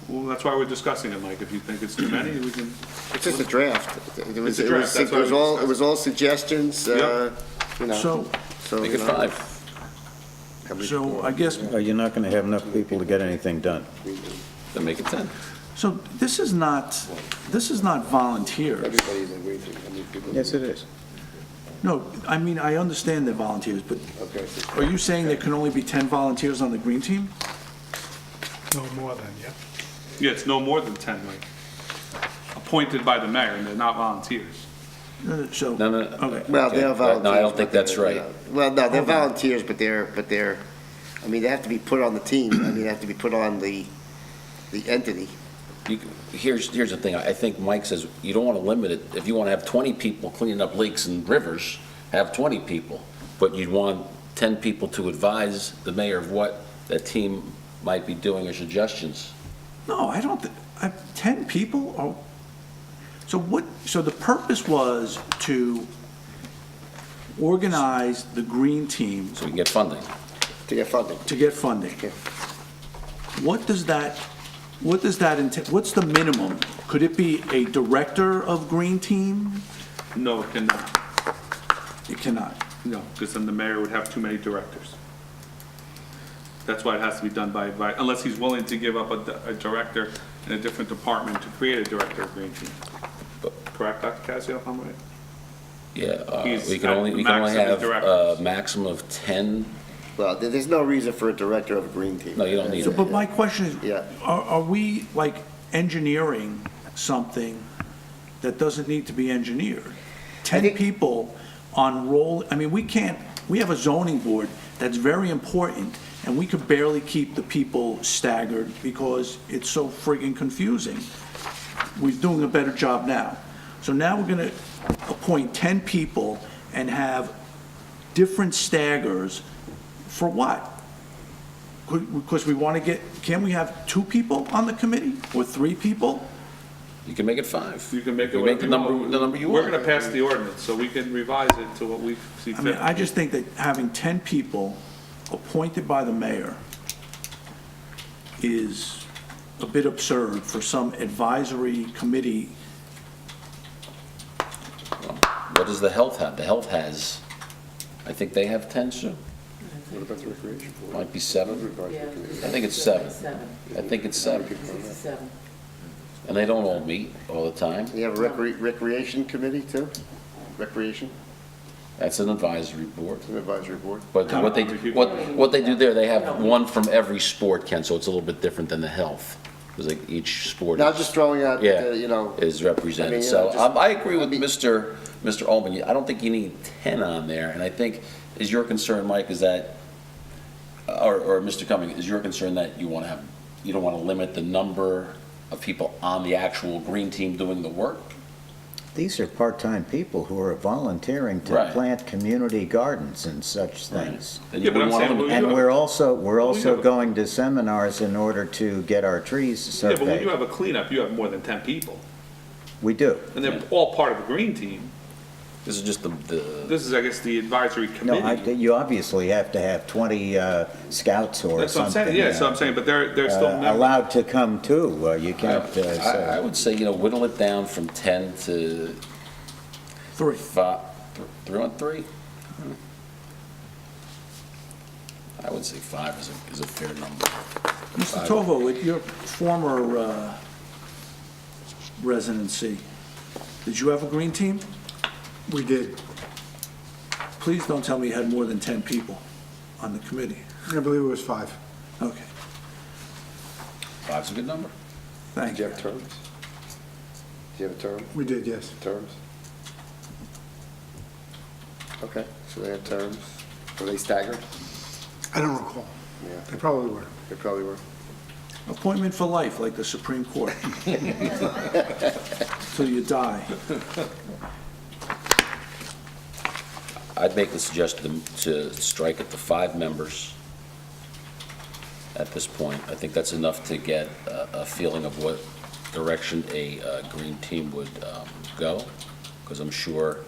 Well, that's why we're discussing it, Mike. If you think it's too many, we can, It's just a draft. It was, It's a draft, that's what I was it was all suggestions, Yep. you know. so, Make you it know, 5. so I guess, You're not going to have enough people to get anything done. Then make it 10. so this is not volunteers. Everybody's agreed to, I mean, people. Yes, it is. No, I mean, I understand they're volunteers, but Okay. are you saying there can only be 10 volunteers on the green team? No more than, yeah. yeah, it's no more than 10, Mike. Appointed by the mayor, and they're not volunteers. So, No, no, okay. Well, Okay. they're volunteers. No, I don't think but that's they're, right. Well, no, they're volunteers, but they're, I mean, they have to be put on the team. I mean, they have to be put on the entity. Here's the thing, I think Mike says, you don't want to limit it, if you want to have 20 people cleaning up lakes and rivers, have 20 people, but you'd want 10 people to advise the mayor of what that team might be doing or suggestions. No, I don't, 10 people? Oh, so the purpose was to organize the green team So we can get funding. To get funding. to get funding. Yeah. What does that entail? What's the minimum? Could it be a director of green team? No, it cannot. It cannot. No, because then the mayor would have too many directors. That's why it has to be done by, unless he's willing to give up a director in a different department to create a director of green team. Correct, Dr. Casio, if I'm right? Yeah, He's we can at only the max of his have a directors. maximum of 10. Well, there's no reason for a director of a green team. No, you don't need So, it. but my question is, Yeah. are we like engineering something that doesn't need to be engineered? 10 think- people on roll, I mean, we have a zoning board that's very important, and we could barely keep the people staggered because it's so friggin' confusing. We're doing a better job now. So now we're gonna appoint 10 people and have different staggers for what? Because we want to can't we have 2 people on the committee or 3 people? You can make it 5. You can make it You whatever you the want. number you We're want. gonna pass the ordinance, so we can revise it to what we see I mean, fit. I just think that having 10 people appointed by the mayor is a bit absurd for some advisory committee. What does the health have? The health has, I think they have 10, Sue? What about the recreation board? Might be 7. Yeah, I think it's 7. 7. I think it's 7. This is 7. And they don't all meet all the time. You have a recreation committee too? Recreation, That's an advisory board. an advisory board? But what they do there, they have one from every sport, Ken, so it's a little bit different than the health. Because like each sport Now, I'm just throwing out, Yeah. you know, is I represented. mean, you So know, just- I agree with I mean- Mr. Ullman. I don't think you need 10 on there. And I think, is your concern, Mike, is that, or Mr. Cumming, is your concern that you don't want to limit the number of people on the actual green team doing the work? These are part-time people who are volunteering to Right. plant community gardens and such things. Then Yeah, you but I'm wouldn't want to saying, limit. And we're also have a- going to seminars in order to get our trees Yeah, but when you surveyed. have a cleanup, you have more than 10 people, We do. and they're all part of the green team. This is just the This is, I guess, the advisory No, committee. you obviously have to have 20 scouts or That's what I'm something. saying, yeah, so I'm saying, but they're still members. Allowed to come too. You can't I say. would say, whittle it down from 10 to 3. 5, 3 on 3. I would say 5 is a fair number. Mr. Tovo, with your former residency, did you have a green team? We did. Please don't tell me you had more than 10 people. on the committee? I believe it was 5. Okay, 5's a good number. thank Do you you. have terms? Do you have a term, We did, yes. terms? Okay, so they have terms. Were they staggered? I don't recall. Yeah, They probably were. they probably were. Appointment for life, like the Supreme Court. Till you die. I'd make the suggestion to strike it to 5 members at this point. I think that's enough to get a feeling of what direction a green team would go, because I'm sure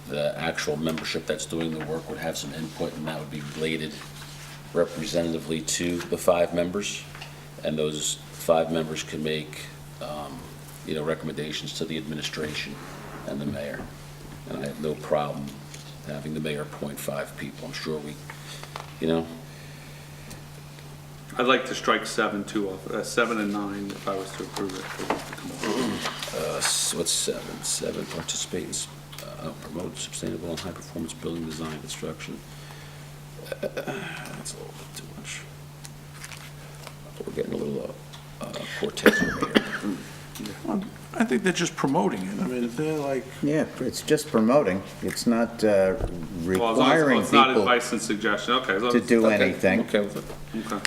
the actual membership that's doing the work would have some input, and that would be related representatively to the 5 members. And those 5 members can make, recommendations to the administration and the mayor. And I have no problem having the mayor appoint 5 people. I'm sure I'd like to strike 7 too, 7 and 9 if I was to approve it. What's 7? 7, participate in, promote sustainable and high-performance building design construction. That's a little bit too much. We're getting a little Cortez over here. I think they're just promoting it. I mean, if they're like, Yeah, it's just promoting. It's not Well, as long as requiring it's not people advice and suggestion, okay. as long to as- do Okay, anything. Okay with it. Okay.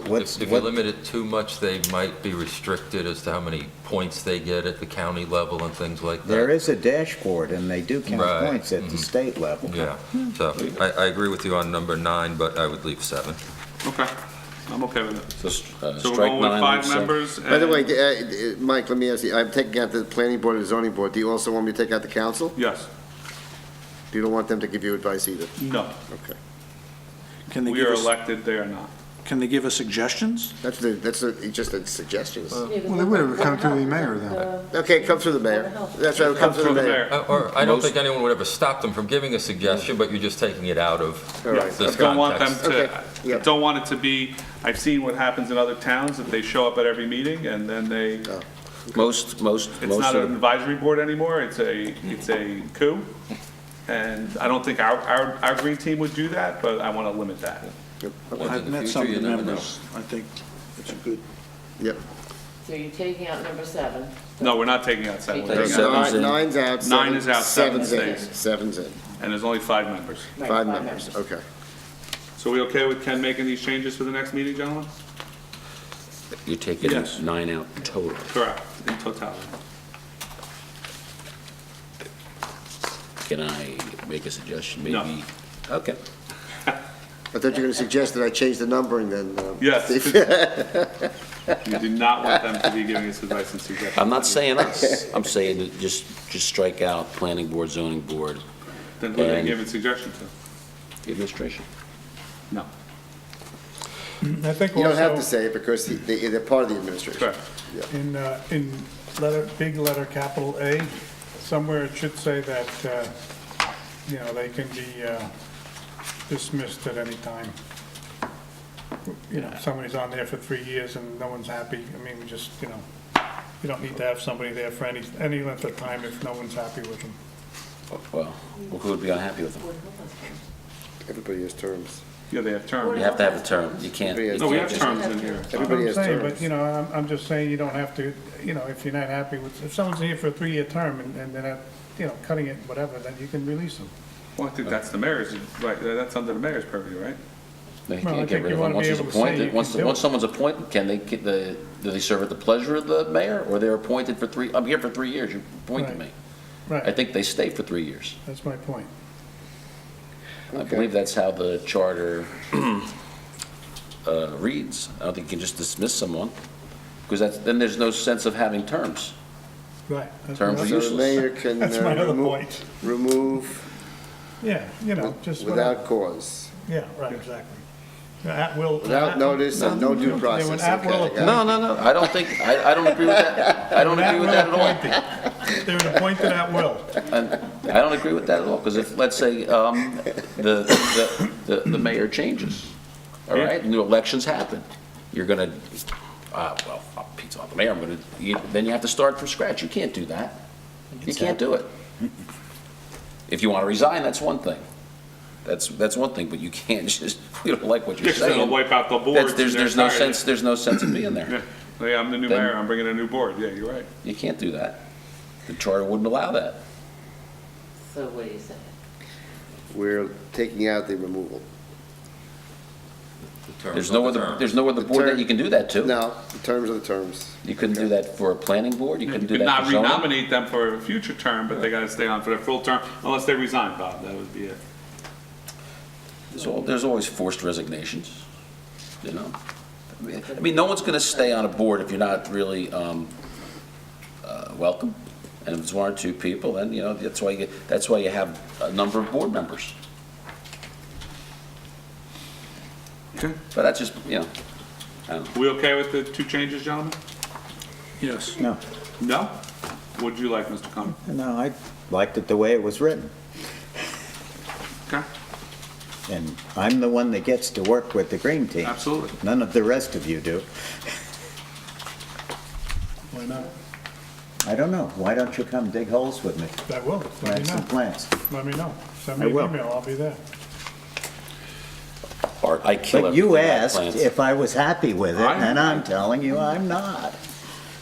What's, If you limit it too much, they might be restricted as to how many points they get at the county level and things like that. there is a dashboard, and they do count Right. points at the state level. Yeah, so I agree with you on number 9, but I would leave 7. Okay, I'm okay with it. So So we're strike going with 9 5 and 7. members. By the and- way, Mike, let me ask you, I'm taking out the planning board and the zoning board. Do you also want me to take out the council? Yes, You don't want them to give you advice either? no. Okay. can they We give are us, elected, they are not. can they give us suggestions? That's just a suggestions. Well, they would have come through the mayor, though. Okay, come through the mayor. That's right, come through the mayor. Or I don't think anyone would ever stop them from giving a suggestion, but you're just taking it out of All right. this I don't want them context. Okay, to, yeah. I don't want it to be, I've seen what happens in other towns, that they show up at every meeting and then they, Most it's not of an advisory board anymore, it's a coup. And I don't think our green team would do that, but I want to limit that. Well, I've in the met some of future, the you never know. members. I think it's a good, Yep. So you're taking out number 7. No, we're not taking out 7, we're Taking taking out, Seven's in. Nine's out. 9 is out, 7 seven's in. stays. 7's in. and there's only 5 members. Right, 5 members, okay. So we okay with Ken making these changes for the next meeting, gentlemen? You're taking Yes. 9 out total. Correct, in totality. Can I make a suggestion, maybe? No. Okay. I thought you were going to suggest that I change the numbering then. Yes. You do not want them to be giving us advice and suggestions. I'm not saying us. I'm saying that just strike out planning board, zoning board, Then who are they and- giving suggestions to? the administration. No, I think You don't have to also, say it because they're part of the administration. correct. in letter, big letter, capital A, somewhere it should say that, they can be dismissed at any time. If somebody's on there for 3 years and no one's happy, I mean, we just, you don't need to have somebody there for any length of time if no one's happy with them. Well, who would be unhappy with them? Everybody has terms. Yeah, they have terms. You have to have a term. You can't. you No, we can't have just- terms in here. Everybody has I'm saying, terms. but, I'm just saying you don't have to, if you're not happy with, if someone's here for a 3-year term and they're not, cutting it, whatever, then you can release them. Well, I think that's the mayor's, right, that's under the mayor's purview, right? They Well, I can't get think rid you of wanna them once be he's able to say you appointed. can Once do it. someone's appointed, do they serve at the pleasure of the mayor, or they're appointed for 3, I'm here for 3 years, you appointed me. I Right, think they stay for 3 years. that's my point. I Okay. believe that's how the charter reads. I don't think you can just dismiss someone, because then there's no sense of having terms. Right. that's Terms my- are So useless. the mayor can That's my other remove, point. remove Yeah, just without cause, yeah, right, exactly. At will. without notice and no due They process. would at will Okay, I got it. No, I don't think, I don't agree with that. I don't agree with that at all. They're appointed at will. And I don't agree with that at all, because if, let's say, the mayor changes, all right, new elections happen, you're gonna, Pete's not the mayor, then you have to start from scratch. You can't do that. You can't do it. If you want to resign, that's one thing. That's one thing, but you can't just, we don't like what Yeah, you're 'cause it'll saying. wipe out the boards. There's no sense, there's no sense in being there. Yeah, I'm the new Then- mayor, I'm bringing a new board, yeah, you're right. You can't do that. The charter wouldn't allow that. So what do you say? We're taking out the removal. There's no other board that you can do that to. No, the terms are the terms. You couldn't do that for a planning board, you You couldn't could do that not for zoning. renominate them for a future term, but they gotta stay on for their full term, unless they resign, Bob, that would be it. There's always forced resignations, you know? I mean, no one's gonna stay on a board if you're not really, welcome. And if it's one or two people, then, you know, that's why you have a number of board members. Okay. But that's just, you know, I don't know. We okay with the two changes, gentlemen? Yes. No, No? What'd you like, Mr. Cummings? no, I liked it the way it was written. Okay, And I'm the one that gets to work with the green team. absolutely. None of the rest of you do. Why not? I don't know. Why don't you come dig holes with me? I will, let me Plant some know. plants. Let me know. Send I me an will. email, I'll be there. Art, I kill But you everything I asked plant. if I was happy with it, I am. and I'm telling you I'm not.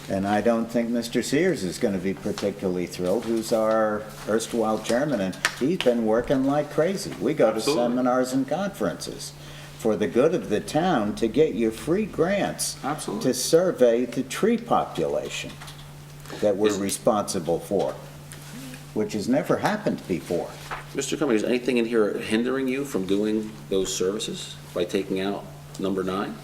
And I don't think Mr. Sears is gonna be particularly thrilled, who's our erstwhile chairman, and he's been working like crazy. We go to Absolutely. seminars and conferences for the good of the town to get you free grants Absolutely. to survey the tree population that we're responsible for, which has never happened before. Mr. Cummings, is anything in here hindering you from doing those services by taking out number 9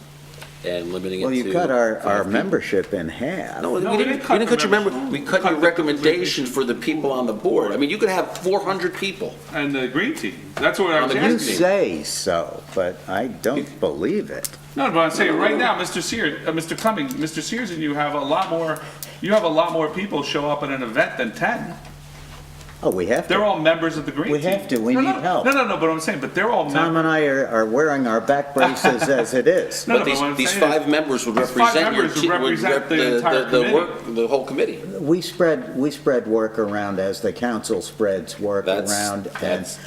and limiting it to? Well, you cut our 5 people? membership in half. No, No, we we didn't didn't cut cut the your member, membership. we cut Cut your the recommendations for the people on the board. I mean, you could have 400 people. And the green team, that's what I was On the You green asking. team. say so, but I don't believe it. No, but I'm saying right now, Mr. Sears, Mr. Cummings, Mr. Sears and you have a lot more people show up at an event than 10. Oh, we have They're to. all members of the green We team. have to. We No, need no, help. No, but I'm saying, but they're all Tom members. and I are wearing our back braces as it is. No, But what I'm these saying is- 5 members would these 5 represent your, members would represent the entire committee. work, the whole committee. We spread work around as the council spreads work That's- around, and that's-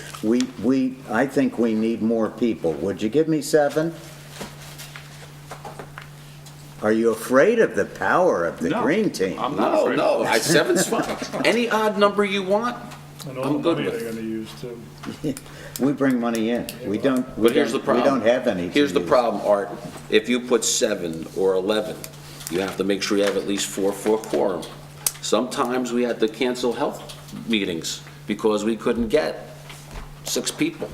I think we need more people. Would you give me 7? Are you afraid of the power of the No, green team? I'm not No, afraid. no, 7's fine. Any odd number you want, And all I'm the good money with they're gonna use too. We bring money in. We don't, But here's the we problem. don't have any to Here's the use. problem, Art. If you put 7 or 11, you have to make sure you have at least 4 for a quorum. Sometimes we had to cancel health meetings because we couldn't get 6 people.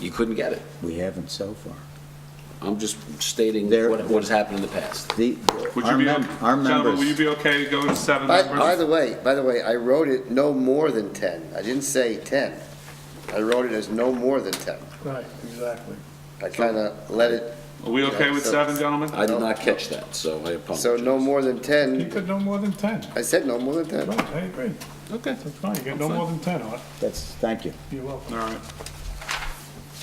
You couldn't get it. We haven't so far. I'm just stating There- what has happened in the past. Would Our you be, our gentlemen, members. will you be okay to go to 7 By members? the way, I wrote it no more than 10. I didn't say 10. I wrote it as no more than 10. Right, exactly. I kind of let it, Are we okay with So- 7, gentlemen? I did not catch that, so I apologize. so no more than Keep 10. it no more than 10. I said no more than 10. Right, I agree. Okay. That's fine, you get no more than 10 on it. Thank you. You're welcome. All right.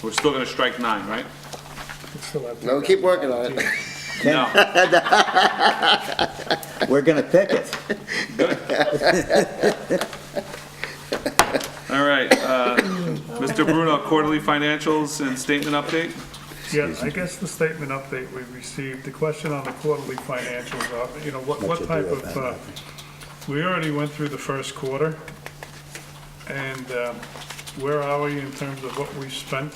We're still gonna strike 9, right? It's still up to No, you. keep working on it. No. We're gonna pick it. All right, Mr. Bruno, quarterly financials and statement update? Yeah, I guess the statement update we received, the question on the quarterly financials, you know, what What you type do of, about we already went through the first quarter, and where are we in terms of what we've spent?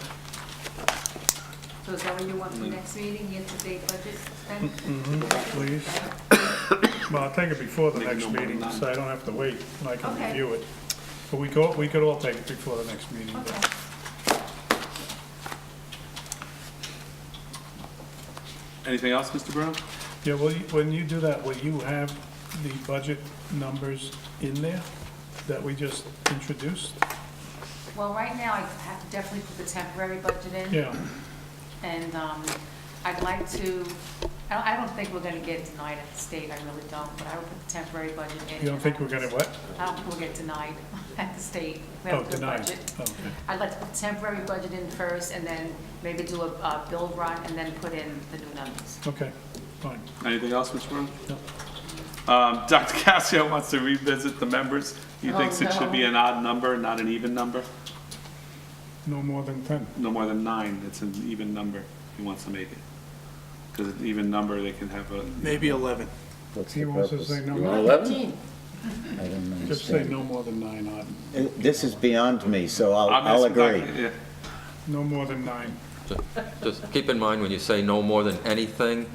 So is that what you want for next meeting, year-to-date budget spend? Please. Well, I'll take it before the Make it next no more than meeting, 9. so I don't have to wait, and I can Okay. review it. But we could all take it before the next meeting. but- Okay. Anything else, Mr. Bruno? Yeah, when you do that, will you have the budget numbers in there that we just introduced? Well, right now, I have to definitely put the temporary budget in. Yeah, And I'd like to, I don't think we're gonna get denied at the state, I really don't, but I would put the temporary budget in. you don't think we're gonna what? I don't think we'll get denied at the state. We have Oh, a good denied, budget. okay. I'd like to put the temporary budget in first, and then maybe do a bill run, and then put in the new numbers. Okay, fine. Anything else, Mr. Bruno? No. Dr. Cassio wants to revisit the members. He thinks it should be an odd number, not an even number. No more than 10. No more than 9, it's an even number, he wants to make it. Because an even number, they can have a, Maybe 11. What's He the wants to purpose? say no You want more, 11? I don't just say understand. no more than 9 on, This is beyond me, so I'll I'm agree. yeah. no more than 9. Just keep in mind, when you say no more than anything,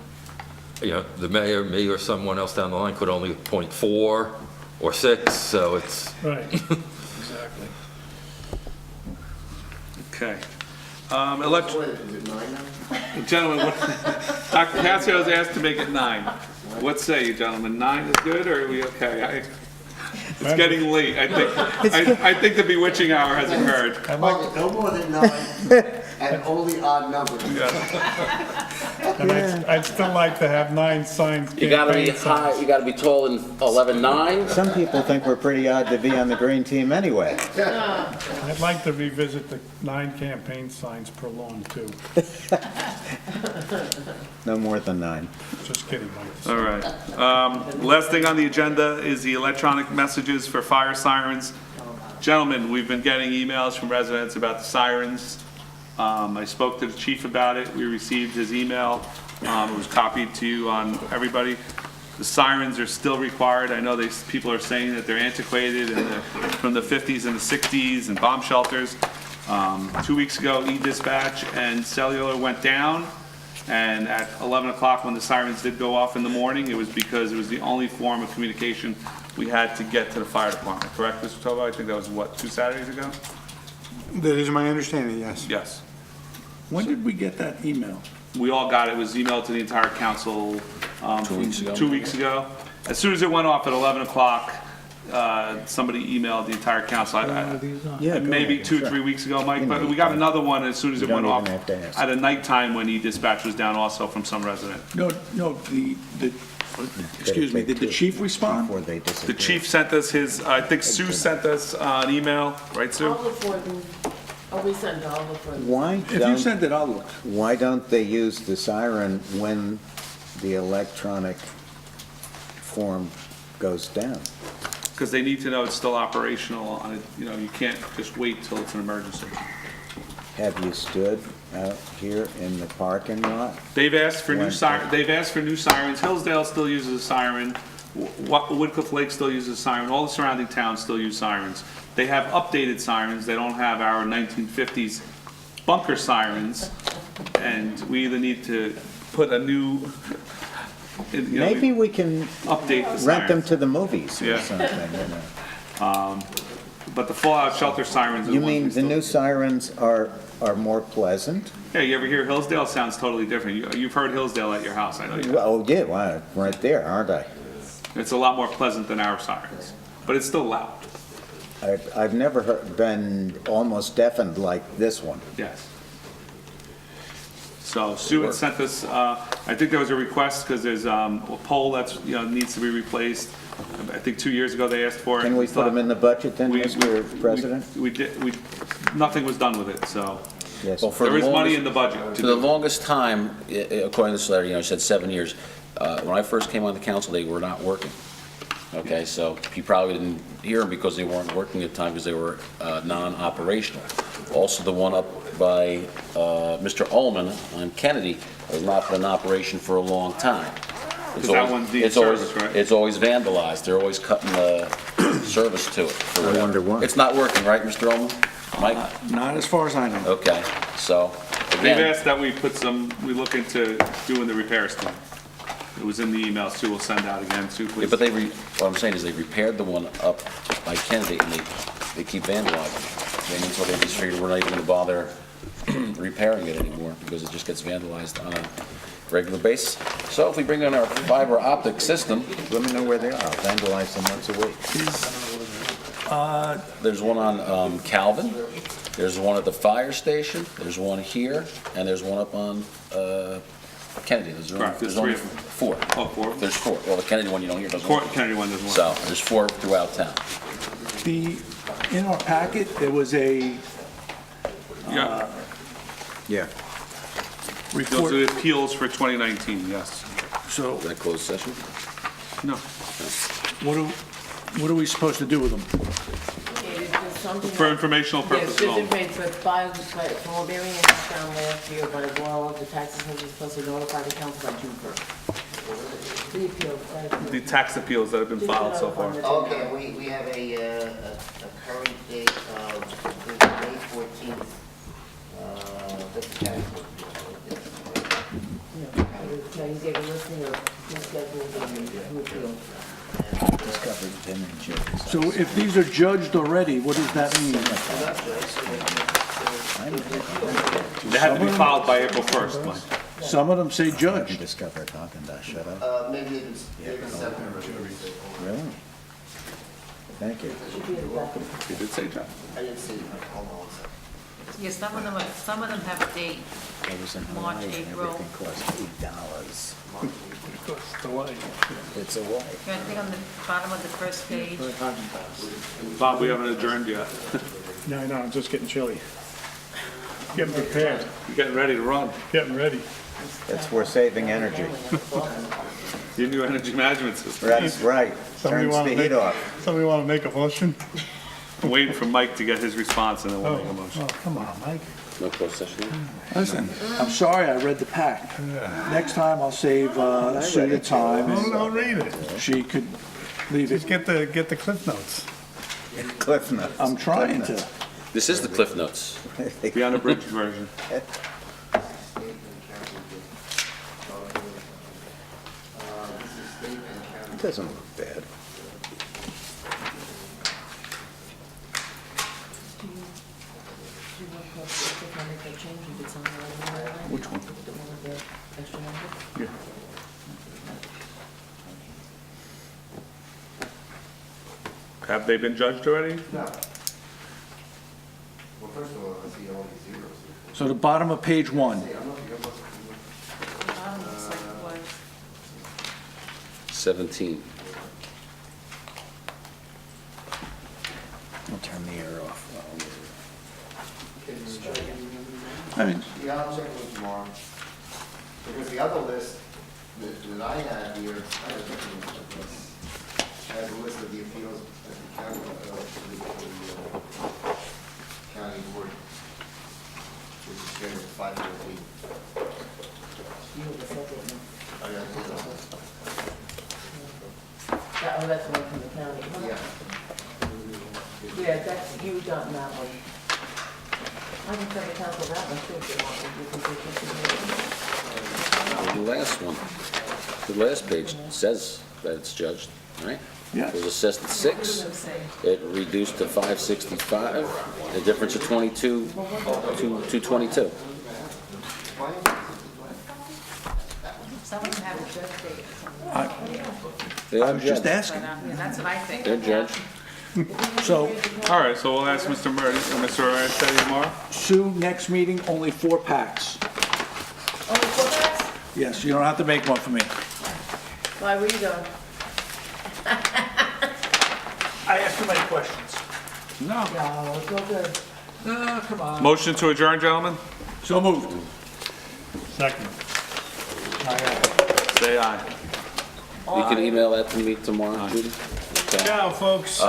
you know, the mayor, me, or someone else down the line could only appoint 4 or 6, so it's, Right, exactly. Okay. Is it 9 now? Gentlemen, Dr. Passio has asked to make it 9. What say you, gentlemen? 9 is good, or are we okay? It's getting late, I think. I think the bewitching hour has occurred. Oh, no more than 9, and only odd numbers. And I'd still like to have 9 signs. You gotta be campaign high, signs. you gotta be tall in 11.9. Some people think we're pretty odd to be on the green team anyway. I'd like to revisit the 9 campaign signs per lawn too. No more than 9. Just kidding, Mike. All right. Last thing on the agenda is the electronic messages for fire sirens. Gentlemen, we've been getting emails from residents about the sirens. I spoke to the chief about it. We received his email. It was copied to you on everybody. The sirens are still required. I know people are saying that they're antiquated and they're from the 50s and the 60s and bomb shelters. 2 weeks ago, e-dispatch and cellular went down. And at 11 o'clock, when the sirens did go off in the morning, it was because it was the only form of communication we had to get to the fire department. Correct, Mr. Tobo? I think that was, what, 2 Saturdays ago? That is my understanding, yes. Yes. When did we get that email? We all got it. It was emailed to the entire council 2 weeks ago. 2 weeks ago. As soon as it went off at 11 o'clock, somebody emailed the entire council. Yeah, go Maybe ahead, 2 sure. 3 weeks ago, Mike, You but know, we got another one as soon as you it went don't off even have to ask. at a nighttime when e-dispatch was down also from some resident. No, excuse me, did the chief respond? Before they The disappear. chief sent us his, I think Sue sent us an email, right, Sue? I'll look for them. Oh, we send, I'll look for them. If you send it, I'll look. Why don't they use the siren when the electronic form goes down? Because they need to know it's still operational on it. You know, you can't just wait till it's an emergency. Have you stood out here in the parking lot? They've asked for new When- sirens. They've asked for new sirens. Hillsdale still uses a siren. Woodcliff Lake still uses a siren. All the surrounding towns still use sirens. They have updated sirens. They don't have our 1950s bunker sirens. And we either need to put a new, you know, Maybe we can update the rent them sirens. to the movies or Yeah. something, you know. But the fallout shelter sirens are the You ones we mean the still- new sirens are more pleasant? Yeah, you ever hear Hillsdale? Sounds totally different. You've heard Hillsdale at your house, I know you have. Oh, yeah, wow, right there, aren't I? It's a lot more pleasant than our sirens, but it's still loud. I've never been almost deafened like this one. Yes. So Sue had sent us, I think there was a request, because there's a pole that's, you know, needs to be replaced. I think 2 years ago they asked for it. Can we put them in the budget then, We- Mr. President? We did, nothing was done with it, so Yes. Well, for there the is money longest- in the budget to For the do. longest time, according to this letter, you know, it said 7 years. When I first came on the council, they were not working. Okay, so you probably didn't hear them because they weren't working at the time because they were non-operational. Also, the one up by Mr. Ullman on Kennedy has not been in operation for a long time. It's 'Cause that always- one's needs it's always- service, right? It's always vandalized. They're always cutting the service to it. for whatever. wonder why. It's not working, right, Mr. Ullman? Mike? Not as far as I know. Okay, so, They've again, asked that we we look into doing the repairs to them. It was in the email, Sue will send out again, Sue, yeah, please. but what I'm saying is they repaired the one up by Kennedy and they keep vandalizing. And until they just figured we're not even gonna bother repairing it anymore because it just gets vandalized on a regular basis. So if we bring in our fiber optic system, Let me know where they are, I'll vandalize them once a week. there's one on Calvin, there's one at the fire station, there's one here, and there's one up on Kennedy. Correct, there's only three of them. 4. Oh, 4? There's 4. Well, the Kennedy one you don't hear doesn't Court work. Kennedy one doesn't work. So there's 4 throughout town. In our packet, there was a Yeah, Yeah. those report, are the appeals for 2019, yes. so Is that closed session? No. what are we supposed to do with them? Okay, there's something. For informational Yes, purposes just only. information, but from what Mary Ann found last year, by law, the tax assessor is supposed to notify the council by June 1st. The appeals, The tax appeals that have been filed so far. Okay, we have a current date of May 14th. That's the tax book. Yeah, you gave a listing of who's scheduled and who appealed. Discovered them in jail. So if these are judged already, what does that mean? They have to be filed by April 1st, Mike. Some of them say judged. Discovered Haagen-Dazs, shut up. Maybe they've been separated. Really? Thank you. You did say John. I didn't see it. Hold on one second. Yeah, some of them have a date. I was in March, Hawaii and April. everything cost $8. Delay. It's a way. I think on the bottom of the first page. Bob, we haven't adjourned yet. No, no, I'm just getting chilly. Getting prepared, You're getting ready to run. getting ready. That's we're saving energy. Your new energy management system. That's right. Somebody Turns wanna the make- heat off. Somebody want to make a motion? I'm waiting for Mike to get his response and then we'll make a motion. Oh, come on, Mike. No closed session? Listen, I'm sorry, I read the pack. Next time I'll save Sue the time, No, and read it. she could leave Just it. get the cliff notes. Cliff notes. I'm trying to. This is the Cliff Notes. The unabridged version. It doesn't look bad. Which one? The one with the extra number? Have they been judged already? No. Well, first of all, I see all these zeros. So the bottom of page 1. Bottom looks like it was. 17. I'll turn the air off. I mean, Yeah, I'll check with tomorrow. Because the other list that I had here, I was looking at this, has a list of the appeals at the county, the county board, which is scheduled for 5:15. You have a separate one. I got it. That's the one from the county. Yeah. Yeah, that's, you done that one. I can tell the council that one too, if they want to. The last one, the last page says that it's judged, right? Yes. It was assessed at 6, it reduced to 565, the difference of 22 to 222. Some of them have a judge date. They I are was just judged. asking. Yeah, that's what I think. They're judged. So, All right, so we'll ask Mr. Arstetti tomorrow. Sue, next meeting, only 4 packs. Only 4 packs? Yes, you don't have to make one for me. Why, where you going? I asked too many questions. No. No, it's all good. Come on. Motion to adjourn, gentlemen? So moved. Second. Say aye. You can email that to me tomorrow, Judy? Okay. Ciao, folks.